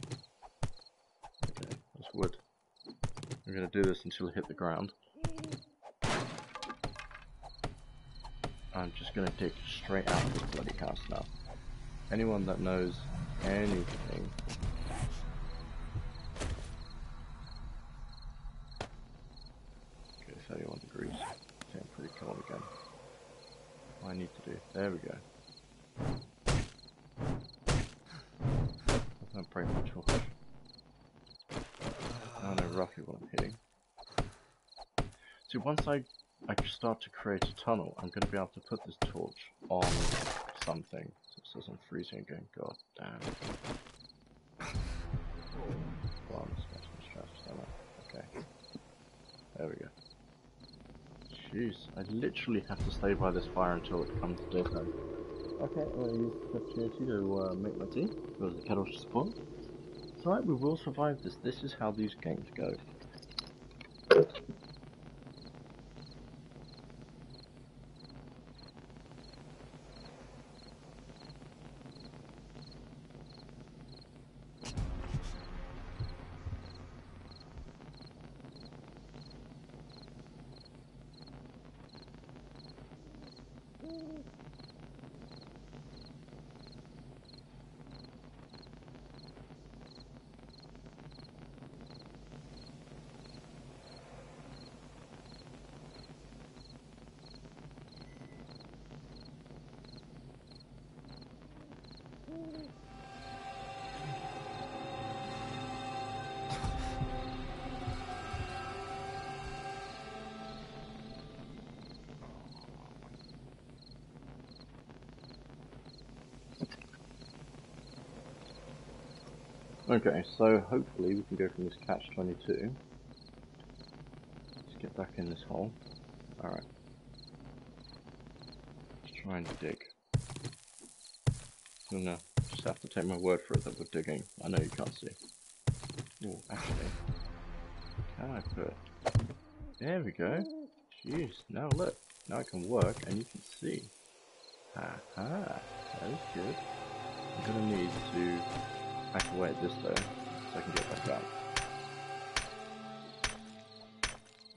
Okay, that's wood. I'm going to do this until I hit the ground. I'm just going to dig straight out of this bloody house now. Anyone that knows anything... Okay, 31 degrees. I think I'm pretty cold again. What I need to do... There we go. I'm going to break my torch. Now I know roughly what I'm hitting. See, once I start to create a tunnel, I'm going to be able to put this torch on something. So it says I'm freezing again. God damn. Okay. There we go. Jeez, I literally have to stay by this fire until it comes to daytime. Okay, I'm going to use the opportunity to make my tea, because the kettle should spawn. It's alright, we will survive this. This is how these games go. Okay, so hopefully we can go from this catch-22. Let's get back in this hole. Alright. Let's try and dig. Oh no, just have to take my word for it that we're digging. I know you can't see. Oh, actually. Can I put... There we go. Jeez, now look. Now it can work and you can see. Haha, that is good. I'm gonna need to hack away at this though, so I can get back out.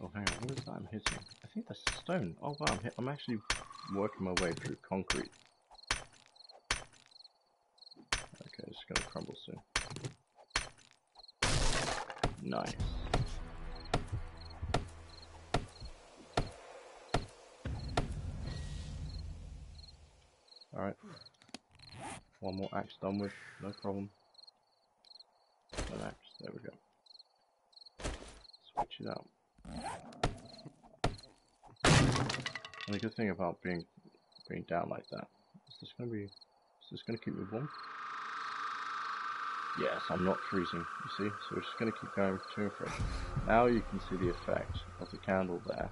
Oh, hang on, what is that I'm hitting? I think that's stone. Oh wow, I'm actually working my way through concrete. Okay, it's gonna crumble soon. Nice. Alright. One more axe done with, no problem. An axe, there we go. Switch it out. And the good thing about being down like that is this gonna keep me warm? Yes, I'm not freezing, you see? So we're just gonna keep going to and fro. Now you can see the effect of the candle there.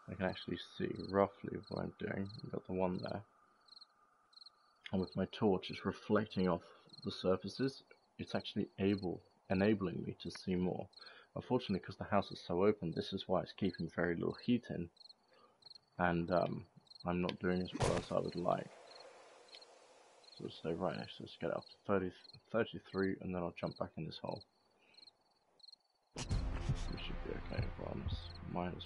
I can actually see roughly what I'm doing. I've got the one there. And with my torch, it's reflecting off the surfaces. It's actually enabling me to see more. Unfortunately, because the house is so open, this is why it's keeping very little heat in. And I'm not doing as well as I would like. So we'll stay right next to this, get up to 33, and then I'll jump back in this hole. We should be okay.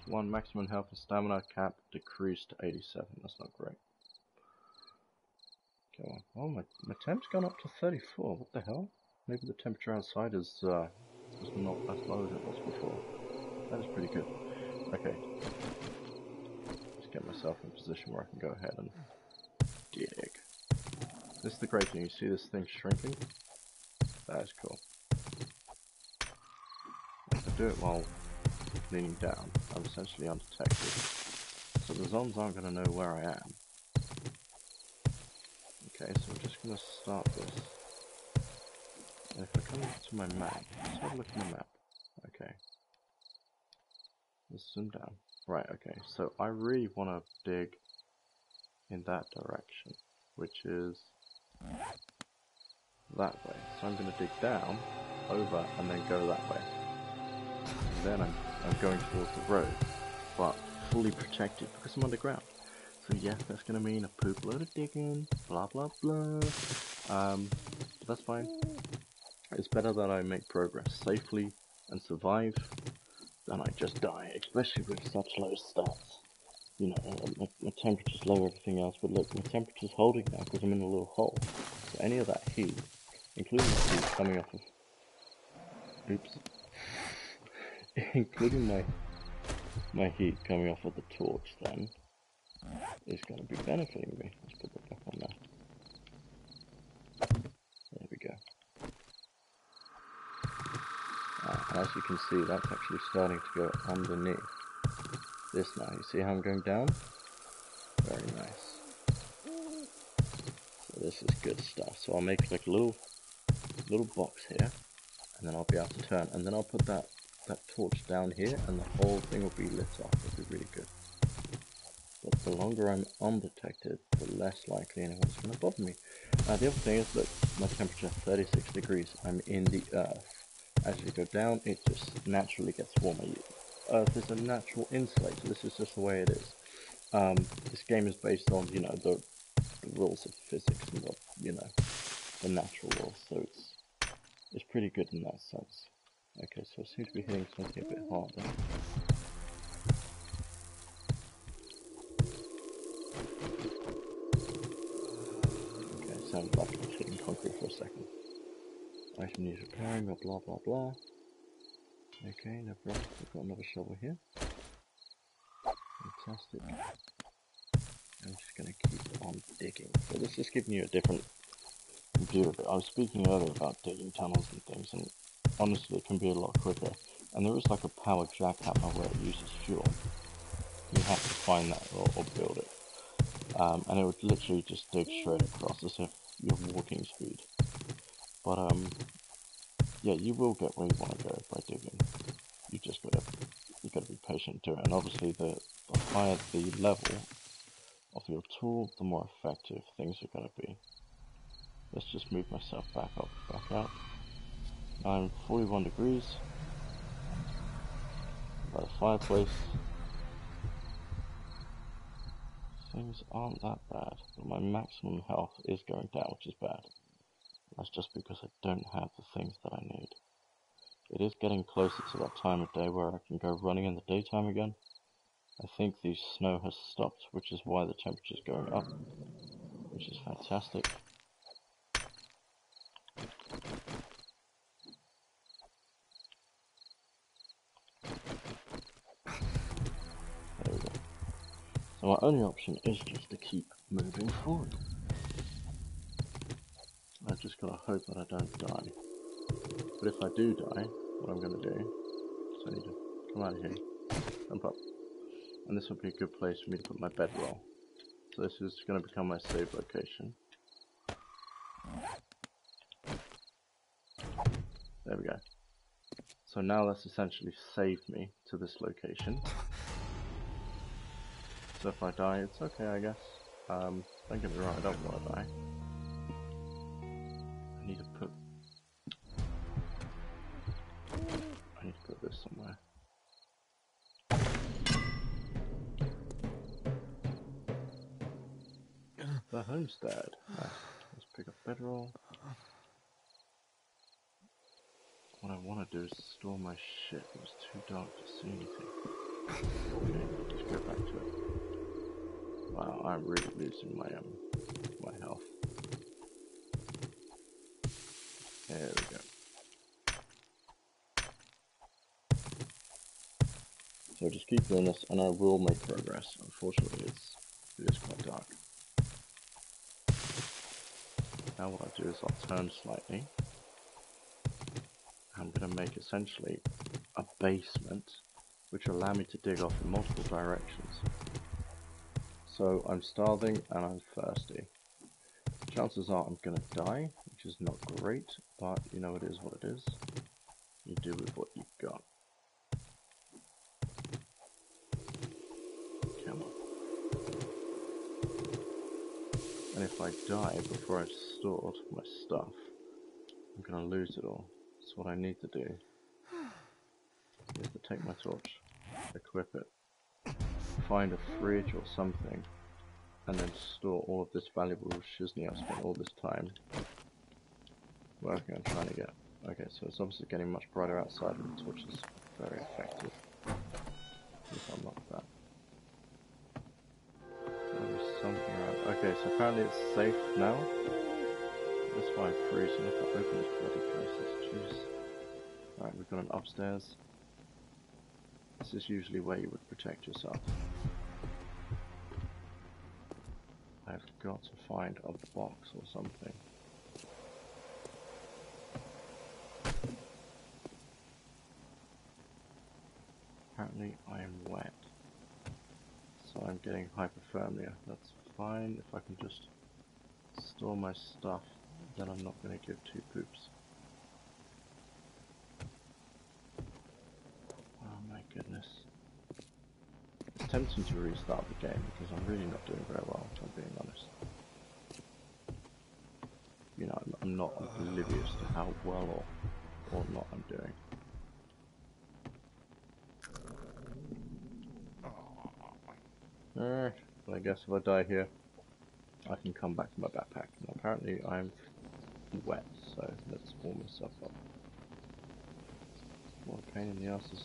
-1, maximum health and stamina cap decreased to 87. That's not great. Okay, well, my temp's gone up to 34. What the hell? Maybe the temperature outside is not as low as it was before. That is pretty good. Okay. Let's get myself in a position where I can go ahead and dig. This is the great thing. You see this thing shrinking? That is cool. If I do it while leaning down, I'm essentially undetected. So the zombies aren't going to know where I am. Okay, so we're just going to start this. And if I come to my map, let's have a look at my map. Okay. Let's zoom down. Right, okay, so I really want to dig in that direction, which is that way. So I'm going to dig down, over, and then go that way. And then I'm going towards the road, but fully protected because I'm underground. So yes, that's going to mean a poop load of digging, blah blah blah. But that's fine. It's better that I make progress safely and survive and I just die, especially with such low stats. You know, my temperature's low, everything else, but look, my temperature's holding now because I'm in a little hole. So any of that heat, including the heat coming off of... Oops. Including my heat coming off of the torch then, is going to be benefiting me. Let's put that back on there. There we go. And as you can see, that's actually starting to go underneath this now. You see how I'm going down? Very nice. So this is good stuff. So I'll make like a little box here, and then I'll be able to turn, and then I'll put that torch down here, and the whole thing will be lit off. It'll be really good. But the longer I'm undetected, the less likely anyone's going to bother me. The other thing is, look, my temperature 36 degrees. I'm in the earth. As you go down, it just naturally gets warmer. Earth is a natural insulator. This is just the way it is. This game is based on, you know, the rules of physics and the, you know, the natural laws. So it's pretty good in that sense. Okay, so I seem to be hitting something a bit harder. Okay, sounded like I was hitting concrete for a second. Item needs repairing, or blah blah blah. Okay, no problem. We've got another shovel here. Fantastic. I'm just going to keep on digging. So this is giving you a different view of it. I was speaking earlier about digging tunnels and things, and honestly it can be a lot quicker. And there is like a power jackhammer where it uses fuel. You have to find that or build it. And it would literally just dig straight across as if you're walking speed. But yeah, you will get where you want to go by digging. You gotta be patient to it. And obviously the higher the level of your tool, the more effective things are gonna be. Let's just move myself back up, back out. I'm 41 degrees by the fireplace. Things aren't that bad, but my maximum health is going down, which is bad. That's just because I don't have the things that I need. It is getting closer to that time of day where I can go running in the daytime again. I think the snow has stopped, which is why the temperature is going up, which is fantastic. There we go. So my only option is just to keep moving forward. I've just got to hope that I don't die. But if I do die, what I'm going to do is I need to come out of here, jump up, and this will be a good place for me to put my bedroll. So this is going to become my save location. There we go. So now that's essentially saved me to this location. So if I die, it's okay, I guess. Don't get me wrong, I don't want to die. I need to put this somewhere. The homestead. Let's pick up bedroll. What I want to do is store my shit. It was too dark to see anything. Okay, let's go back to it. Wow, I'm really losing my health. There we go. So just keep doing this, and I will make progress. Unfortunately, it is quite dark. Now what I'll do is I'll turn slightly. I'm going to make essentially a basement, which will allow me to dig off in multiple directions. So I'm starving and I'm thirsty. Chances are I'm going to die, which is not great, but you know, it is what it is. You do with what you've got. Come on. And if I die before I've stored my stuff, I'm going to lose it all. So what I need to do is to take my torch, equip it, find a fridge or something, and then store all of this valuable shizney I've spent all this time working on trying to get. Okay, so it's obviously getting much brighter outside and the torch is very effective. Let's unlock that. There'll be something around. Okay, so apparently it's safe now. That's why I'm freezing if I open this bloody place. Jeez. Alright, we've got an upstairs. This is usually where you would protect yourself. I've got to find a box or something. Apparently I am wet, so I'm getting hypothermia. That's fine if I can just store my stuff, then I'm not going to give two poops. Oh my goodness. It's tempting to restart the game because I'm really not doing very well, if I'm being honest. You know, I'm not oblivious to how well or not I'm doing. Alright, well I guess if I die here, I can come back to my backpack. And apparently I'm wet, so let's warm myself up. What a pain in the ass is.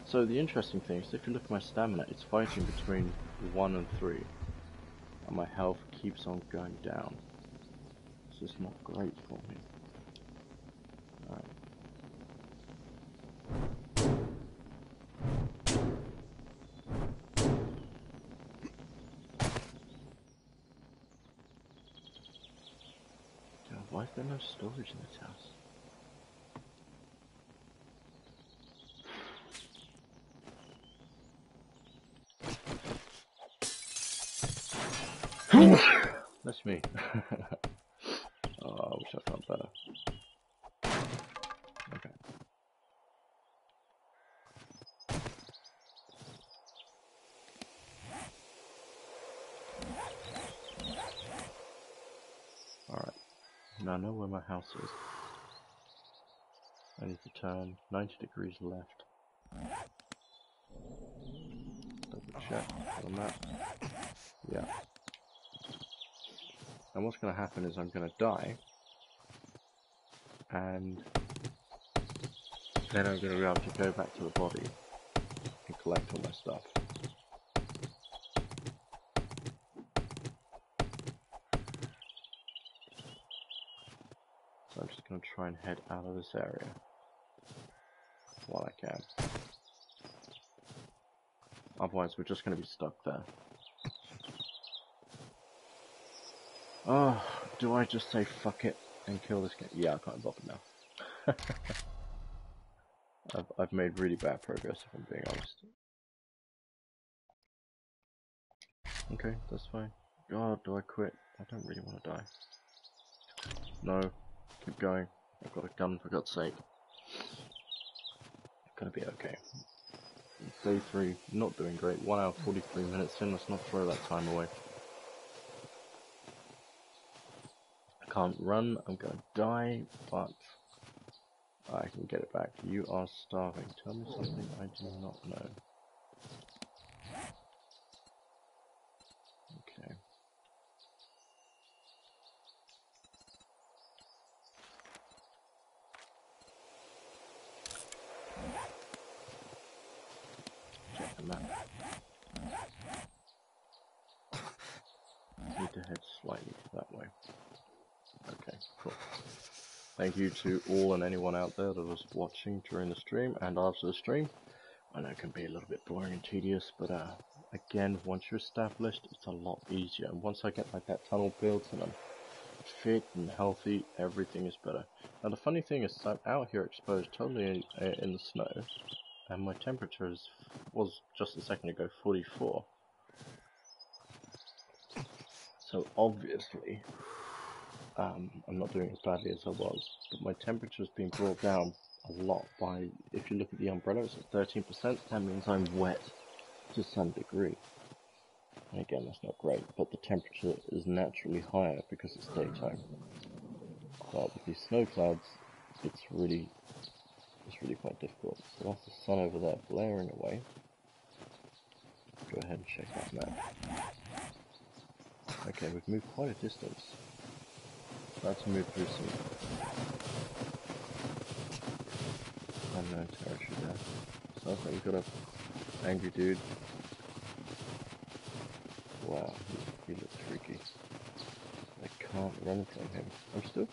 So the interesting thing is, if you look at my stamina, it's fighting between 1 and 3. And my health keeps on going down. This is not great for me. Alright. Why is there no storage in this house? That's me. Oh, I wish I felt better. Okay. Alright. Now I know where my house is. I need to turn 90 degrees left. Double check on that. Yeah. And what's going to happen is I'm going to die. And then I'm going to be able to go back to the body and collect all my stuff. So I'm just going to try and head out of this area while I can. Otherwise we're just going to be stuck there. Oh, do I just say fuck it and kill this game? Yeah, I can't bother now. I've made really bad progress, if I'm being honest. Okay, that's fine. God, do I quit? I don't really want to die. No, keep going. I've got a gun, for God's sake. Gonna be okay. Day 3, not doing great. 1 hour 43 minutes in, let's not throw that time away. I can't run, I'm gonna die, but I can get it back. You are starving. Tell me something I do not know. Okay. Check the map. Need to head slightly that way. Okay, cool. Thank you to all and anyone out there that was watching during the stream and after the stream. I know it can be a little bit boring and tedious, but again, once you're established, it's a lot easier. And once I get like that tunnel built and I'm fit and healthy, everything is better. Now the funny thing is, I'm out here exposed totally in the snow, and my temperature was just a second ago 44. So obviously, I'm not doing as badly as I was, but my temperature has been brought down a lot by, if you look at the umbrella, it's at 13%, that means I'm wet to some degree. And again, that's not great, but the temperature is naturally higher because it's daytime. But with these snow clouds, it's really quite difficult. So that's the sun over there blaring away. Go ahead and check that map. Okay, we've moved quite a distance. About to move through some unknown territory there. Sounds like we've got to Angry dude. Wow, he looks freaky. I can't run from him. I'm still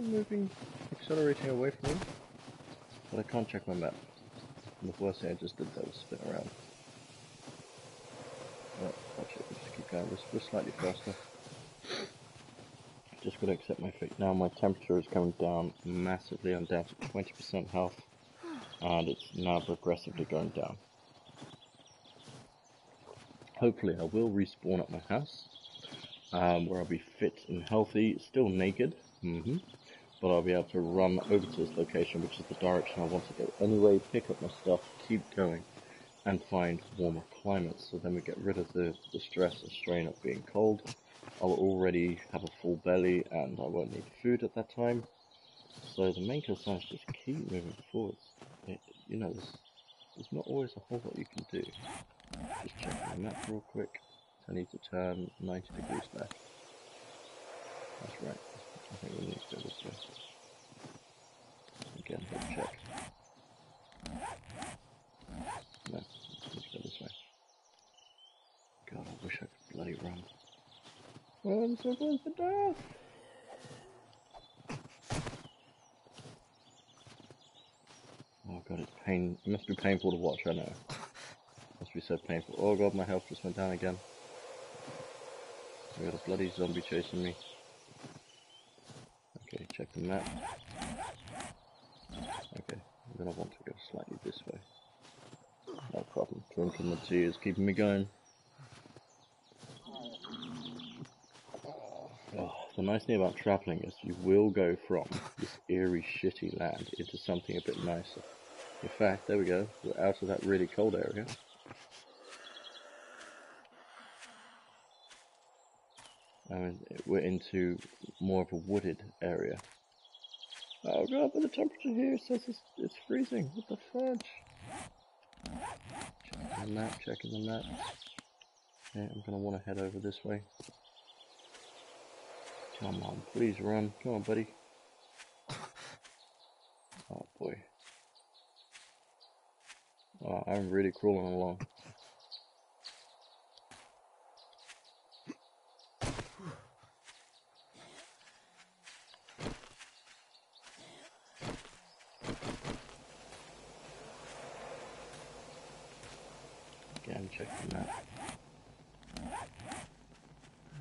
moving, accelerating away from him, but I can't check my map. And the worst thing I just did there was spin around. Oh, watch it, let's just keep going. We're slightly faster. Just gotta accept my fate. Now my temperature is coming down massively. I'm down to 20% health, and it's now progressively going down. Hopefully I will respawn at my house, where I'll be fit and healthy, still naked, but I'll be able to run over to this location, which is the direction I want to go anyway, pick up my stuff, keep going, and find warmer climates, so then we get rid of the stress and strain of being cold. I'll already have a full belly, and I won't need food at that time, so the main concern is just keep moving forwards. You know, there's not always a whole lot you can do. Just checking the map real quick. I need to turn 90 degrees left. That's right. I think we need to go this way. Again, let's check. No, let's go this way. God, I wish I could bloody run. Oh, I'm so close to death! Oh god, it's pain. It must be painful to watch, I know. Must be so painful. Oh god, my health just went down again. I got a bloody zombie chasing me. Okay, check the map. Okay, I'm gonna want to go slightly this way. No problem. Drinking the tea is keeping me going. Oh, the nice thing about travelling is you will go from this eerie, shitty land into something a bit nicer. In fact, there we go. We're out of that really cold area. And we're into more of a wooded area. Oh god, but the temperature here says it's freezing. What the fudge? Checking the map, checking the map. Yeah, I'm gonna want to head over this way. Come on, please run. Come on, buddy. Oh boy. Oh, I'm really crawling along. Again, check the map.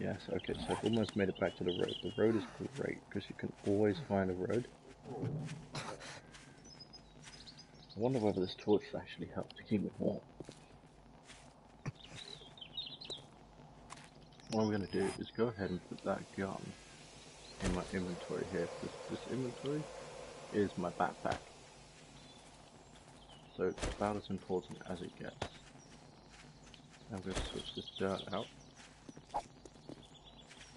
Yes, okay, so I've almost made it back to the road. The road is great, because you can always find a road. I wonder whether this torch actually helps to keep me warm. What I'm going to do is go ahead and put that gun in my inventory here. This inventory is my backpack. So it's about as important as it gets. I'm going to switch this dirt out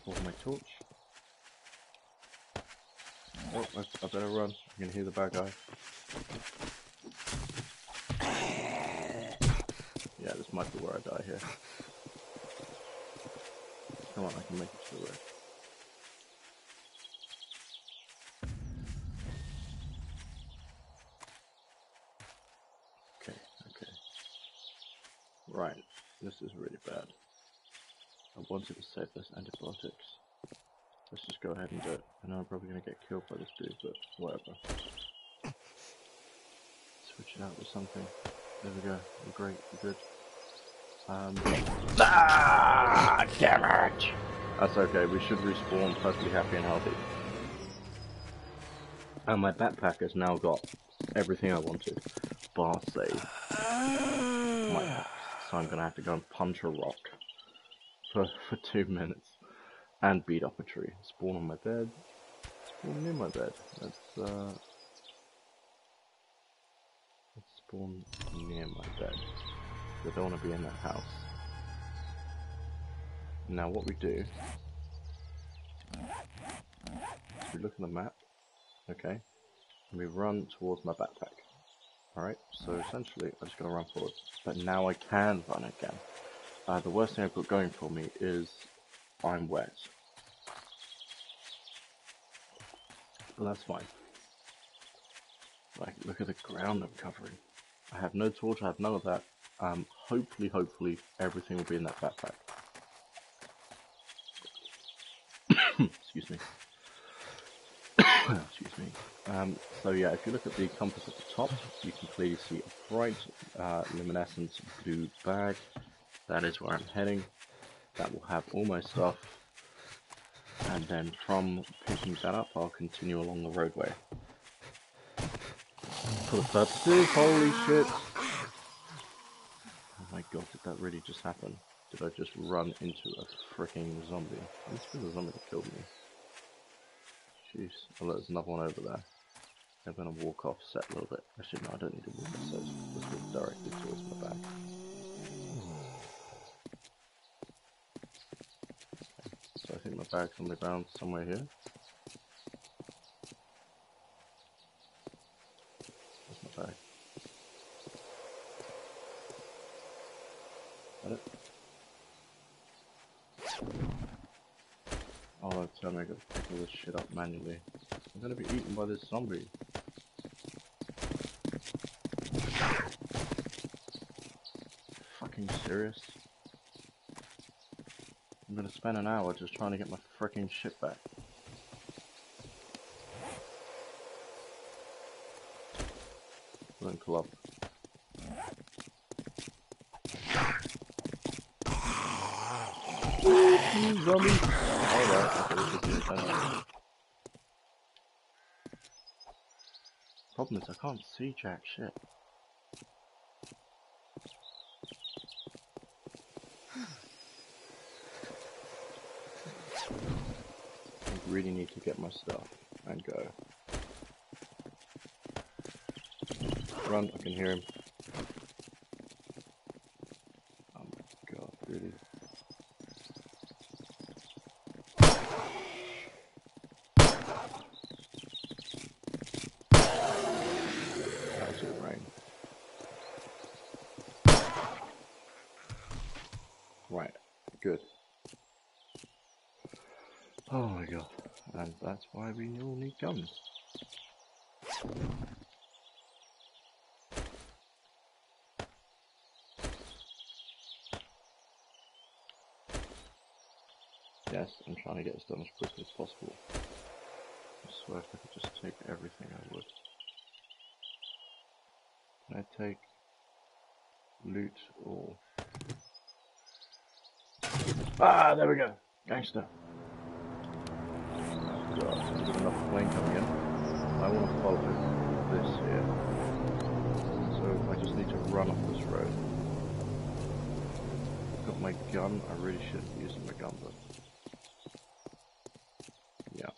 for my torch. Oh, I better run. I can hear the bad guy. Yeah, this might be where I die here. Come on, I can make it to the road. Okay. Right, this is really bad. I wanted to save those antibiotics. Let's just go ahead and do it. I know I'm probably going to get killed by this dude, but whatever. Switch it out with something. There we go. We're great. We're good. Damn it! That's okay. We should respawn perfectly happy and healthy. And my backpack has now got everything I wanted. Bar save. My axe. So I'm going to have to go and punch a rock for 2 minutes. And beat up a tree. Spawn on my bed. Spawn near my bed. Let's spawn near my bed. I don't want to be in that house. Now what we do is we look at the map, okay, and we run towards my backpack. Alright, so essentially I'm just going to run forward. But now I can run again. The worst thing I've got going for me is I'm wet. But that's fine. Like, look at the ground I'm covering. I have no torch, I have none of that. Hopefully everything will be in that backpack. Excuse me. Excuse me. So yeah, if you look at the compass at the top, you can clearly see a bright luminescent blue bag. That is where I'm heading. That will have all my stuff. And then from picking that up, I'll continue along the roadway. For the purposes, holy shit! Oh my god, did that really just happen? Did I just run into a freaking zombie? This was a zombie that killed me. Jeez. Oh look, there's another one over there. I'm gonna walk offset a little bit. Actually no, I don't need to walk offset, let's walk directly towards my back. So I think my bag's on the ground somewhere here. Where's my bag? Got it? Oh, don't tell me I gotta pick all this shit up manually. I'm gonna be eaten by this zombie. Fucking serious? I'm gonna spend an hour just trying to get my freaking shit back. Don't pull up. Zombie! Alright, problem is I can't see jack shit. I really need to get my stuff and go. Run, I can hear him. Oh my god, really? That's it, rain. Right, good. Oh my god, and that's why we all need guns. Yes, I'm trying to get this done as quickly as possible. I swear if I could just take everything I would. Can I take loot or... Ah, there we go! Gangster! God, I've got another plane coming in. I want to follow this here. So I just need to run off this road. I've got my gun. I really shouldn't be using my gun, but... yeah.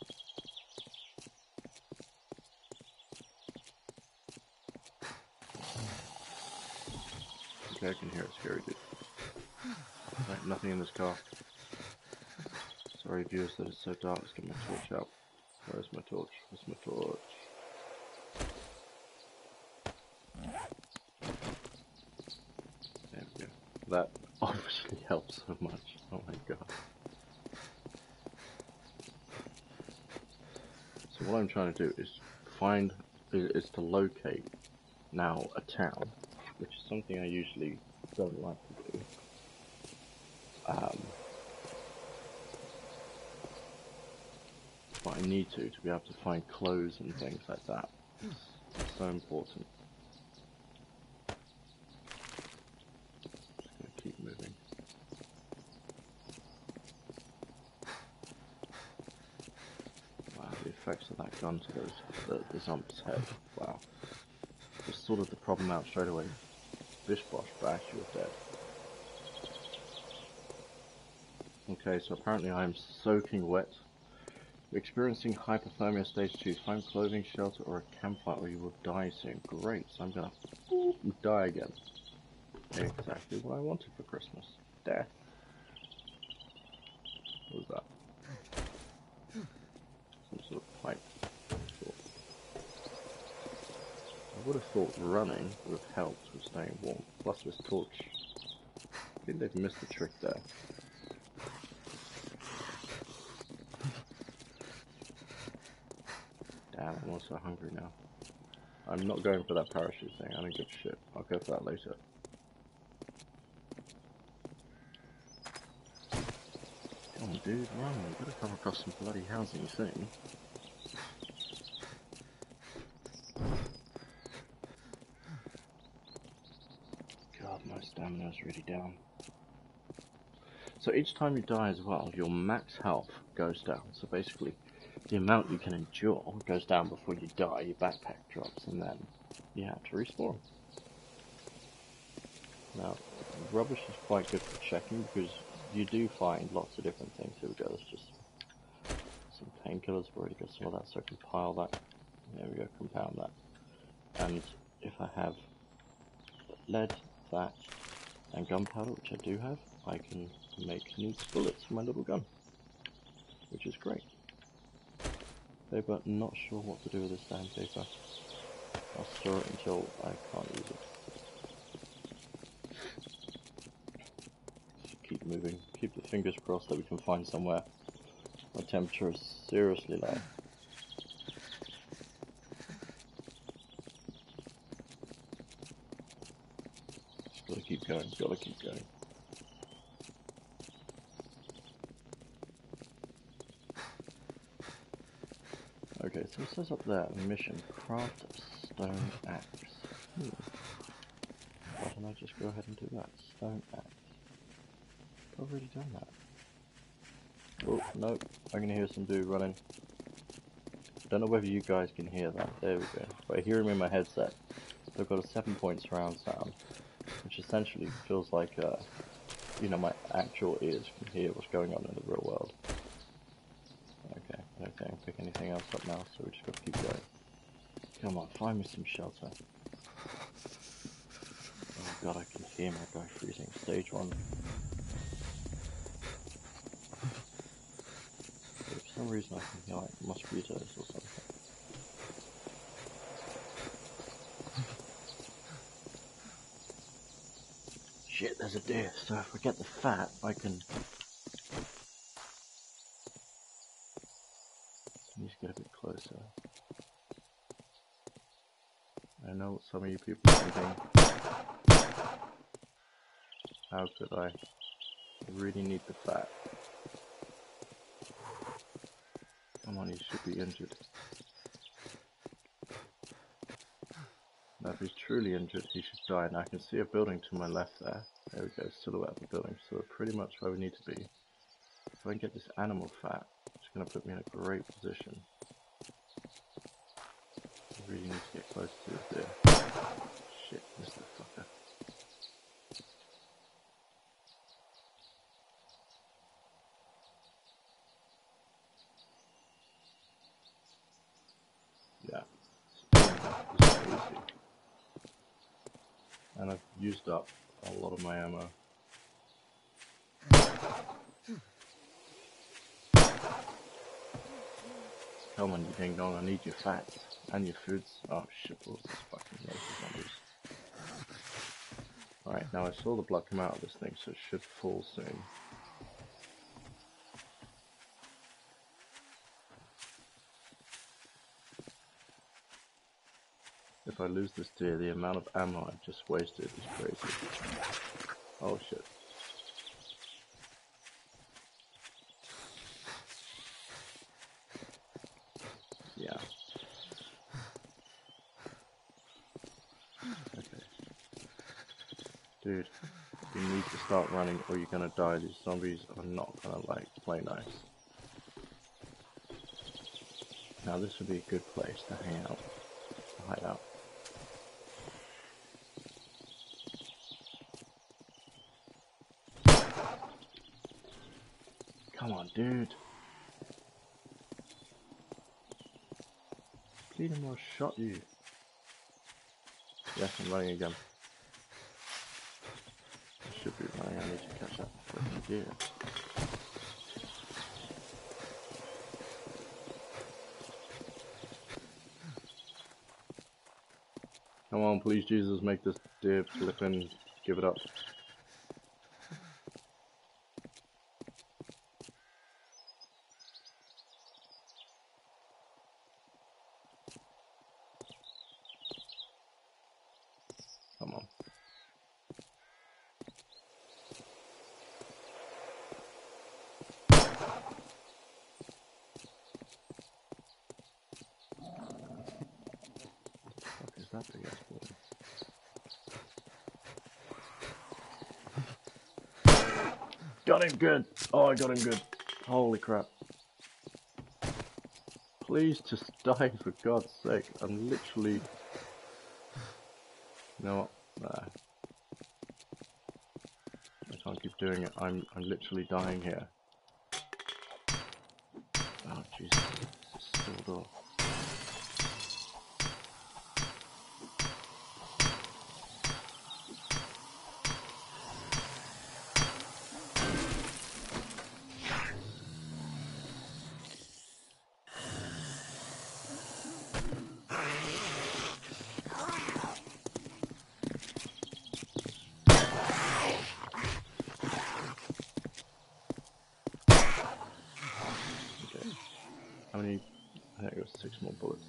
Okay, I can hear it. Scary dude. Right, nothing in this car. Sorry viewers that it's so dark, let's get my torch out. Where's my torch? Where's my torch? There we go. That obviously helps so much. Oh my god. So what I'm trying to do is to locate now a town, which is something I usually don't like to do. But I need to be able to find clothes and things like that. It's so important. Just gonna keep moving. Wow, the effects of that gun to the zombie's head. Wow. Just sorted the problem out straight away. Bish bosh bash, you're dead. Okay, so apparently I'm soaking wet. You're experiencing hypothermia stage 2. Find clothing, shelter, or a campfire, or you will die soon. Great, so I'm gonna die again. Exactly what I wanted for Christmas. Death. What was that? Some sort of pipe. Sure. I would have thought running would have helped with staying warm. Plus this torch. I think they've missed the trick there. Damn, I'm also hungry now. I'm not going for that parachute thing, I don't give a shit. I'll go for that later. on, dude, run. We've got to come across some bloody housing soon. God, my stamina's really down. So each time you die as well, your max health goes down. So basically, the amount you can endure goes down before you die, your backpack drops, and then you have to respawn. Now, rubbish is quite good for checking because you do find lots of different things. Here we go, there's just some painkillers. I've already got some of that, so I can pile that. There we go, compound that. And if I have lead, that, and gunpowder, which I do have, I can make nukes bullets for my little gun, which is great. Paper, not sure what to do with this damn paper. I'll store it until I can't use it. Just keep moving, keep the fingers crossed that we can find somewhere. My temperature is seriously low. Just gotta keep going, gotta keep going. Okay, so it says up there, mission, craft stone axe. Why don't I just go ahead and do that? Stone axe. I've already done that. Oh, no, I can hear some dude running. Don't know whether you guys can hear that. There we go. But I hear him in my headset. So I've got a 7-point surround sound, which essentially feels like, you know, my actual ears can hear what's going on in the real world. Okay, I don't think I can pick anything else up now, so we just got to keep going. Come on, find me some shelter. Oh god, I can hear my guy freezing. Stage 1. For some reason I can hear like mosquitoes or something. Shit, there's a deer, so if I get the fat, I can... Let me just get a bit closer. I know what some of you people are thinking. How could I? I really need the fat. Come on, he should be injured. Now if he's truly injured, he should die. Now I can see a building to my left there. There we go, silhouette of a building. So we're pretty much where we need to be. If I can get this animal fat, it's going to put me in a great position. I really need to get close to this deer. Shit, missed the fucker. Yeah, it's easy. And I've used up a lot of my ammo. Come on, you ding dong, I need your fats and your foods. Oh shit, what's this fucking lazy zombies? Alright, now I saw the blood come out of this thing, so it should fall soon. If I lose this deer, the amount of ammo I've just wasted is crazy. Oh shit. Yeah. Okay. Dude, you need to start running or you're gonna die. These zombies are not gonna like play nice. Now this would be a good place to hang out, to hide out. Come on, dude. Please, I shot you. Yes, I'm running again. I should be running. I need to catch up with the deer. Come on, please, Jesus, make this deer flippin' give it up. Come on. that big ass ball? Got him good! Oh, I got him good. Holy crap. Please just die for God's sake. I'm literally... You know what? Nah. I can't keep doing it. I'm literally dying here. Oh Jesus, it's a steel door. How many? I think it was 6 more bullets.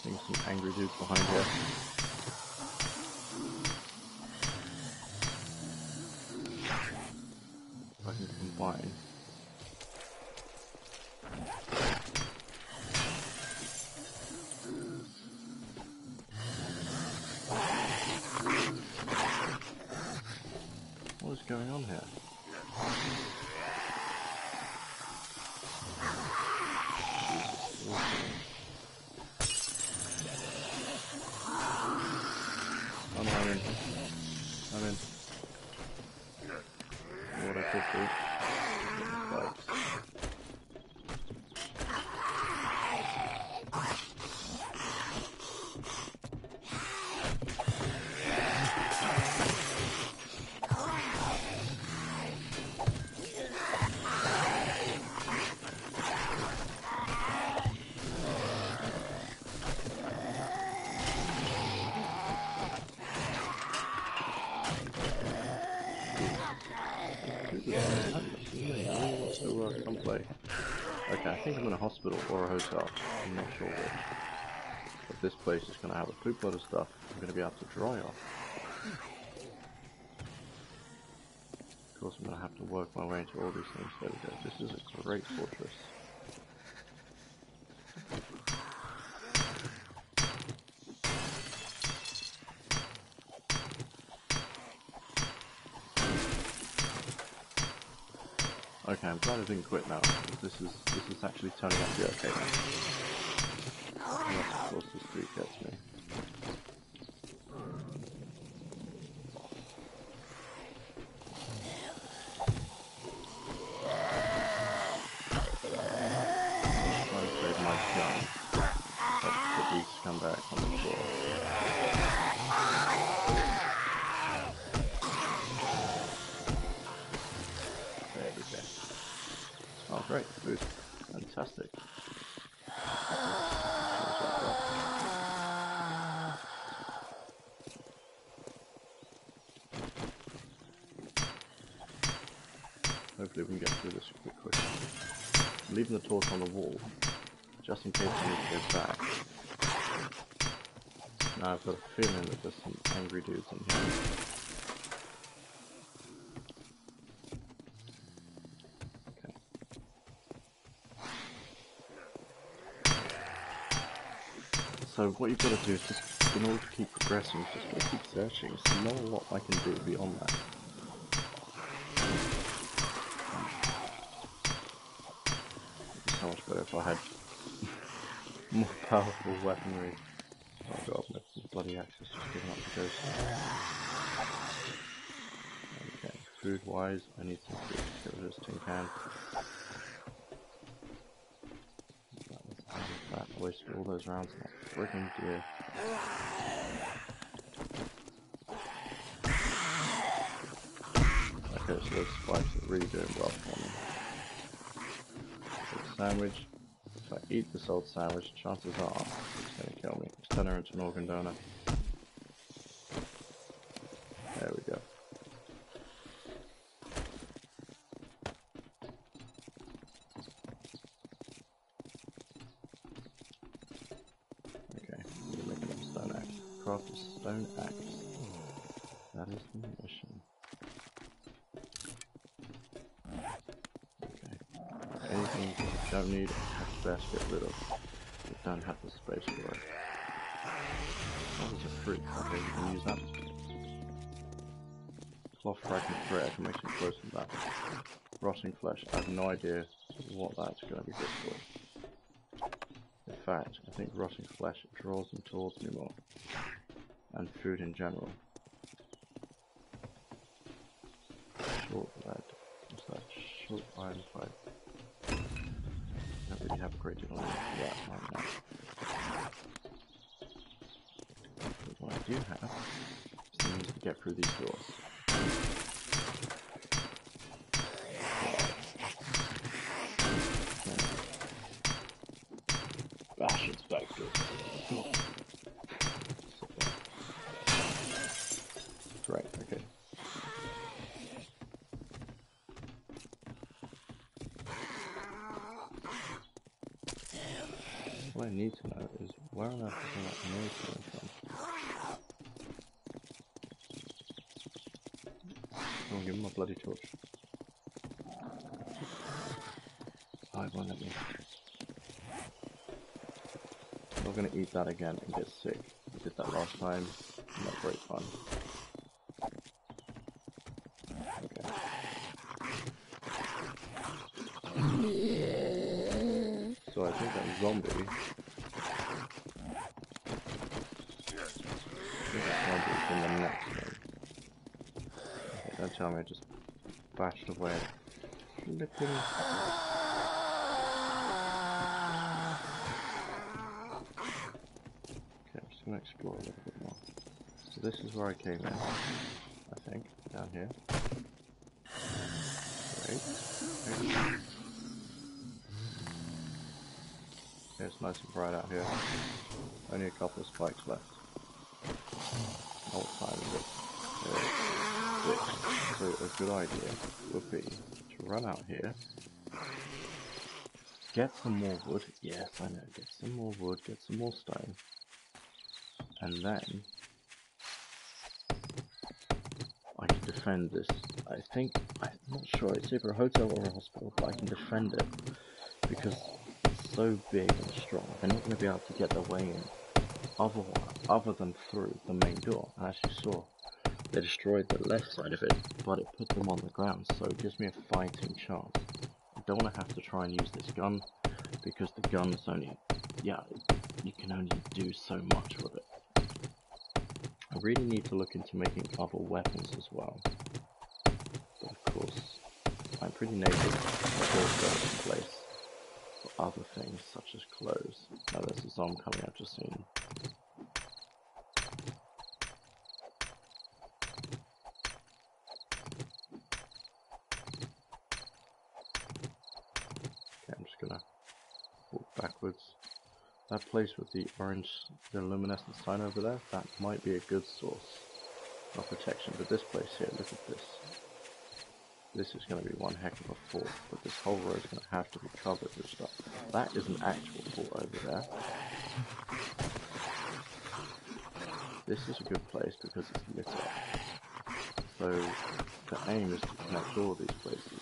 Seeing some angry dudes behind here. If I can combine. What is going on here? Oh no, I'm in. What I could do. Spikes. So come play. Okay, I think I'm in a hospital or a hotel. I'm not sure which. But this place is going to have a poop load of stuff I'm going to be able to dry off. Of course, I'm going to have to work my way into all these things. There we go. This is a great fortress. Okay, I'm glad I didn't quit now. This is actually turning out to be okay now. Unless, of course, this dude gets me. Try and save my gun. Let's put these scumbags on the floor. There we go. Oh, great, food. Fantastic. Hopefully we can get through this quick. I'm leaving the torch on the wall, just in case I need to go back. Now I've got a feeling that there's some angry dudes in here. Okay. So what you've got to do is just, in order to keep progressing, just got to keep searching. There's not a lot I can do beyond that. So much better if I had more powerful weaponry. Oh god, my bloody axe is just giving up the ghost. Okay, food wise, I need some food. Get rid of this tin can. I wasted all those rounds on that freaking deer. Okay, so those spikes are really doing well for me. Sandwich. If I eat the salt sandwich, chances are it's going to kill me. Let's turn her into an organ donor. There we go. craft a stone axe. That is the mission. Okay. Anything you don't need, have to best get rid of. You don't have the space for it. That is a fruit. Okay, we can use that. Cloth fragment thread, I can make some clothes from that. Rotting flesh, I have no idea what that's going to be good for. In fact, I think rotting flesh draws them towards me more. And food in general. Short lead. What's that? Short iron pipe. I don't really have a great deal on that right now. But what I do have is the means to get through these doors. Bash inspectors. Right, okay. What I need to know is where on earth is that noise coming from? Come on, give him my bloody torch. Oh, it won't let me. I'm not going to eat that again and get sick. I did that last time. Not great fun. Okay. So I think that zombie. Is in the next thing. Okay, don't tell me I just bashed away. Flipping. Okay, I'm just going to explore a little bit more. So this is where I came in, I think, down here. Great. Okay, it's nice and bright out here. Only a couple of spikes left. What time is it? So a good idea would be to run out here, get some more wood. Yes, I know. Get some more wood, get some more stone, and then I can defend this. I think, I'm not sure, it's either a hotel or a hospital, but I can defend it because it's so big and strong. They're not going to be able to get their way in other than through the main door. And as you saw, they destroyed the left side of it, but it put them on the ground, so it gives me a fighting chance. I don't want to have to try and use this gun, because the gun's only, yeah, you can only do so much with it. I really need to look into making other weapons as well. But of course, I'm pretty naked, I've also got a place for other things, such as clothes. Now there's a zombie coming I've just seen. I'm just gonna walk backwards. That place with the orange, the luminescent sign over there, that might be a good source of protection. But this place here, look at this. This is going to be one heck of a fort, but this whole road is going to have to be covered with stuff. That is an actual fort over there. This is a good place because it's lit up. So the aim is to connect all these places.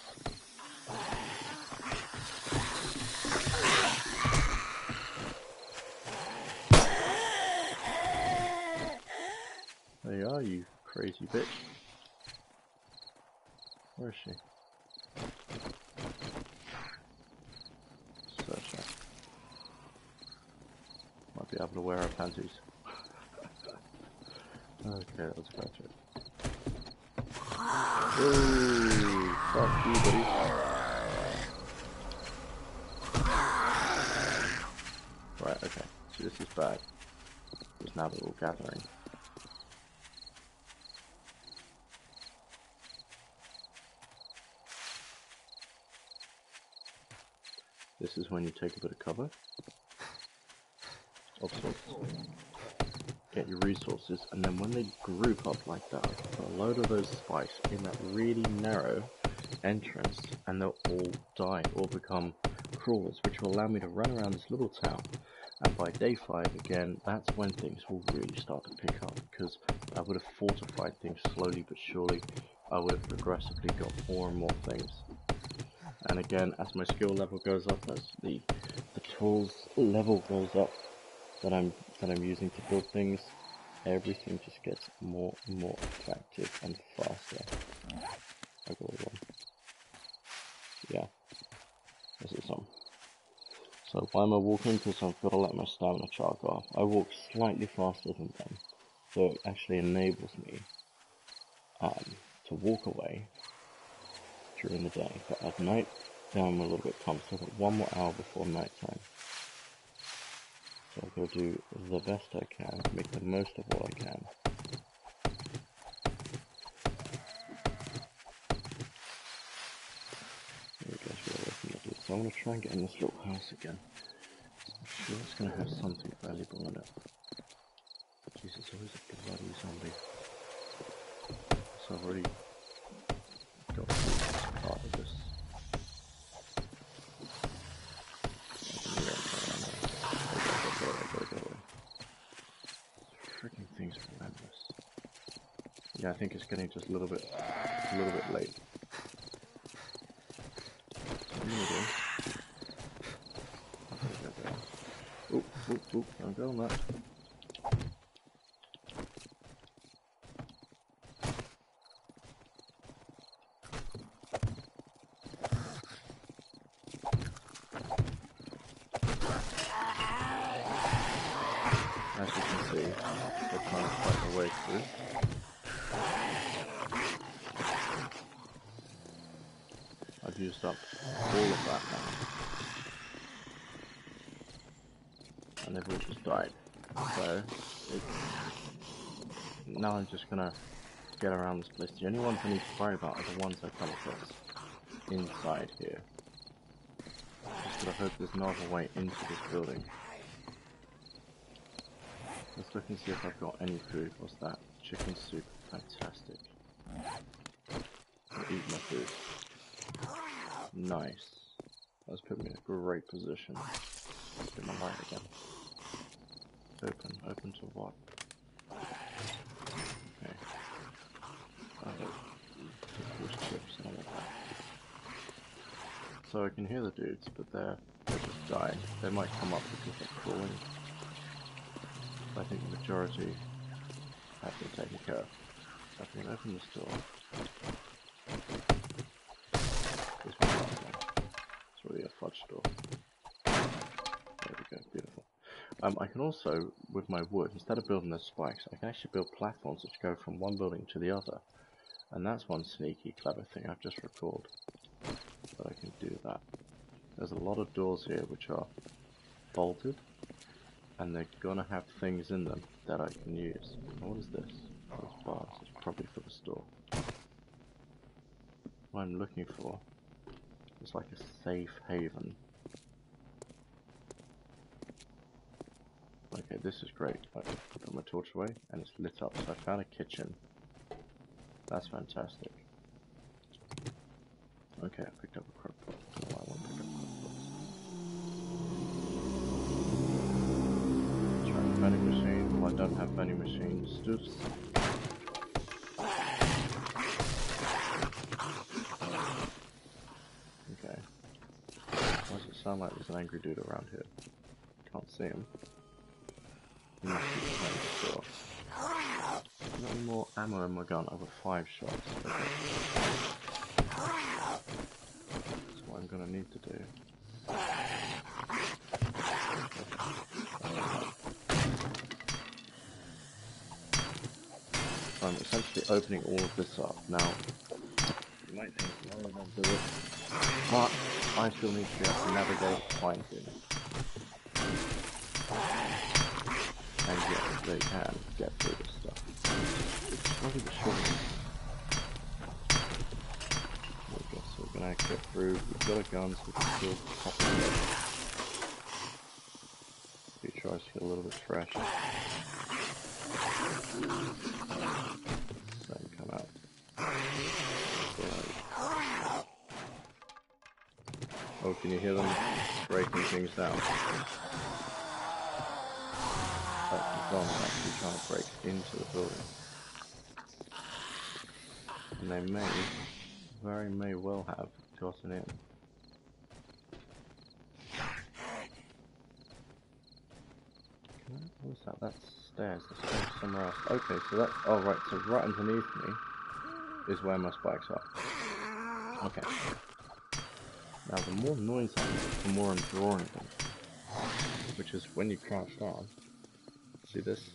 There you are, you crazy bitch. Where is she? Search her. Might be able to wear her panties. Okay, let's go to it. Ooh, fuck you, buddy. Right, okay. So this is bad. Because now they're all gathering. This is when you take a bit of cover. Of sorts. Get your resources, and then when they group up like that, put a load of those spikes in that really narrow entrance, and they'll all die or become crawlers, which will allow me to run around this little town And by day 5, again, that's when things will really start to pick up, because I would have fortified things slowly but surely. I would have progressively got more and more things. And again, as my skill level goes up, as the tools level goes up that I'm using to build things, everything just gets more and more effective and faster. I got one. Yeah, this is some. So why am I walking? Because I've got to let my stamina chart go off. I walk slightly faster than them, so it actually enables me to walk away during the day. But at night, then I'm a little bit pumped. So I've got 1 more hour before night time. So I've got to do the best I can, make the most of what I can. So I'm going to try and get in this little house again. I'm sure it's going to have something valuable in it. Jesus, always a bloody zombie. So I've already got this part of this. Freaking thing's relentless. Yeah, I think it's getting just a little bit late. Oop, don't go on that. As you can see, they're trying to fight their way through. I've used up all of that now. And they've all just died. So, now I'm just gonna get around this place. The only ones I need to worry about are the ones I come across inside here. Just gotta hope there's no other way into this building. Let's look and see if I've got any food. What's that? Chicken soup. Fantastic. I'll eat my food. Nice. That's put me in a great position. Let's get my light again. Open to what? Okay. Chips and all of that. So I can hear the dudes, but they're just dying. They might come up because they're crawling. I think the majority have been taken care of. So I can open this door. This one's not one. It's really a fudge door. There we go, beautiful. I can also, with my wood, instead of building those spikes, I can actually build platforms which go from one building to the other. And that's one sneaky, clever thing I've just recalled. But I can do that. There's a lot of doors here which are bolted. And they're gonna have things in them that I can use. What is this? Those bars. It's probably for the store. What I'm looking for is like a safe haven. Okay, this is great. I put my torch away and it's lit up. So I found a kitchen. That's fantastic. Okay, I picked up a crock pot. I don't know why I want to pick up crock pots. Vending machine. Well, I don't have vending machine stuffs. Okay. Why does it sound like there's an angry dude around here? Can't see him. He must be behind the door. Got any more ammo in my gun? I've got 5 shots. Okay. That's what I'm gonna need to do. I'm essentially opening all of this up. Now, you might think, well, I don't do it, but I still need to be able to navigate, find things. And yes, they can get through this stuff. It's probably the shortest. Okay, so we're gonna get through. We've got a gun, so we can still pop it up. He tries to get a little bit fresh. Then come out. Oh, can you hear them breaking things down? suspect as well are actually trying to break into the building. And they may well have gotten in. What's that? That's stairs. The stairs somewhere else. Okay, so that's... Oh, right. So right underneath me is where my spikes are. Okay. Now, the more noise I make, the more I'm drawing them. Which is when you crouch down. See this?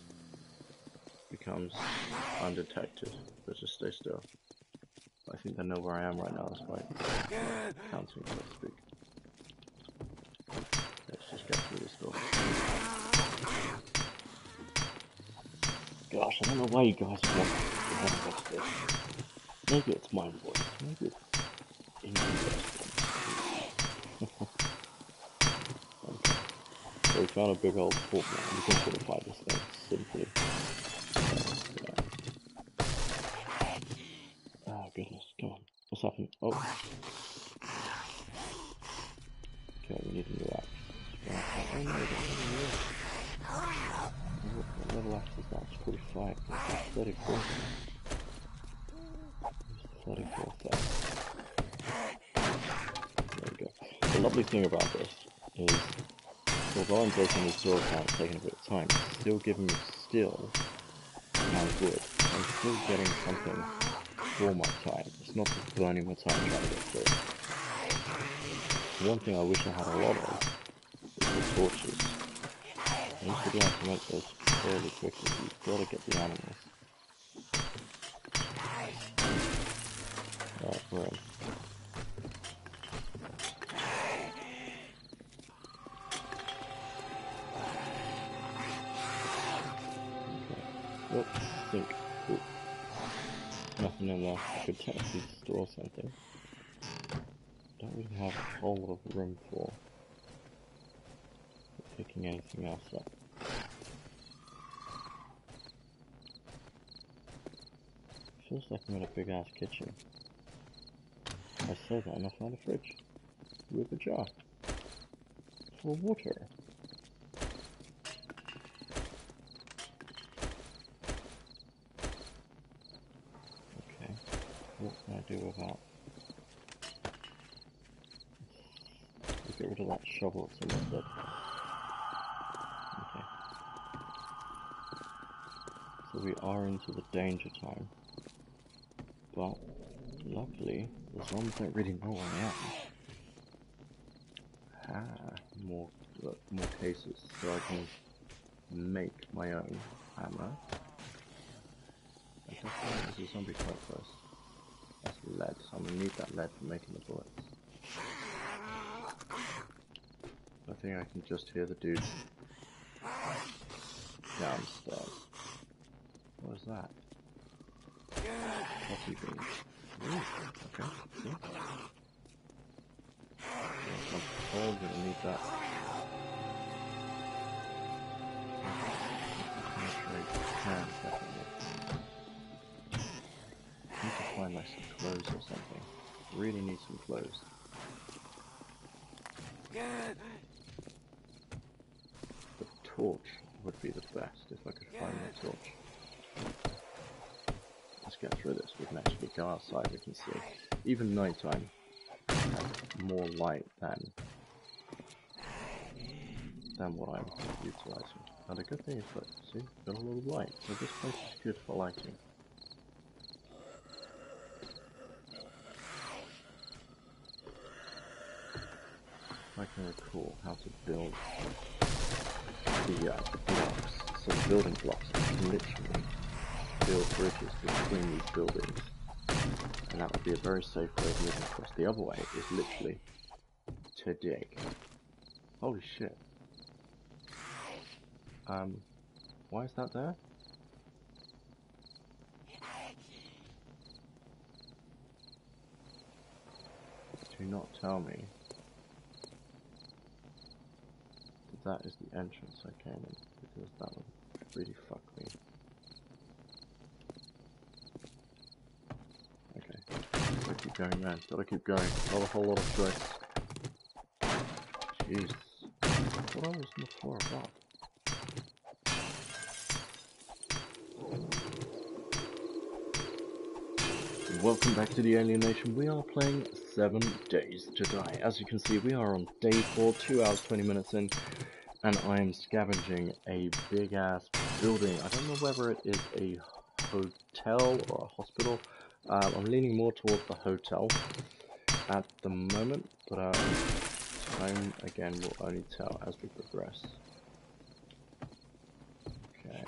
Becomes undetected. But just stay still. I think they know where I am right now. That's why I'm counting, so to speak. Let's just get through this door. Gosh, I don't know why you guys want to watch this. Maybe it's my voice. Maybe it's interesting. Okay. So we found a big old fort now. We can fortify this thing simply. Oh goodness, come on. What's happened? Oh. Okay, we need a new axe. Oh no, what level axe is that? It's 45. That's 34. It's 34 there. There we go. The lovely thing about this is, although I'm breaking these doors down, it's taking a bit of time, it's still giving me steel and wood. I'm still getting something for my time. It's not just burning my time trying to get through. One thing I wish I had a lot of is the torches. I used to be able to make those fairly quickly. You've got to get the animals. Right, we're in. Okay. Oh, sink. Ooh. Nothing in there. I could technically store something. Don't really have a whole lot of room for picking anything else up. Feels like I'm in a big ass kitchen. I say that and I found a fridge with a jar for water. Okay, what can I do about? Let's get rid of that shovel that's almost dead. Okay. So we are into the danger time. But luckily, the zombies don't really know where I am. Ah, more cases, so I can make my own hammer. There's a zombie quite close. That's lead, so I'm gonna need that lead for making the bullets. I think I can just hear the dude downstairs. What is that? Coffee beans. Ooh, okay. Yeah. I'm probably gonna need that. I need to find like some clothes or something. Really need some clothes. The torch would be the best if I could find the torch. Let's get through this. We can actually go outside, we can see. Even nighttime has more light than what I'm utilising. And the good thing is that, see, got a lot of light, so this place is good for lighting. I can recall how to build the blocks. So the building blocks, I can literally build bridges between these buildings. And that would be a very safe way of moving across. The other way is literally to dig. Holy shit. Why is that there? Do not tell me that is the entrance I came in, because that would really fuck me. Okay, gotta keep going, man. Gotta keep going. Not a whole lot of choice. Jesus. What I was on the floor above? welcome back to the Alien Nation. We are playing 7 Days to Die. As you can see, we are on day 4, 2 hours 20 minutes in, and I am scavenging a big ass building. I don't know whether it is a hotel or a hospital. I'm leaning more towards the hotel at the moment, but time again will only tell as we progress. Okay.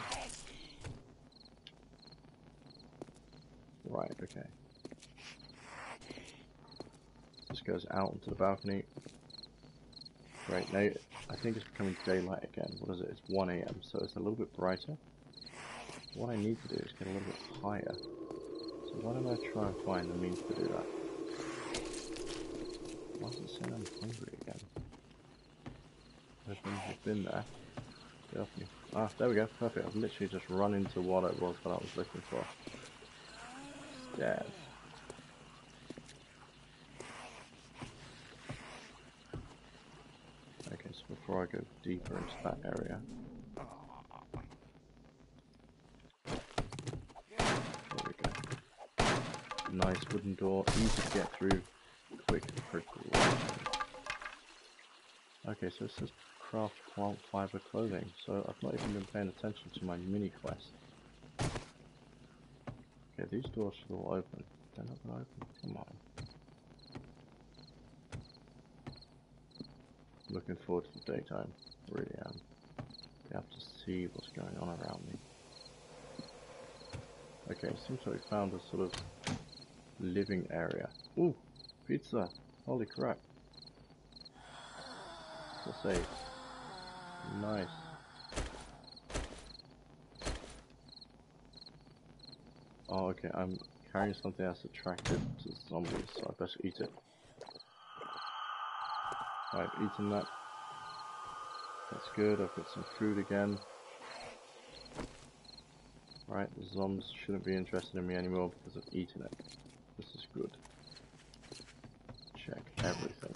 Right, okay. This goes out onto the balcony. Great, now I think it's becoming daylight again. What is it? It's 1 AM, so it's a little bit brighter. What I need to do is get a little bit higher. So why don't I try and find the means to do that? Why does it say I'm hungry again? I've been there. Get off me. Ah, there we go, perfect. I've literally just run into what it was that I was looking for. Stairs. Okay, so before I go deeper into that area, there we go. Nice wooden door, easy to get through, quick progression. Okay, so it says craft plant fiber clothing, so I've not even been paying attention to my mini quest. Okay, these doors should all open. They're not gonna open, come on. Looking forward to the daytime, really am. You have to see what's going on around me. Okay, seems like we found a sort of living area. Ooh, pizza! Holy crap. Let's say, nice. Oh, okay, I'm carrying something that's attractive to zombies, so I best eat it. I've eaten that. That's good, I've got some food again. Right, the zombies shouldn't be interested in me anymore because I've eaten it. This is good. Check everything.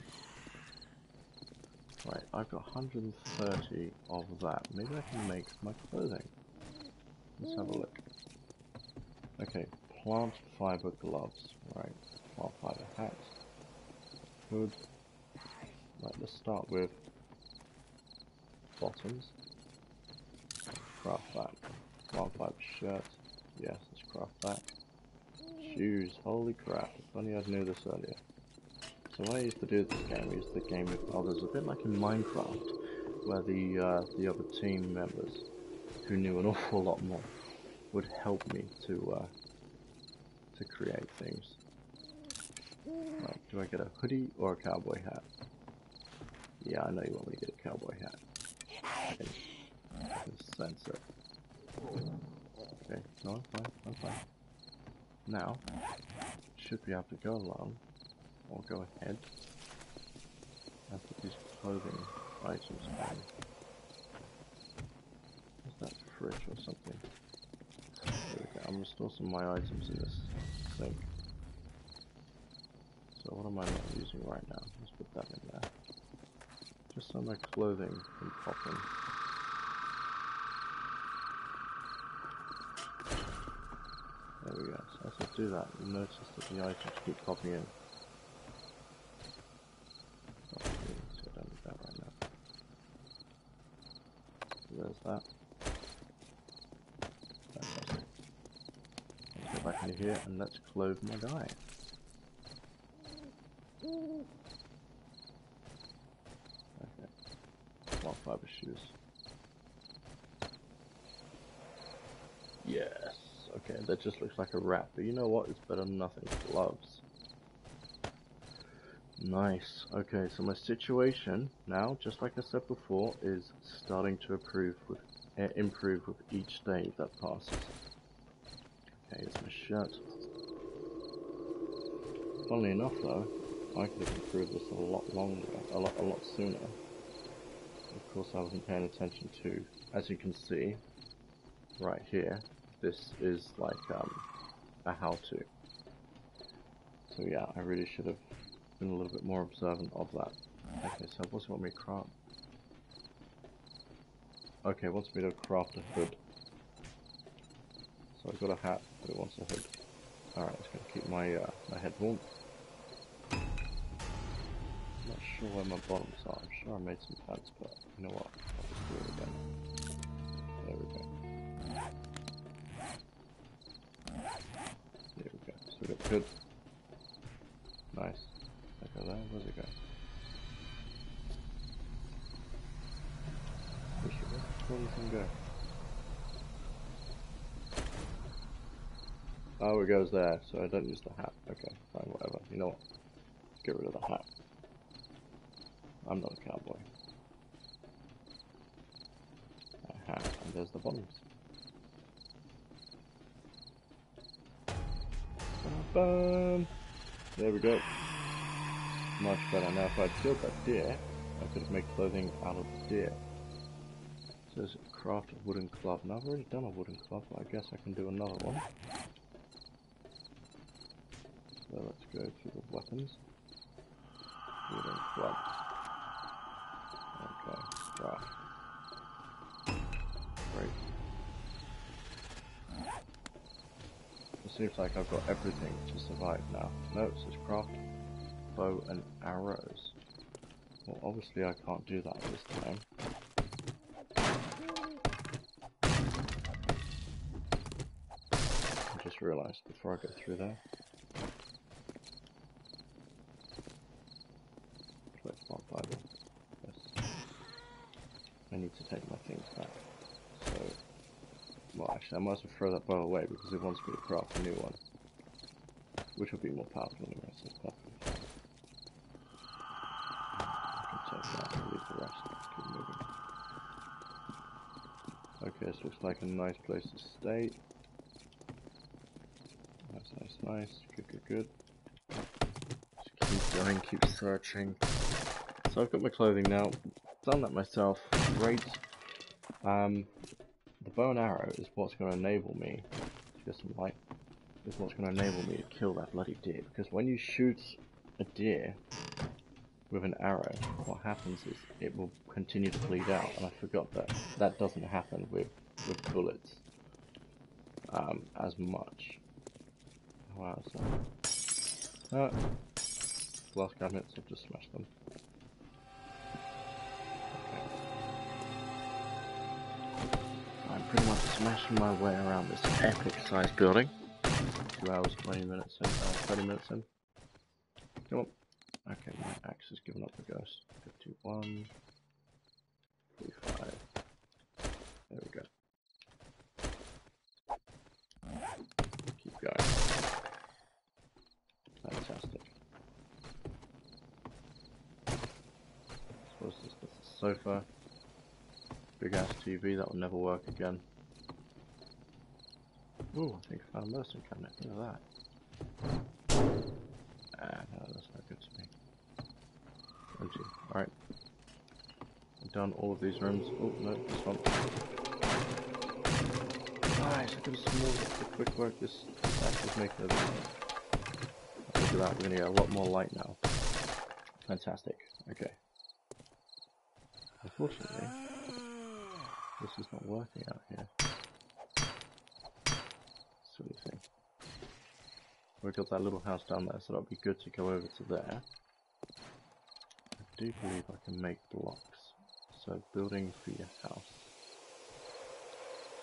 Right, I've got 130 of that. Maybe I can make my clothing. Let's have a look. Okay, plant fiber gloves. Right, plant fiber hat. Hood. Right, let's start with bottoms. Craft that. Plant fiber shirt. Yes, let's craft that. Shoes. Holy crap. If only I knew this earlier. So when I used to do this game, I used to game with others, a bit like in Minecraft, where the other team members, who knew an awful lot more, would help me to create things. Right, do I get a hoodie or a cowboy hat? Yeah, I know you want me to get a cowboy hat. I can sense it. Okay, no, I'm fine. Now, should be able to go along, or go ahead, and put these clothing items on. Is that fridge or something? There we go. I'm gonna store some of my items in this sink. So what am I not using right now? Let's put that in there. Just so my clothing can pop in. There we go. So as I do that, you'll notice that the items keep popping in. So I don't need that right now. So there's that. Fantastic. Let's go back into here and let's clothe my guy. Okay. Plant fiber shoes. Yes. Okay, that just looks like a wrap, but you know what? It's better than nothing. Gloves. Nice. Okay, so my situation now, just like I said before, is starting to improve with each day that passes. Okay, here's my shirt. Funnily enough, though, I could have improved this a lot longer, a lot sooner. Of course, I wasn't paying attention to. As you can see, right here, this is like a how-to. So yeah, I really should have been a little bit more observant of that. Okay, so what's it want me to craft? Okay, it wants me to craft a hood. So I've got a hat, but it wants a hood. Alright, it's going to keep my my head warm. I'm not sure where my bottoms are. I'm sure I made some plans, but you know what? I'll just do it again. There we go. There we go. So we got good. Nice. Go there. Where's it go? Where does it go? Oh, it goes there, so I don't use the hat. Okay, fine, whatever. You know what? Let's get rid of the hat. I'm not a cowboy. A hat, and there's the bottoms. Boom! There we go. Much better. Now, if I'd killed that deer, I could have made clothing out of the deer. It says craft a wooden club. Now, I've already done a wooden club, but I guess I can do another one. So let's go to the weapons. Wooden club. Okay, craft. Great. It seems like I've got everything to survive now. No, it says craft bow and arrows. Well, obviously I can't do that this time. I just realised before I go through there. Collect smart Bible. Yes. I need to take my things back. So, well, actually, I might as well throw that bow away because it wants me to craft a new one, which will be more powerful anyway. So it's perfectly fine. I can take that and leave the rest. Keep moving. Okay, this looks like a nice place to stay. Nice, nice, nice. Good, good, good. Just keep going, keep searching. So I've got my clothing now. Done that myself. Great. The bow and arrow is what's going to enable me to get some light. Is what's going to enable me to kill that bloody deer. Because when you shoot a deer with an arrow, what happens is it will continue to bleed out. And I forgot that that doesn't happen with bullets as much. Wow, so last cabinets, I've just smashed them. I'm pretty much smashing my way around this epic sized building. 2 hours, 20 minutes in, 30 minutes in. Come on. Okay, my axe has given up the ghost. 51, 45. There we go. Keep going. Fantastic. Suppose this is a sofa. Big ass TV, that will never work again. Ooh, I think I found a medicine cabinet. Look at that. Ah, no, that's not good to me. Empty. Alright. I've done all of these rooms. Oh, no, this one. Nice, I could have sworn the quick work this axe was making of this. Look at that, we're going to get a lot more light now. Fantastic. Okay. Unfortunately, this is not working out here. Silly thing. We've got that little house down there, so that'll be good to go over to there. I do believe I can make blocks. So, building for your house.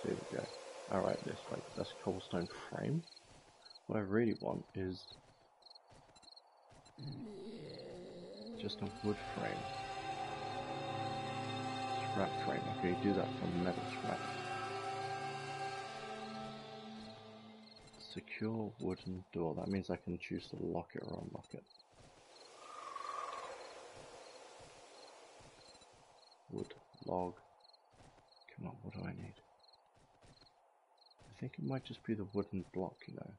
There we go. Alright, that's a cobblestone frame. What I really want is just a wood frame. Scrap frame. Okay, do that from metal scrap. Secure wooden door. That means I can choose to lock it or unlock it. Wood, log. Come on, what do I need? I think it might just be the wooden block, you know.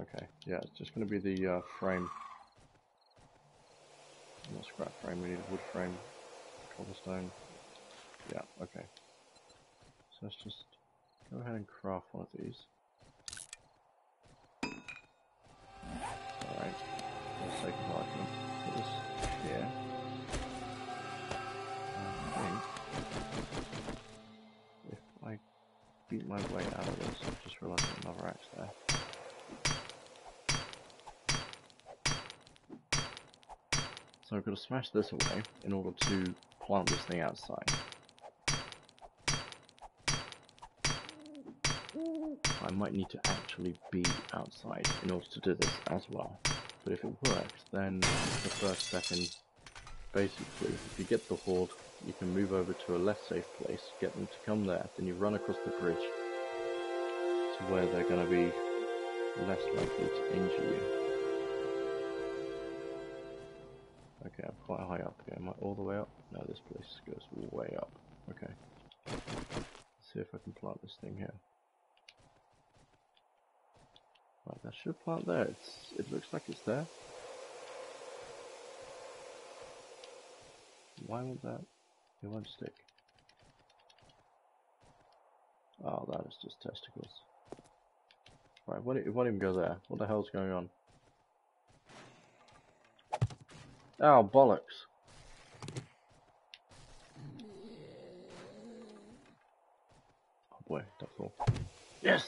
Okay, yeah, it's just going to be the frame. Not scrap frame, we need a wood frame. Cobblestone. Yeah, okay. So let's just go ahead and craft one of these. Alright, for the sake of argument, put this here. I think beat my way out of this. I just realized there's another axe there. So I've got to smash this away in order to plant this thing outside. I might need to actually be outside in order to do this as well. But if it works, then the first step in, basically, if you get the horde, you can move over to a less safe place, get them to come there, then you run across the bridge to where they're going to be less likely to injure you. Okay, I'm quite high up here. Am I all the way up? No, this place goes way up. Okay. Let's see if I can plant this thing here. Right, that should plant there. It looks like it's there. Why won't that? It won't stick. Oh, that is just testicles. Right, it won't even go there. What the hell's going on? Oh, bollocks. Oh boy, don't fall. Yes!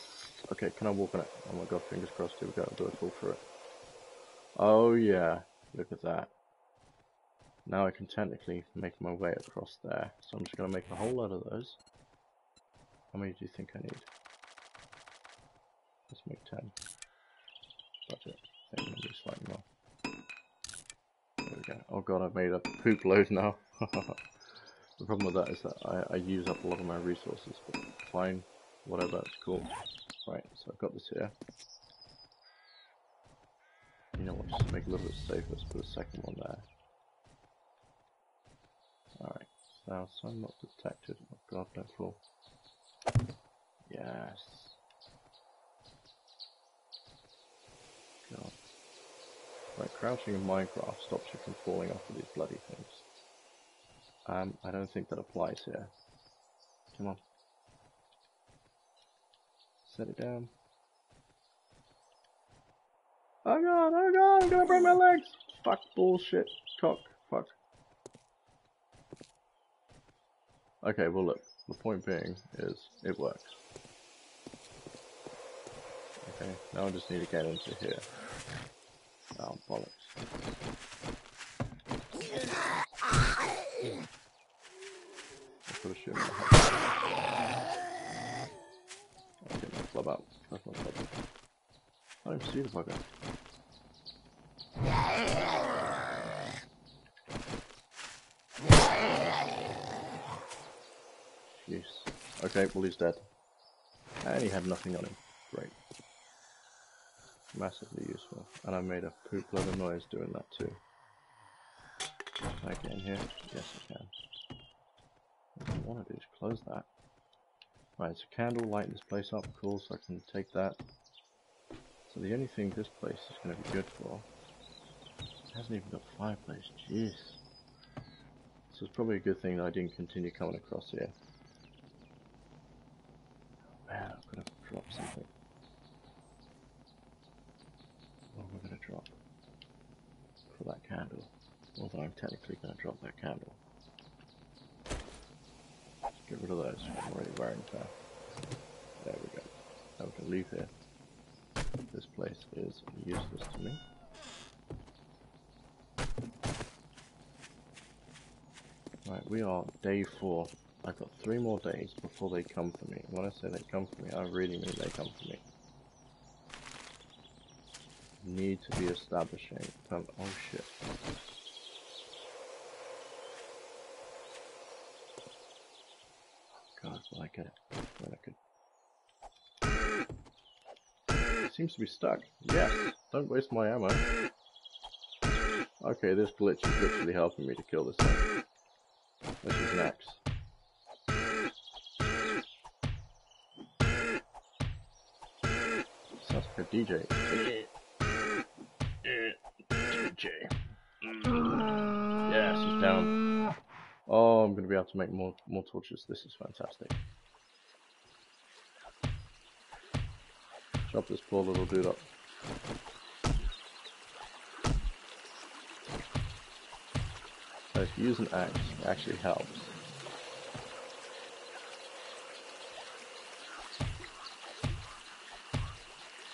Okay, can I walk on it? Oh my god, fingers crossed, here we go, do I fall through it? Oh yeah, look at that. Now I can technically make my way across there. So I'm just going to make a whole lot of those. How many do you think I need? Let's make 10. Budget. I think maybe slightly more. There we go. Oh god, I've made a poop load now. The problem with that is that I use up a lot of my resources, but fine. Whatever, it's cool. Right, so I've got this here. You know what, just to make it a little bit safer, let's put a second one there. Alright, now so I'm not detected. Oh god, don't fall. Yes. God. Right, crouching in Minecraft stops you from falling off of these bloody things. I don't think that applies here. Come on. Set it down. Oh god, I'm gonna break my legs! Fuck, bullshit, cock, fuck. Okay, well look, the point being is, it works. Okay, now I just need to get into here. Oh, bollocks. I put a shit in my head. I'll get my club out. That's my club. I don't even see the bugger. Jeez. Okay, well he's dead. And he had nothing on him. Great. Massively useful. And I made a poop load of noise doing that too. Can I get in here? Yes I can. What I want to do is close that. Right, it's a candle, light this place up, cool, so I can take that. So the only thing this place is going to be good for, it hasn't even got a fireplace, jeez. So it's probably a good thing that I didn't continue coming across here. Man, I'm going to drop something. What am I going to drop? For that candle. Although I'm technically going to drop that candle. Let's get rid of those, I'm already wearing that. There we go. Now we can leave here. This place is useless to me. Right, we are day 4. I've got 3 more days before they come for me. When I say they come for me, I really mean they come for me. Need to be establishing. Oh shit. Oh god, will I get it? Well, I could. It seems to be stuck. Yes! Don't waste my ammo. Okay, this glitch is literally helping me to kill this thing. Let's use an axe. Sounds like a DJ. DJ. Yes, he's down. Oh, I'm going to be able to make more torches. This is fantastic. Chop this poor little dude up. So if you use an axe, it actually helps.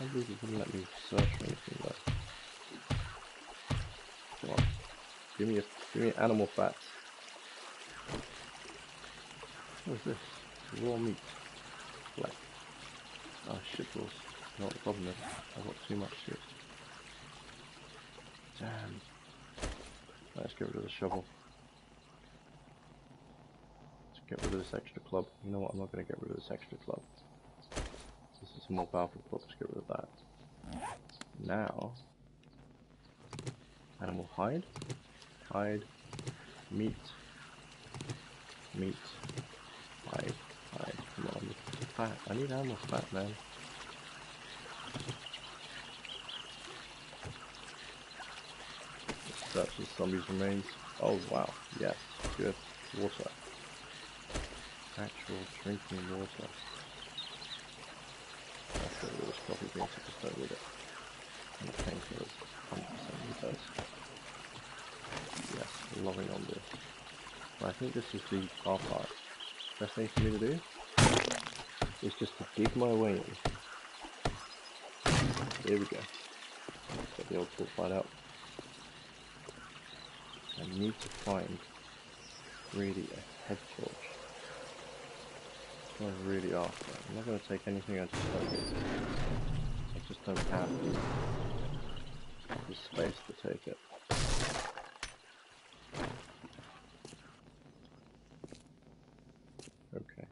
can't believe it wouldn't let me search for anything though. Come on. Give me animal fats. What is this? Raw meat. Like, oh shit balls. You know what the problem is? I've got too much shit. Damn. Let's get rid of the shovel. Let's get rid of this extra club. You know what? I'm not going to get rid of this extra club. This is a more powerful club. Let's get rid of that. Now, animal hide. Hide. Meat. Meat. Hide. Hide. Come on. Fat. I need animal fat, man. Search the zombies' remains. Oh wow, yes, good. Water. Actual drinking water. Let's get rid of this coffee bean to just go with it. And the painkillers, 100% with those. Yes, loving on this. But I think this is the car part. Best thing for me to do is just to dig my way in. There we go. Get the old torchlight out. I need to find really a head torch. That's what I really after. I'm not going to take anything I just don't need. I just don't have the space to take it. Okay.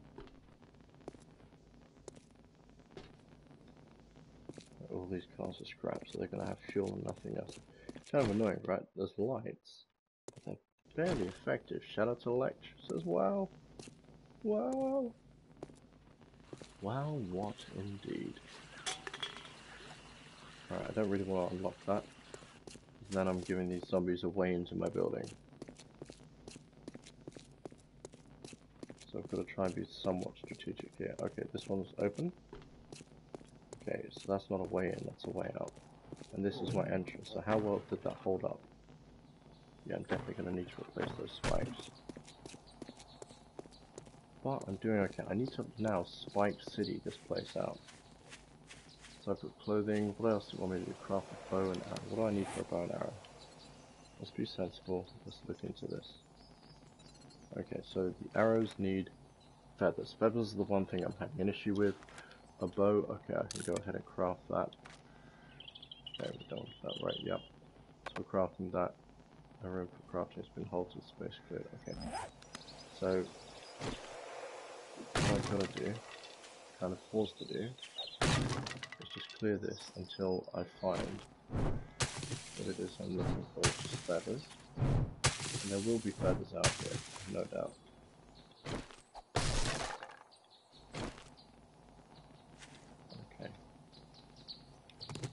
All these cars are scrap, so they're going to have fuel and nothing else. Kind of annoying, right? There's lights. They're barely effective. Shout out to Lectures as well. Wow. Wow, what indeed. Alright, I don't really want to unlock that. Then I'm giving these zombies a way into my building. So I've got to try and be somewhat strategic here. Okay, this one's open. Okay, so that's not a way in, that's a way out. And this is my entrance, so how well did that hold up? Yeah, I'm definitely going to need to replace those spikes. But I'm doing okay. I need to now spike city this place out. So I put clothing. What else do you want me to do? Craft a bow and arrow. What do I need for a bow and arrow? Let's be sensible. Let's look into this. Okay, so the arrows need feathers. Feathers are the one thing I'm having an issue with. A bow. Okay, I can go ahead and craft that. Okay, we're done with that, right? Yep. So we're crafting that. No room for crafting has been halted. Space cleared. Okay. So what I've got to do, kind of forced to do, is just clear this until I find what it is I'm looking for, which is feathers. And there will be feathers out here, no doubt. Okay.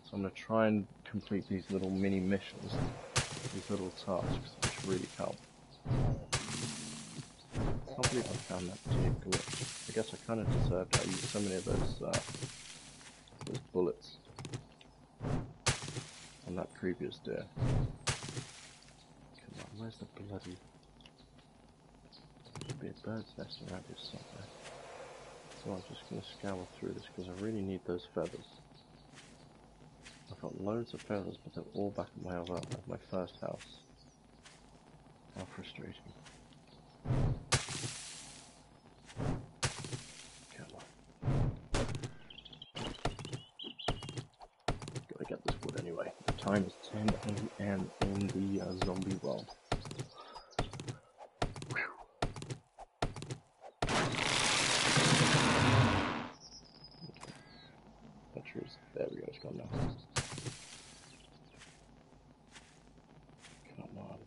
So I'm going to try and complete these little mini missions, these little tasks, which really help. I can't believe I found that cheap glitch. I guess I kind of deserved it. I used so many of those bullets on that previous deer. Come on, where's the bloody... There should be a bird's nest around here somewhere. So I'm just going to scour through this because I really need those feathers. I've got loads of feathers, but they're all back at my first house. How frustrating. Come on. Gotta get this wood anyway. The time is 10 AM in the zombie world. There we go, it's gone now. Come on.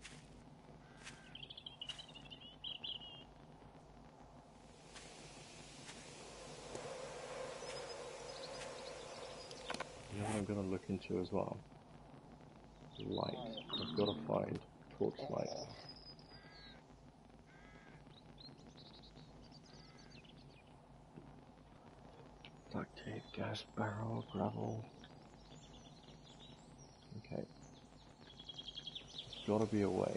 You know what I'm going to look into as well? Light. I've got to find torchlight. Duct tape, gas barrel, gravel. Okay. There's got to be a way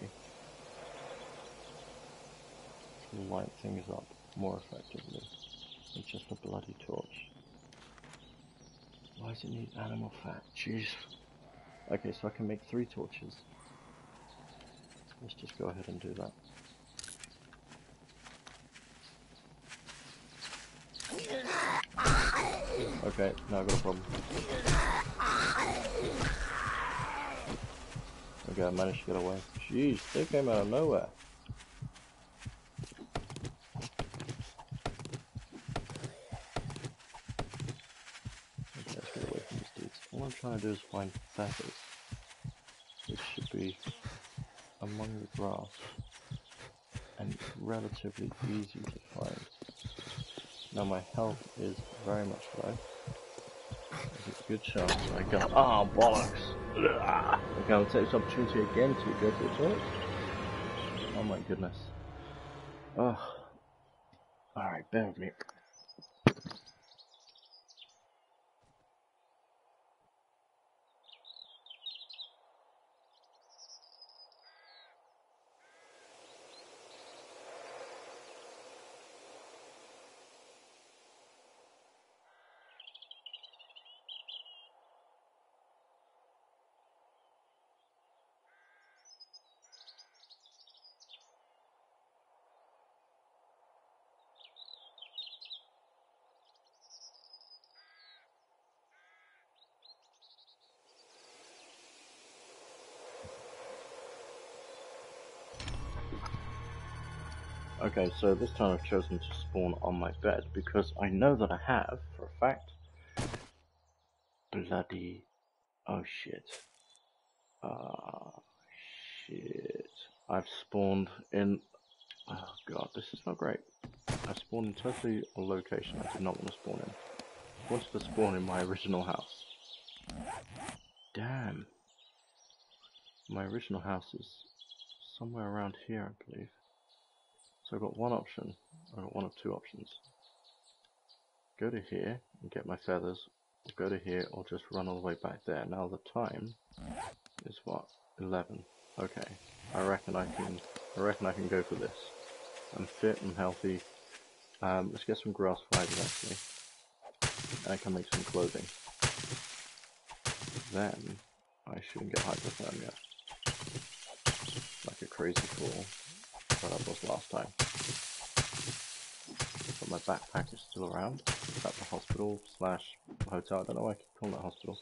to light things up more effectively than just a bloody torch. Why does it need animal fat? Jeez. Okay, so I can make 3 torches. Let's just go ahead and do that. Okay, now I've got a problem. Okay, I managed to get away. Jeez, they came out of nowhere. Okay, let's get away from these dudes. All I'm trying to do is find feathers, which should be among the grass and relatively easy to find. Now my health is very much low. There's a good chance I can. Ah, bollocks! Okay, I'll take this opportunity again to go for a toilet. Oh my goodness. Oh. Alright, bear with me. Okay, so this time I've chosen to spawn on my bed because I know that I have, for a fact. Bloody... Oh shit. Shit. I've spawned in... Oh god, this is not great. I spawned in totally a location I did not want to spawn in. I wanted to spawn in my original house. Damn. My original house is somewhere around here, I believe. So I've got one option. I've got one of 2 options. Go to here and get my feathers, or go to here or just run all the way back there. Now the time is what? 11. Okay. I reckon I can go for this. I'm fit and healthy. Let's get some grass fibers actually. And I can make some clothing. Then I shouldn't get hypothermia. Like a crazy fool that I was last time. But my backpack is still around. It's at the hospital slash hotel. I don't know why I keep calling it hospital.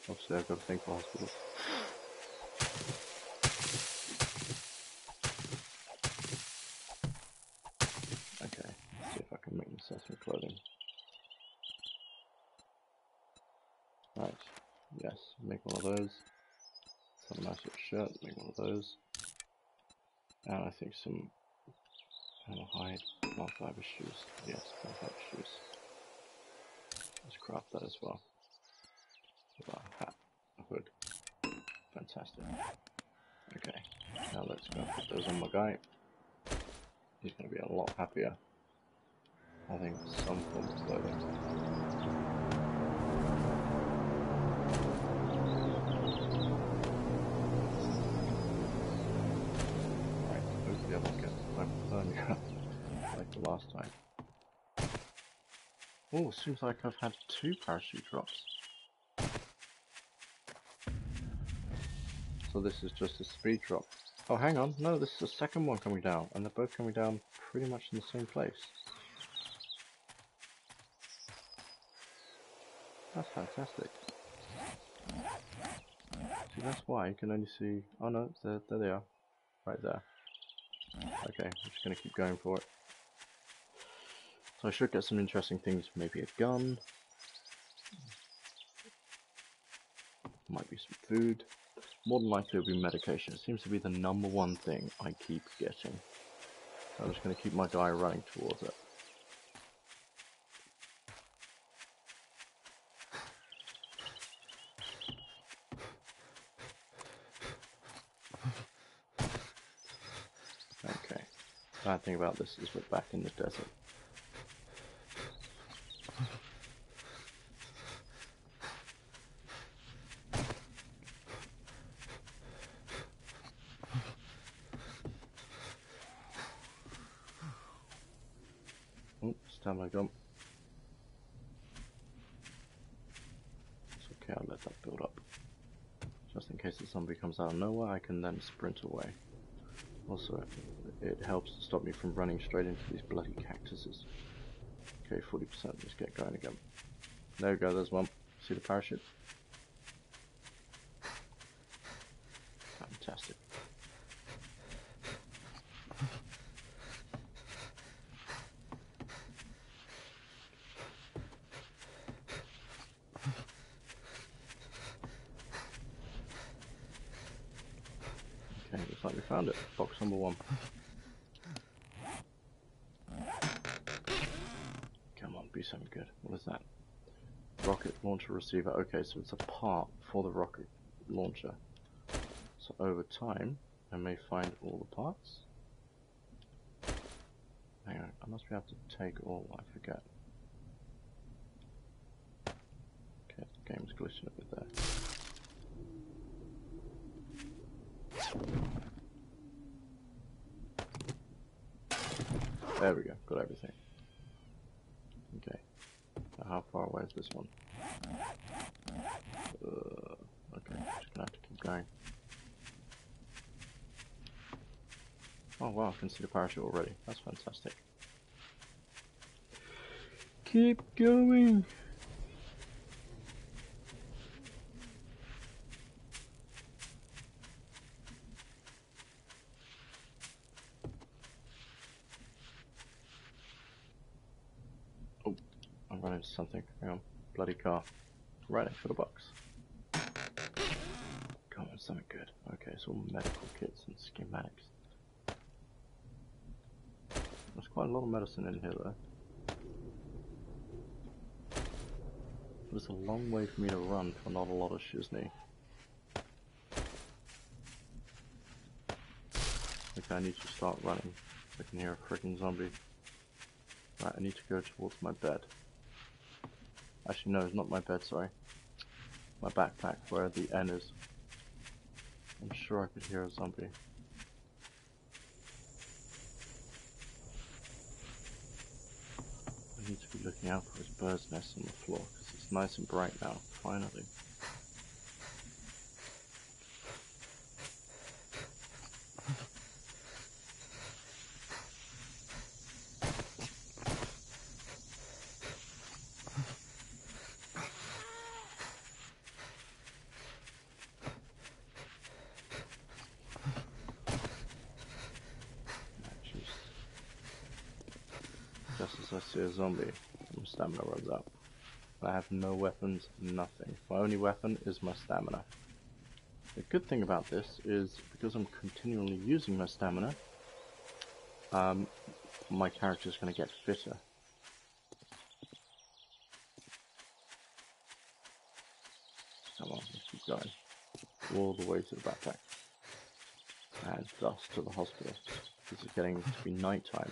Obviously I've got a thing for hospitals. Okay, let's see if I can make myself some clothing. Right, yes, make one of those. Some nice little shirt, make one of those. And I think some animal hide, plant fiber shoes. Yes, plant fiber shoes. Let's craft that as well. A hat, a hood. Fantastic. Okay, now let's go put those on my guy. He's going to be a lot happier. I think some form of clothing. Right, hopefully I won't get hypothermia like the last time. Oh, seems like I've had 2 parachute drops. So this is just a speed drop. Oh, hang on. No, this is the second one coming down. And they're both coming down pretty much in the same place. That's fantastic. See, that's why you can only see... Oh no, there they are. Right there. Okay, I'm just going to keep going for it. So I should get some interesting things. Maybe a gun. Might be some food. More than likely it'll be medication. It seems to be the #1 thing I keep getting. So I'm just going to keep my guy running towards it. Okay. Bad thing about this is we're back in the desert. Oh, stamina gum. let that build up. Just in case the zombie comes out of nowhere, I can then sprint away. Also, it helps to stop me from running straight into these bloody cactuses. Okay, 40%, let's get going again. There we go, there's one. See the parachute? Fantastic. Okay, looks like we found it. Box number 1. Come on, be something good. What is that? Rocket launcher receiver. Okay, so it's a part for the rocket launcher. So over time, I may find all the parts. Hang on, I must be able to take all, I forget. Okay, the game's glitching a bit there. There we go, got everything. Okay, now how far away is this one? Okay, just gonna have to keep going. Oh wow, I can see the parachute already. That's fantastic. Keep going! Oh, I ran into something. Hang on. Bloody car. Right next to the box. Come on, something good. Okay, it's all medical kits and schematics. There's quite a lot of medicine in here though. But it's a long way for me to run for not a lot of shizney. Okay, I need to start running. I can hear a freaking zombie. Right, I need to go towards my bed. Actually no, it's not my bed, sorry. My backpack, where the N is. I'm sure I could hear a zombie. I need to be looking out for his bird's nest on the floor, because it's nice and bright now, finally. Just as I see a zombie, my stamina runs out. I have no weapons, nothing. My only weapon is my stamina. The good thing about this is, because I'm continually using my stamina, my character is going to get fitter. Come on, let's keep going. All the way to the backpack. And thus to the hospital. This is getting to be night time,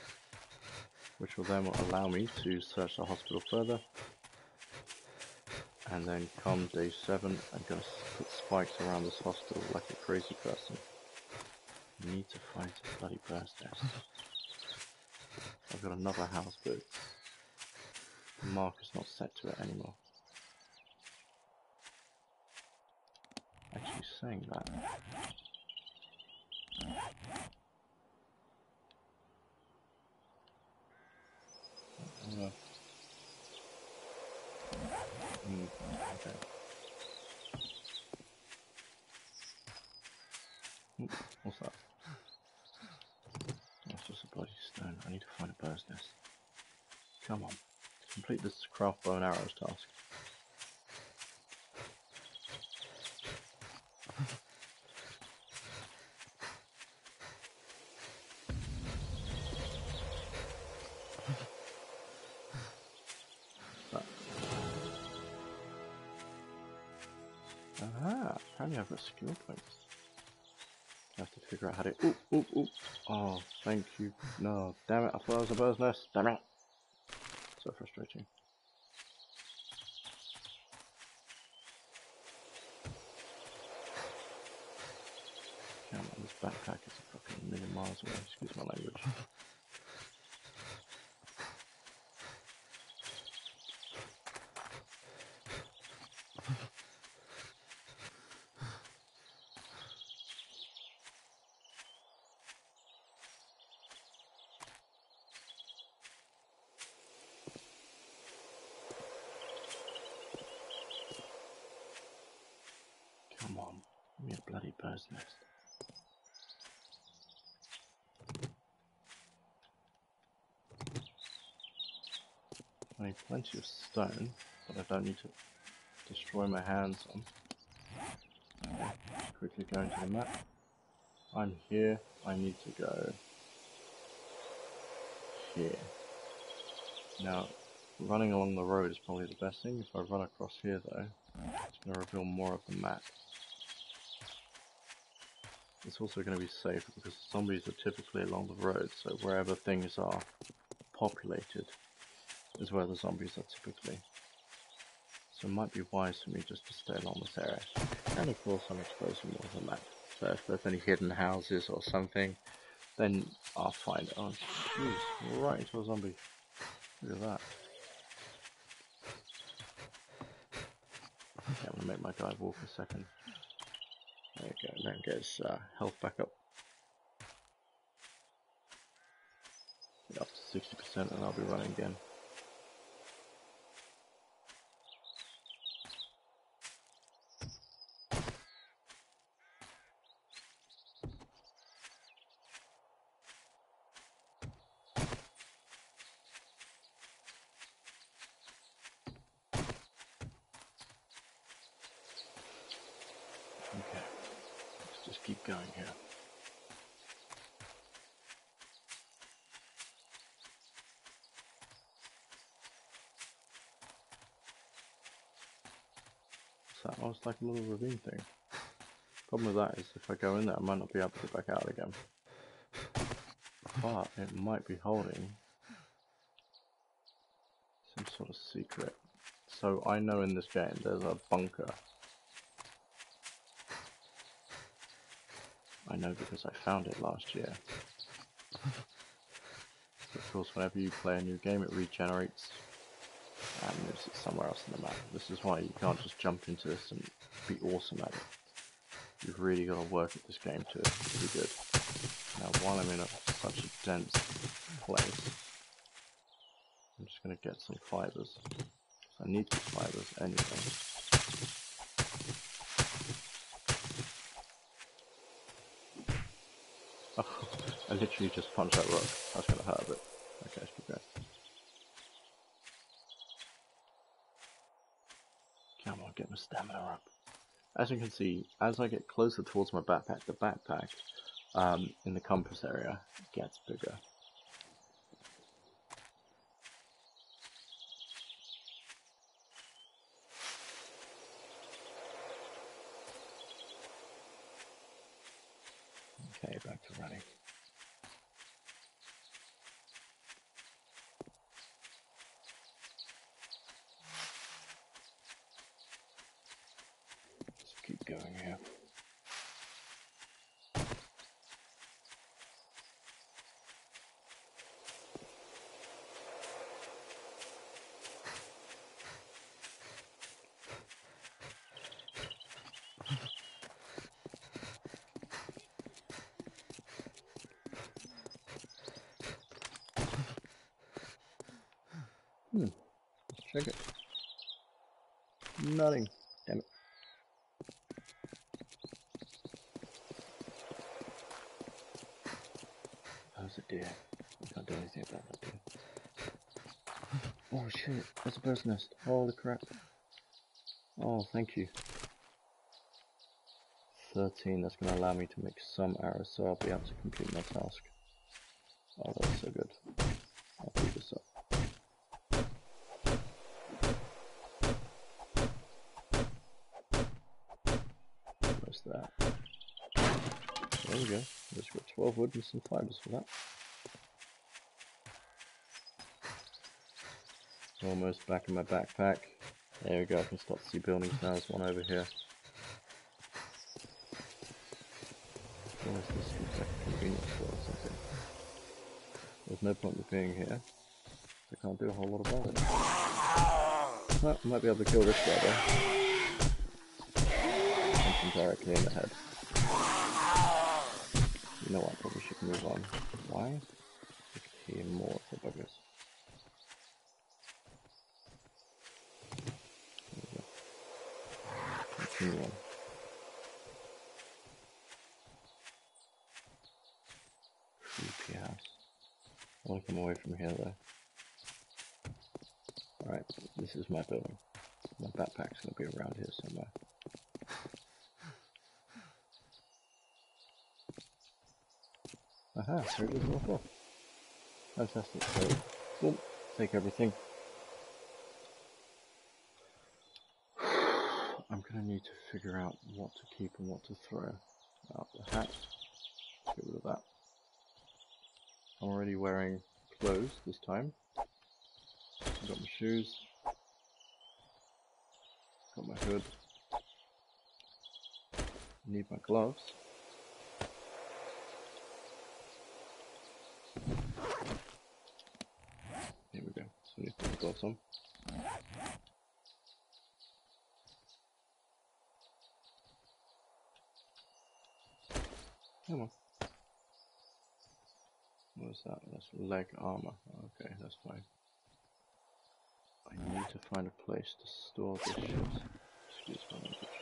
which will then allow me to search the hospital further. And then come day 7, I'm going to put spikes around this hospital like a crazy person. I need to find a bloody bird's nest. I've got another house, but the mark is not set to it anymore. Actually saying that. Okay. What's that? That's just a bloody stone. I need to find a bird's nest. Come on. Complete this craft bow and arrows task. Aha! Apparently I've got skill points. I have to figure out how to... Ooh! Oh, thank you. No, damn it, I thought it was a bird's nest. Damn it! So frustrating. Come on, this backpack is a fucking million miles away. Excuse my language. Come on, give me a bloody bird's nest. I need plenty of stone, but I don't need to destroy my hands on. Okay, quickly going to the map. I'm here, I need to go here. Now, running along the road is probably the best thing. If I run across here though, it's going to reveal more of the map. It's also going to be safer because zombies are typically along the road, so wherever things are populated is where the zombies are typically. So it might be wise for me just to stay along this area. And of course I'm exposing more of the map. So if there's any hidden houses or something, then I'll find it. Oh, jeez, right into a zombie. Look at that. Okay, I'm going to make my guy walk a second. There you go, let him get his health back up. Get up to 60% and I'll be running again. Okay, let's just keep going here. So that was like a little ravine thing. Problem with that is if I go in there I might not be able to get back out again. But it might be holding some sort of secret. So I know in this game there's a bunker. I know because I found it last year. So of course whenever you play a new game it regenerates and moves it somewhere else in the map. This is why you can't just jump into this and be awesome at it. You've really got to work at this game to be good. Now while I'm in such a dense place, I'm just going to get some fibers. I need these fibers anyway. Oh, I literally just punched that rock. That's going to hurt a bit. Okay, let's keep going. Come on, get my stamina up. As you can see, as I get closer towards my backpack, the backpack in the compass area gets bigger. Okay, back to running. Let's keep going here. Let's check it. Nothing. Damn it. How's a deer? I can't do anything about that deer. Oh shit, that's a bird's nest. Holy crap. Oh, thank you. 13, that's going to allow me to make some arrows, so I'll be able to complete my task. Oh, that's so good. I'll do this up. Where's that? There we go. Just got 12 wood and some fibers for that. Almost back in my backpack. There we go, I can start to see buildings now. There's one over here. Where's this? Looks like a convenience store or something. There's no point in being here. I can't do a whole lot about it. Well, I might be able to kill this guy though. Punch him directly in the head. You know what, I probably should move on. Why? I could hear more of the buggers. Continue on. want to come away from here though. Alright, this is my building. My backpack's going to be around here somewhere. Aha, here it is on the floor. Fantastic. So, boom, take everything. I'm going to need to figure out what to keep and what to throw. Out the hat. Let's get rid of that. I'm already wearing clothes this time. Got my shoes. Got my hood. Need my gloves. Here we go. So I need to put the gloves on. Come on. What is that? That's leg armor. Okay, that's fine. I need to find a place to store this shit. Excuse my language.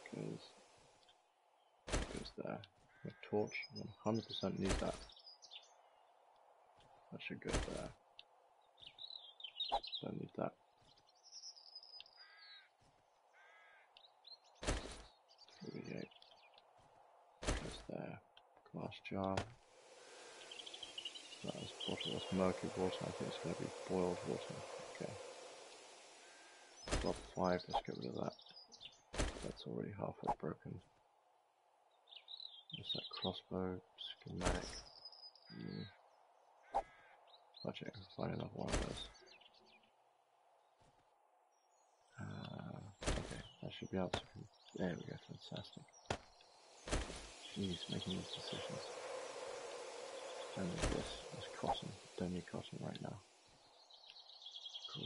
It goes there. My torch, 100% need that. That should go there. Don't need that. 38. Goes there. Glass jar. That is bottle, that's murky water. I think it's going to be boiled water. Okay. Drop 5, let's get rid of that. That's already halfway broken. There's that crossbow, schematic. Watch it, I can find another one of those. Okay, that should be out. There we go, fantastic. Jeez, making these decisions. Don't need this cotton. Don't need cotton right now.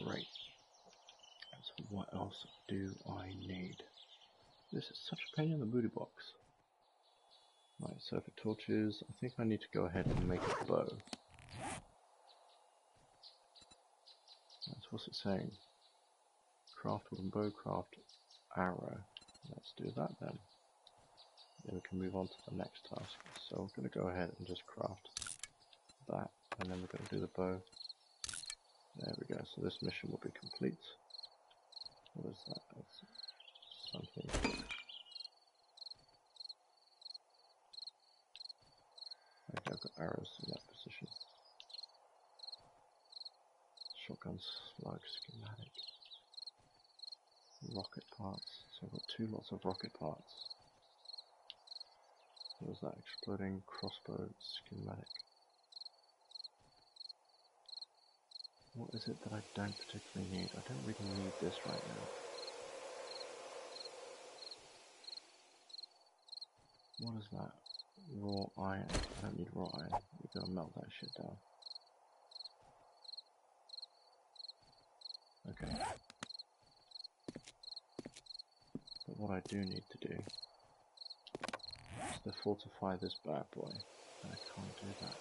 Great. So what else do I need? This is such a pain in the booty box. Right, so for torches, I think I need to go ahead and make a bow. That's what's it saying. Craft wooden bow, craft arrow. Let's do that then. Then we can move on to the next task. So I'm going to go ahead and just craft that, and then we're going to do the bow. There we go. So this mission will be complete. What is that? That's something. Okay, I've got arrows in that position. Shotgun slug schematic. Rocket parts. So I've got 2 lots of rocket parts. What is that? Exploding crossbow schematic. What is it that I don't particularly need? I don't really need this right now. What is that? Raw iron. I don't need raw iron. We've got to melt that shit down. Okay. But what I do need to do is to fortify this bad boy. And I can't do that.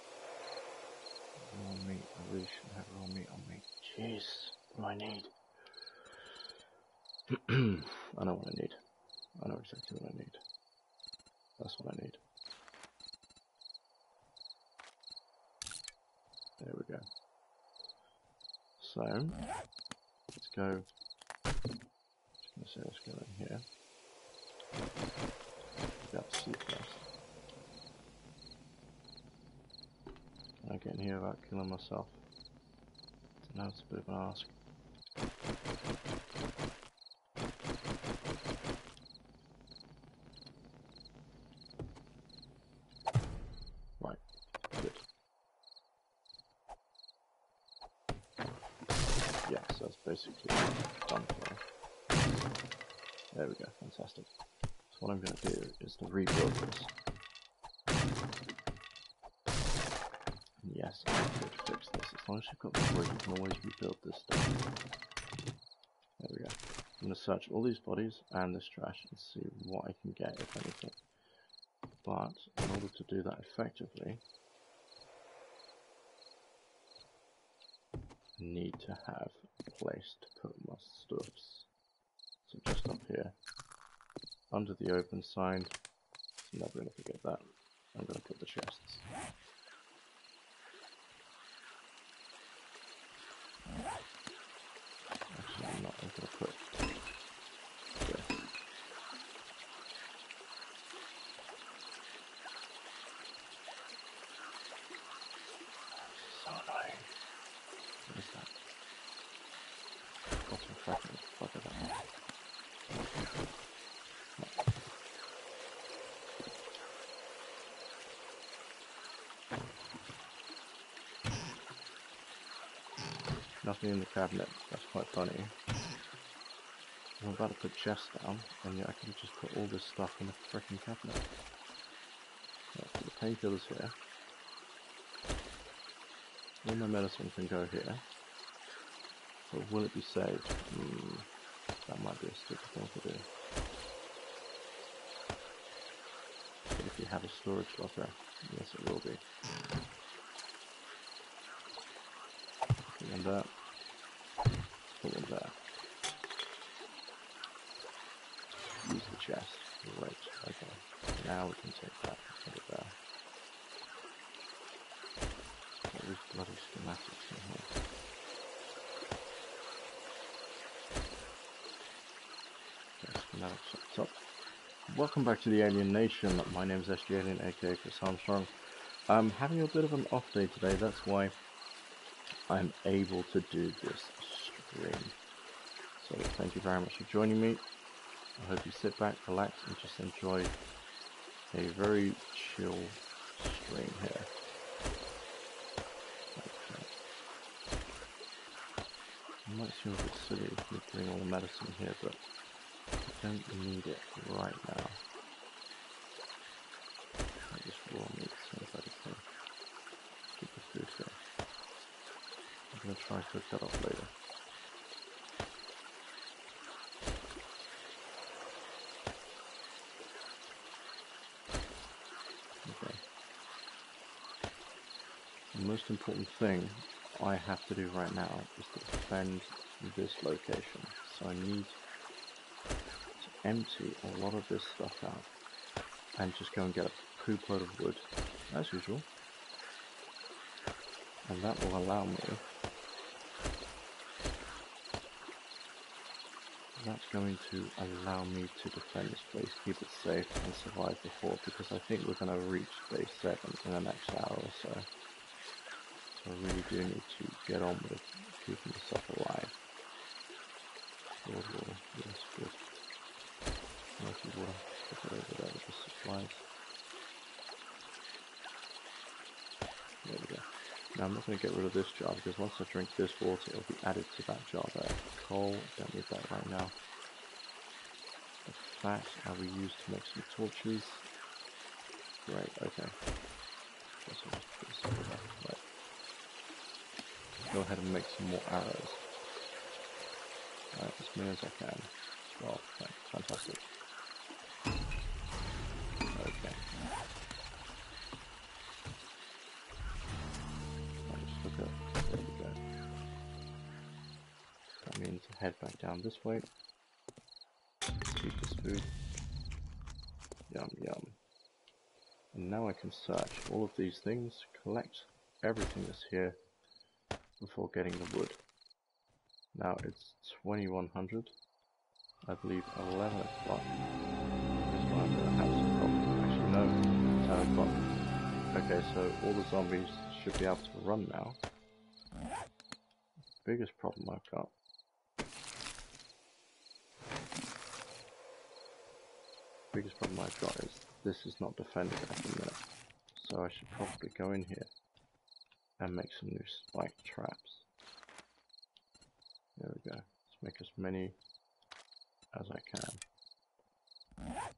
Raw meat. I really shouldn't have raw meat on me. Jeez. What do I need? I know what I need. I know exactly what I need. That's what I need. There we go. So, let's go. Let's go in here. Without sea first. Can I get in here without killing myself? So now it's a bit of an ask. Right, good. Yeah, so that's basically done for. There we go, fantastic. So what I'm going to do is to rebuild this. Yes, I could fix this. As long as you've got the wood, you can always rebuild this stuff. There we go. I'm going to search all these bodies and this trash and see what I can get, if anything. But in order to do that effectively, I need to have a place to put my stuffs. So just up here, under the open sign, I'm never going to forget that. I'm going to put the chests. cracking the fuck out of that. Nothing in the cabinet. That's quite funny. I'm about to put chests down, and yet I could have just put all this stuff in the freaking cabinet. Right, so the painkillers here. All my medicine can go here. But will it be saved? That might be a stupid thing to do. But if you have a storage locker, yes it will be. Put one there. Put one there. Use the chest. Right, okay. Now we can take that and put it there. All these bloody schematics in here. Okay, schematics up top. Welcome back to the Alien Nation. My name is SgAlien, aka Christopher Armstrong. I'm having a bit of an off day today, that's why I'm able to do this stream. So thank you very much for joining me. I hope you sit back, relax, and just enjoy a very chill stream here. Okay. It might seem a bit silly me putting all the medicine here, but I don't need it right now. I just raw meat, so better thing. Keep the food here. I'm going to try and cook that up later. Okay. The most important thing I have to do right now is to defend this location. So I need to empty a lot of this stuff out and just go and get a poop load of wood, as usual. And that will allow me, that's going to allow me to defend this place, keep it safe, and survive the horde, because I think we're going to reach day 7 in the next hour or so. So I really do need to get on with keeping myself alive. Water, yes, good. Murky water, put it over there with the supplies. There we go. Now I'm not going to get rid of this jar, because once I drink this water, it'll be added to that jar there. Coal, don't need that right now. The fat I will use to make some torches. Great, okay. Guess I'll just put this over there. Right. Go ahead and make some more arrows. Right, as many as I can. Well, right, fantastic. Okay. I'll just look up. There we go. That means head back down this way. Keep this food. Yum, yum. And now I can search all of these things, collect everything that's here before getting the wood. Now it's 2100. I believe 11 o'clock is when I'm going to have some problems. Actually, no, 10 o'clock. Okay, so all the zombies should be able to run now. Biggest problem I've got. Biggest problem I've got is this is not defended at the minute. So I should probably go in here and make some new spike traps. There we go. Let's make as many as I can.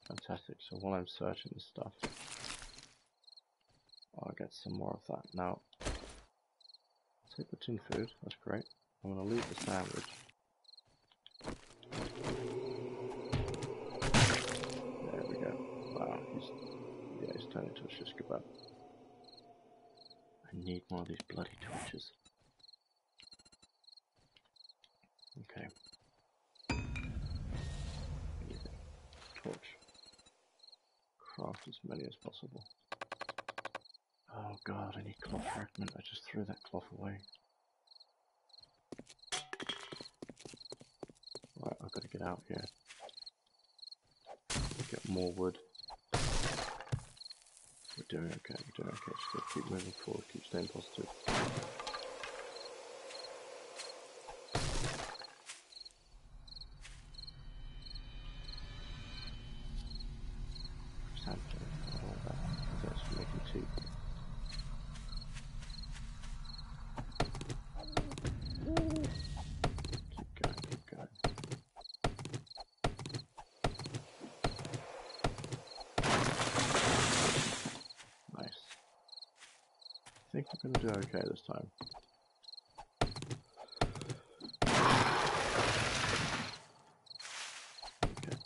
Fantastic. So while I'm searching this stuff, I'll get some more of that. Now, take the tin food. That's great. I'm going to leave the sandwich. There we go. Wow. He's turned into a shish kebab. I need one of these bloody torches. Okay. Torch. Craft as many as possible. Oh god, I need cloth fragment. I just threw that cloth away. Right, I've got to get out here. Get more wood. We're doing okay, we're doing okay. Just gotta keep moving forward, keep staying positive. We're gonna do okay this time. Okay.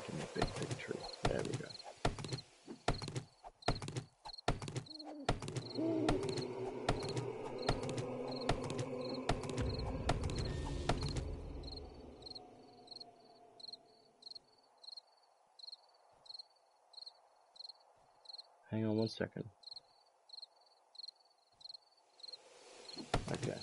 Give me a big tree. There we go. Hang on 1 second. Okay.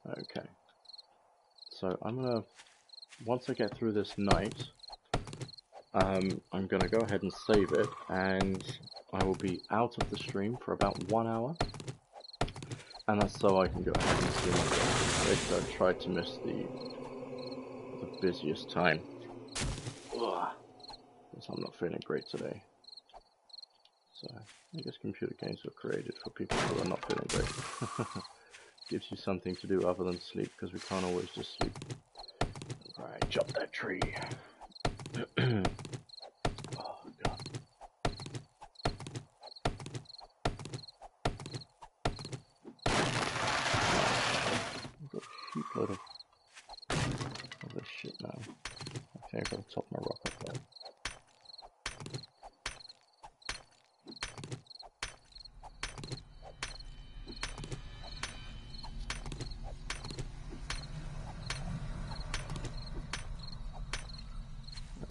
Okay. So I'm gonna, once I get through this night, I'm gonna go ahead and save it, and I will be out of the stream for about 1 hour. And that's so I can go ahead and stream again. Basically, I've tried to miss the busiest time. Ugh. Because I'm not feeling great today. So, I guess computer games were created for people who are not feeling great. Gives you something to do other than sleep, because we can't always just sleep. Right, chop that tree. Oh, God. I've got a heap load of this shit now. Okay, I've got to top my rock up there.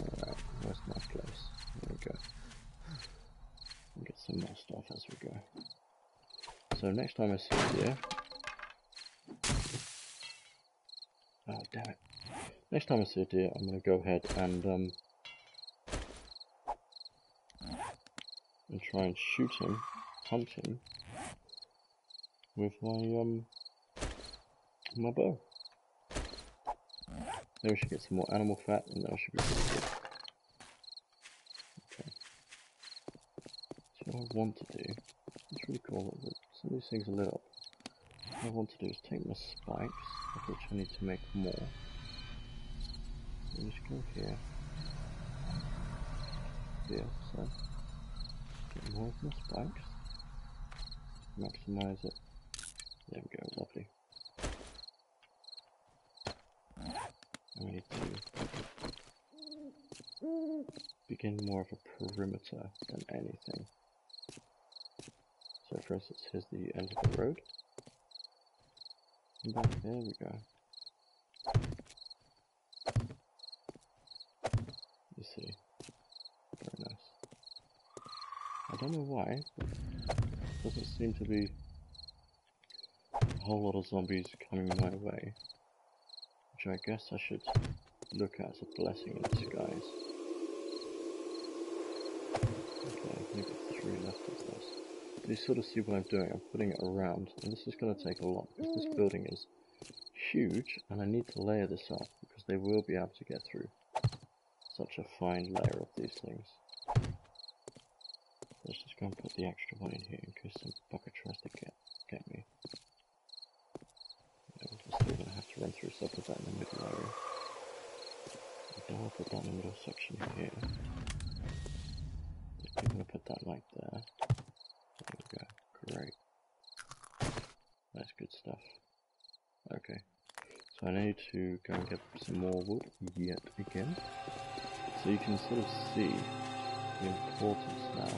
Alright, where's my place? There we go. We'll get some more stuff as we go. So next time I see you here... Oh, damn it. Next time I see a deer, I'm going to go ahead and try and shoot him, hunt him, with my, my bow. Then we should get some more animal fat, and that should be pretty good. Okay. So what I want to do, it's really cool, some of these things are lit up. What I want to do is take my spikes, of which I need to make more. And just go here. Here, so get more of my spikes. Maximize it. There we go, lovely. And we need to begin more of a perimeter than anything. So for instance, here's the end of the road. And then, there we go. You see. Very nice. I don't know why, but there doesn't seem to be a whole lot of zombies coming my way. Which I guess I should look at as a blessing in disguise. Okay, maybe 3 left of this. You sort of see what I'm doing, I'm putting it around, and this is going to take a lot, because this building is huge, and I need to layer this up, because they will be able to get through such a fine layer of these things. Let's just go and put the extra one in here, in case some fucker tries to get me. We're still going to have to run through, so I'll put that in the middle area. I don't want to put that in the middle section here. I'm going to put that like there. There we go. Great. That's good stuff. Okay. So I need to go and get some more wood yet again. So you can sort of see the importance now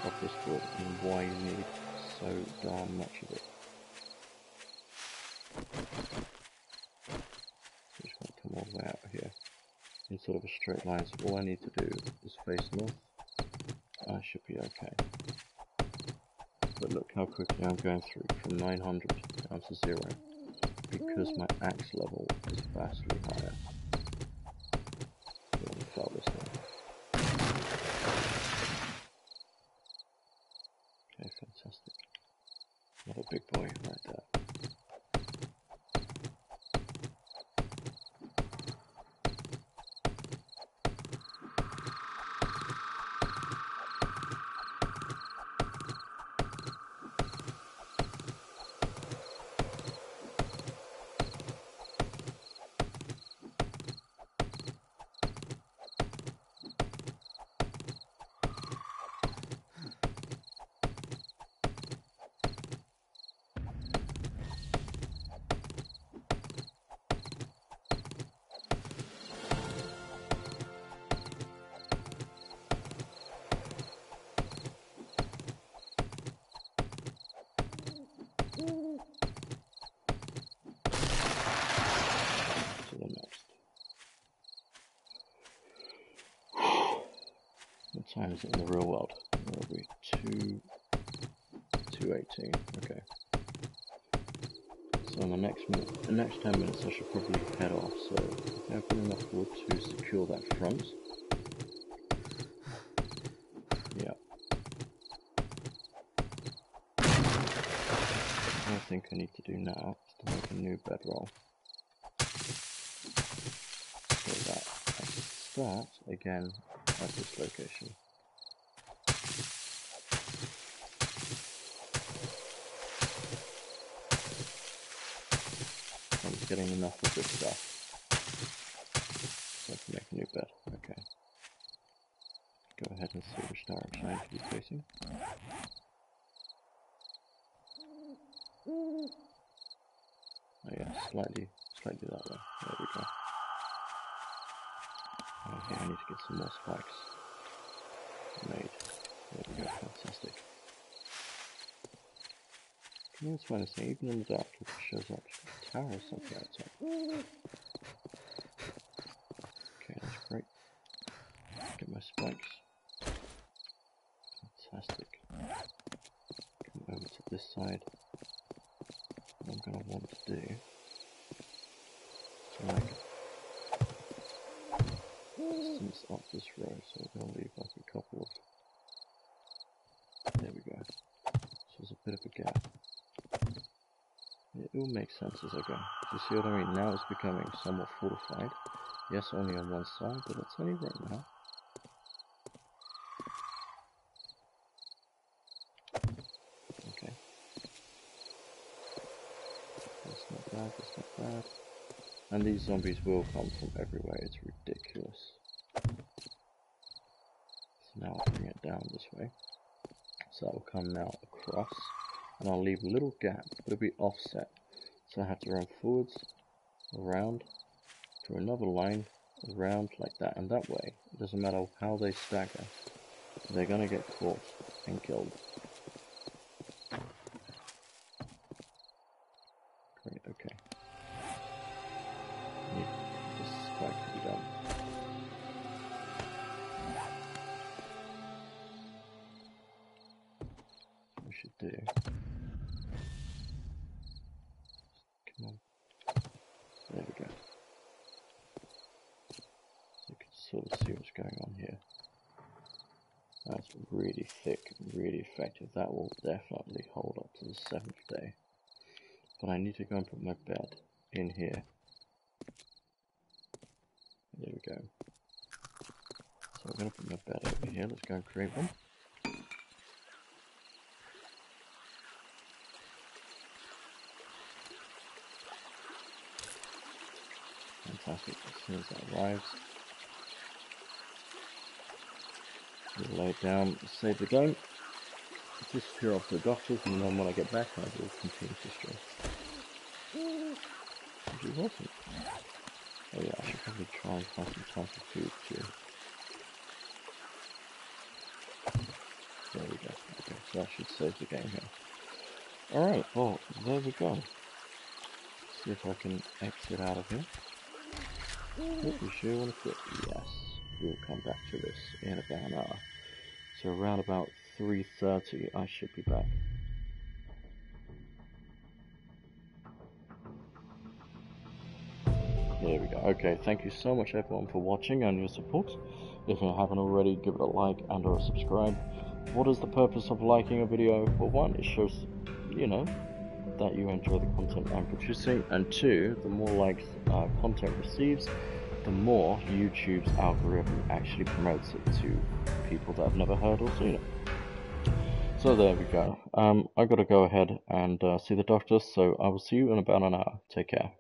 of this wood and why you need so darn much of it. So just going to come all the way out here in sort of a straight line. So all I need to do is face north. I should be okay. But look how quickly I'm going through from 900 down to 0 because my axe level is vastly higher. So let me file this now. Okay, fantastic. Another big boy right there. time is it in the real world? It'll be 2:18. Okay. So in the next 10 minutes, I should probably head off. So I have enough wood to secure that front. Yeah. What I think I need to do now is to make a new bedroll. So that I can start again at this location. I'm just getting enough of this stuff so I can make a new bed. Okay. Go ahead and see which direction I need to be facing. Oh yeah, slightly that way. There we go. Okay, I need to get some more spikes made. There we go, fantastic. Can you find this thing? Even in the dark, it shows up a tower or something outside. Okay, that's great. Get my spikes. Fantastic. Come over to this side. What I'm going to want to do is like distance up this row, so we're going to leave like a couple of. There we go. So there's a bit of a gap. It all makes sense as I go. Do you see what I mean? Now it's becoming somewhat fortified. Yes, only on one side, but that's only right now. Okay. That's not bad, that's not bad. And these zombies will come from everywhere, it's ridiculous. So now I'll bring it down this way. So that will come now across. And I'll leave a little gap, but it'll be offset. So I have to run forwards, around, to another line, around like that. And that way, it doesn't matter how they stagger, they're going to get caught and killed. Great, okay. I need this spike to be done. What we should do. Come on. There we go. So you can sort of see what's going on here. That's really thick, really effective. That will definitely hold up to the 7th day. But I need to go and put my bed in here. There we go. So I'm going to put my bed over here. Let's go and create one. Fantastic. As soon as that arrives, we'll lay it down, save the game, disappear off to the doctors, and then when I get back, I will continue to stream. Which is awesome. Oh yeah, I should probably try and find some time for food too. There we go. Okay, so that should save the game here. Alright, well, there we go. Let's see if I can exit out of here. Oh, you sure want to quit? Yes. We'll come back to this in about an hour. So around about 3:30 I should be back. There we go. Okay, thank you so much everyone for watching and your support. If you haven't already, give it a like and or subscribe. What is the purpose of liking a video? Well, one, it shows, you know, that you enjoy the content I'm producing, and two, the more likes content receives, the more YouTube's algorithm actually promotes it to people that have never heard or seen it. So there we go. I gotta go ahead and see the doctor, so I will see you in about an hour. Take care.